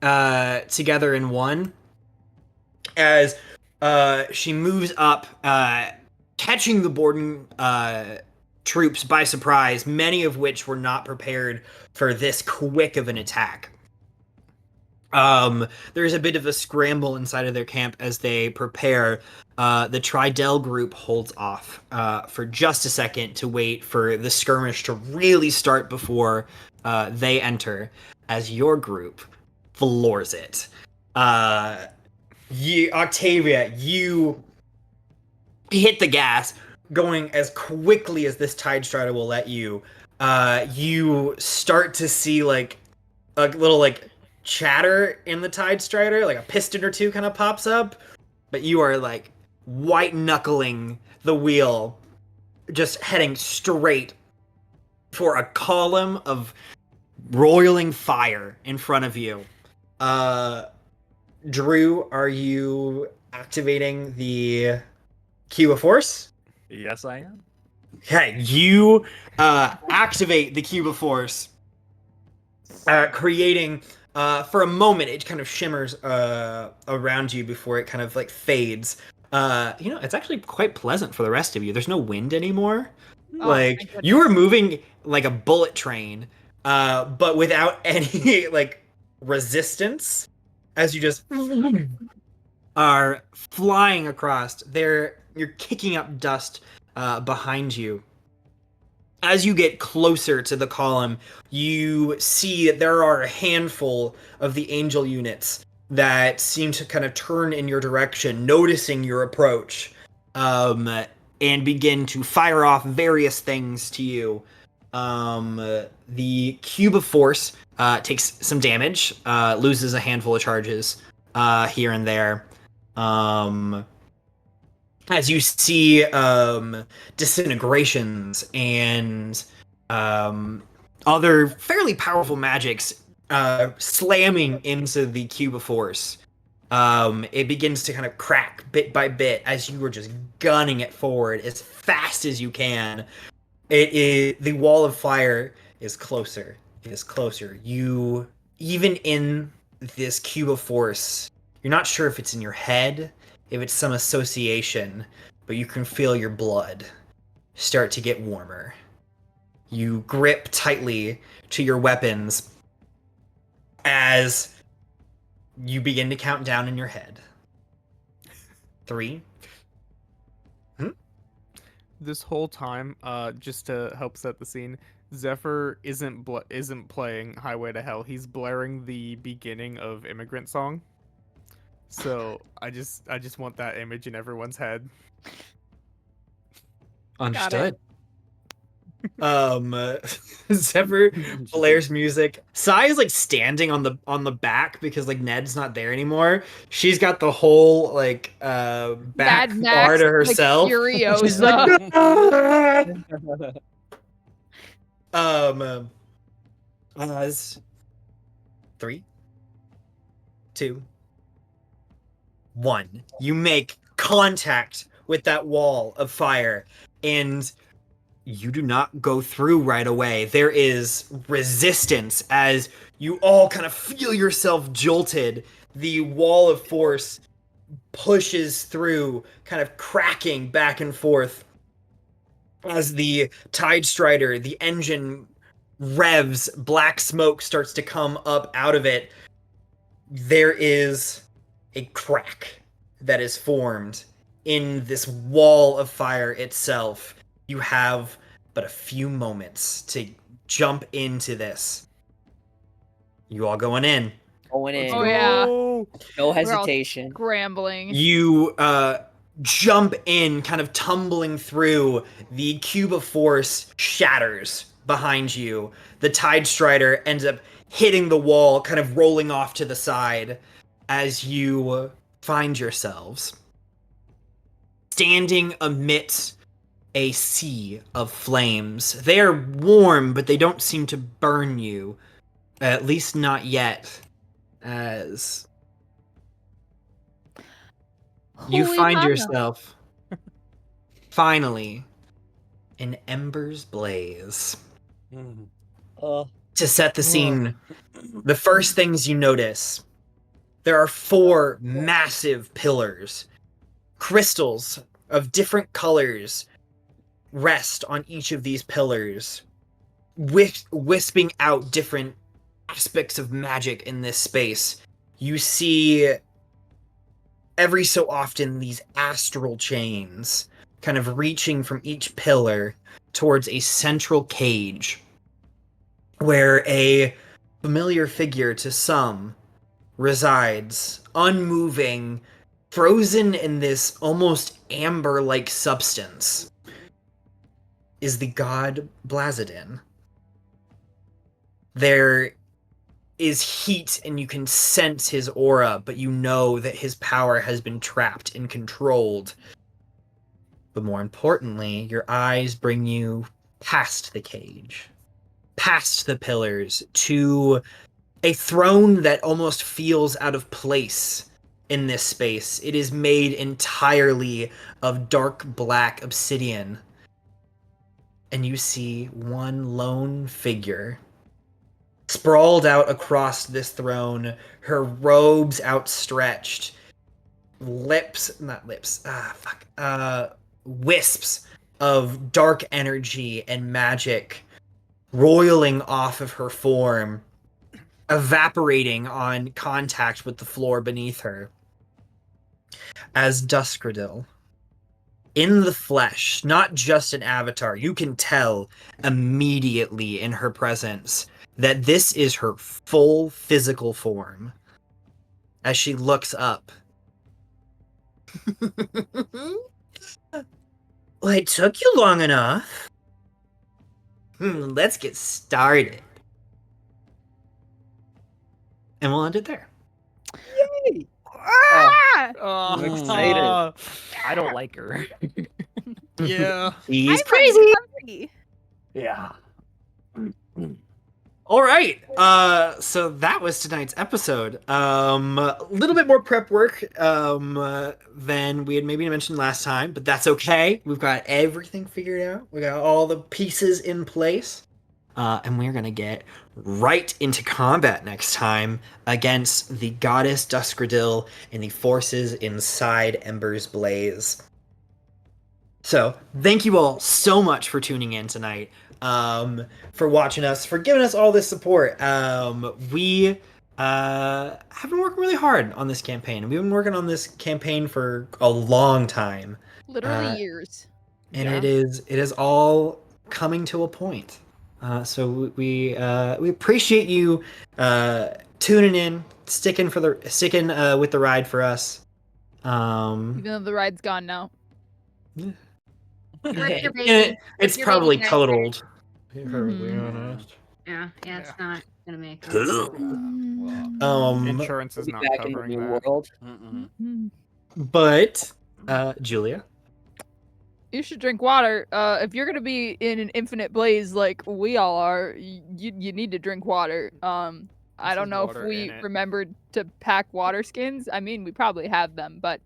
together in one. As she moves up, catching the Borden troops by surprise, many of which were not prepared for this quick of an attack. There's a bit of a scramble inside of their camp as they prepare. The Tridel group holds off for just a second to wait for the skirmish to really start before they enter, as your group floors it. Octavia, you hit the gas, going as quickly as this Tide Strider will let you. You start to see like a little like chatter in the Tide Strider, like a piston or two kind of pops up, but you are like white knuckling the wheel, just heading straight for a column of roiling fire in front of you. Drew, are you activating the Cue of Force? Yes, I am. Okay, you activate the cube of force, creating for a moment it kind of shimmers around you before it kind of like fades. It's actually quite pleasant for the rest of you. There's no wind anymore. Oh, Like thank you are goodness. moving like a bullet train, but without any like resistance, as you just are flying across. You're kicking up dust behind you. As you get closer to the column, you see that there are a handful of the angel units that seem to kind of turn in your direction, noticing your approach, and begin to fire off various things to you. The cube of force takes some damage, loses a handful of charges here and there. As you see disintegrations and other fairly powerful magics slamming into the cube of force. It begins to kind of crack bit by bit as you are just gunning it forward as fast as you can. The wall of fire is closer. It is closer. You, even in this cube of force, you're not sure if it's in your head, if it's some association, but you can feel your blood start to get warmer. You grip tightly to your weapons as you begin to count down in your head. 3. This whole time, just to help set the scene, Zephyr isn't playing Highway to Hell. He's blaring the beginning of Immigrant Song. So I just want that image in everyone's head. Understood. Zephyr blares music. Sai is like standing on the back because like Ned's not there anymore. She's got the whole like back Mad bar Max, to like, herself. She's like, as 3, 2, 1. You make contact with that wall of fire, and you do not go through right away. There is resistance as you all kind of feel yourself jolted. The wall of force pushes through, kind of cracking back and forth as the Tide Strider, the engine revs, black smoke starts to come up out of it. There is a crack that is formed in this wall of fire itself. You have but a few moments to jump into this. You all going in. Going in. Oh yeah, Oh, No we're all hesitation. scrambling. You jump in, kind of tumbling through. The cube of force shatters behind you. The Tide Strider ends up hitting the wall, kind of rolling off to the side as you find yourselves standing amidst a sea of flames. They are warm, but they don't seem to burn you. At least not yet. As you Holy find mama. yourself finally in embers blaze. Uh, To set the scene, the first things you notice, there are 4 massive pillars. Crystals of different colors rest on each of these pillars, wisping out different aspects of magic in this space. You see every so often these astral chains kind of reaching from each pillar towards a central cage where a familiar figure to some resides, unmoving, frozen in this almost amber-like substance, is the god Blazidin. There is heat and you can sense his aura, but you know that his power has been trapped and controlled. But more importantly, your eyes bring you past the cage, past the pillars, to a throne that almost feels out of place in this space. It is made entirely of dark black obsidian. and you see one lone figure sprawled out across this throne, her robes outstretched, wisps of dark energy and magic roiling off of her form, evaporating on contact with the floor beneath her. As Duskradil, in the flesh, not just an avatar, you can tell immediately in her presence that this is her full physical form. As she looks up. Well, it took you long enough. Let's get started. And we'll end it there. Yay! Ah! Oh, I'm excited. I don't like her. Yeah. He's I'm crazy. hungry. Yeah. All right. So that was tonight's episode. A little bit more prep work than we had maybe mentioned last time, but that's okay. We've got everything figured out. We got all the pieces in place. And we're gonna get right into combat next time against the goddess Duskradil and the forces inside Ember's Blaze. So, thank you all so much for tuning in tonight, for watching us, for giving us all this support. We have been working really hard on this campaign. We've been working on this campaign for a long time, Literally years. and Yeah. it is all coming to a point. So we appreciate you tuning in, sticking with the ride for us. Even though the ride's gone now. Rip your baby. It's Rip your probably baby, guys. totaled. To be Mhm. perfectly honest. Yeah, it's Yeah. not gonna make it. Insurance is Be not back in the covering new that. world. But Julia, You should drink water. If you're gonna be in an infinite blaze like we all are, you need to drink water. I This don't is know if water we in it. remembered to pack water skins. I mean, we probably have them, but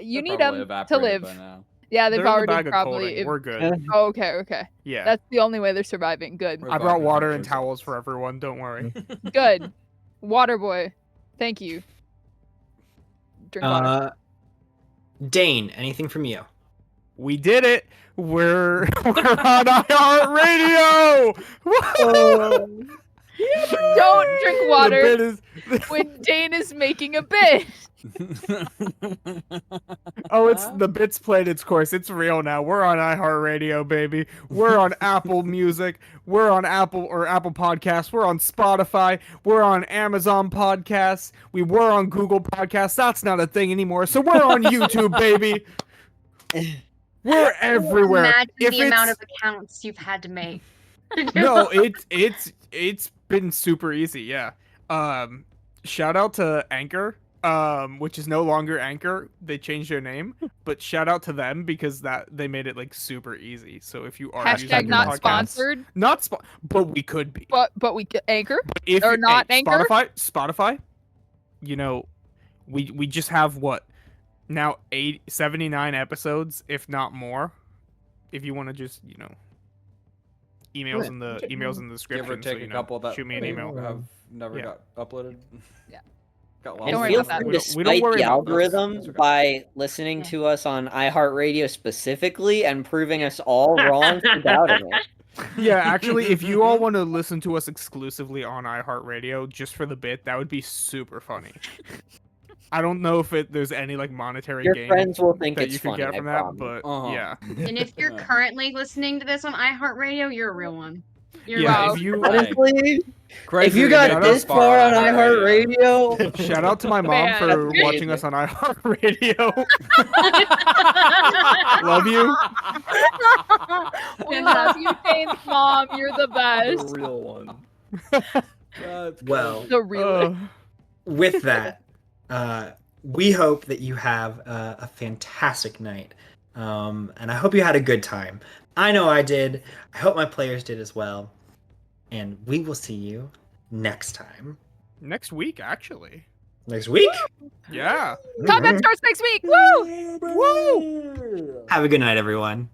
you They're need probably them to evaporated live. by now. Yeah, They're they've in the already bag of probably. colding. We're good. Oh, okay. Yeah. That's the only way they're surviving. Good. We're I brought vibing water with and those towels guys. for everyone. Don't worry. Good. Water boy. Thank you. Drink water. Dane, anything from you? We did it. We're on iHeartRadio. Woo! Don't drink water The bit is... when Dane is making a bit. Oh, it's the bit's played its course. It's real now. We're on iHeartRadio, baby. We're on Apple Music. We're on Apple Podcasts. We're on Spotify. We're on Amazon Podcasts. We were on Google Podcasts. That's not a thing anymore. So we're on YouTube, baby. We're everywhere. Imagine If the amount of it's- accounts you've had to make. No, it's been super easy. Yeah. Shout out to Anchor. Which is no longer Anchor. They changed their name, but shout out to them because they made it like super easy. So if you are using Hashtag your not podcast- sponsored, but we could be. but we Anchor. But if or not Anchor? Spotify, you know, we just have what now 79 episodes, if not more. If you want to just emails in the description. Give or take so, a couple that shoot me an email. have never Yeah. got uploaded. Yeah. Got Don't And worry feel about free that. to We don't spite worry the about that. algorithm That's okay. by listening Yeah. to us on iHeartRadio specifically and proving us all wrong for doubting it. Yeah, actually, if you all want to listen to us exclusively on iHeartRadio just for the bit, that would be super funny. I don't know if there's any like monetary Your gain friends will think that it's you can funny, get I from that, promise. but Uh-huh. yeah, And if you're currently listening to this on iHeartRadio, you're a real one. You're yeah. Wow. If you Honestly, Crazy if you to got get this far on iHeartRadio. iHeartRadio, shout out to my mom Man. for That's watching us amazing. on iHeartRadio. Love you. We love you, Dane's mom. You're the The best. real one. That's Well, crazy. The real. with that, we hope that you have a fantastic night. And I hope you had a good time. I know I did. I hope my players did as well. And we will see you next time. Next week, actually. Next week? Yeah. Combat starts next week. Woo! Have a good night, everyone.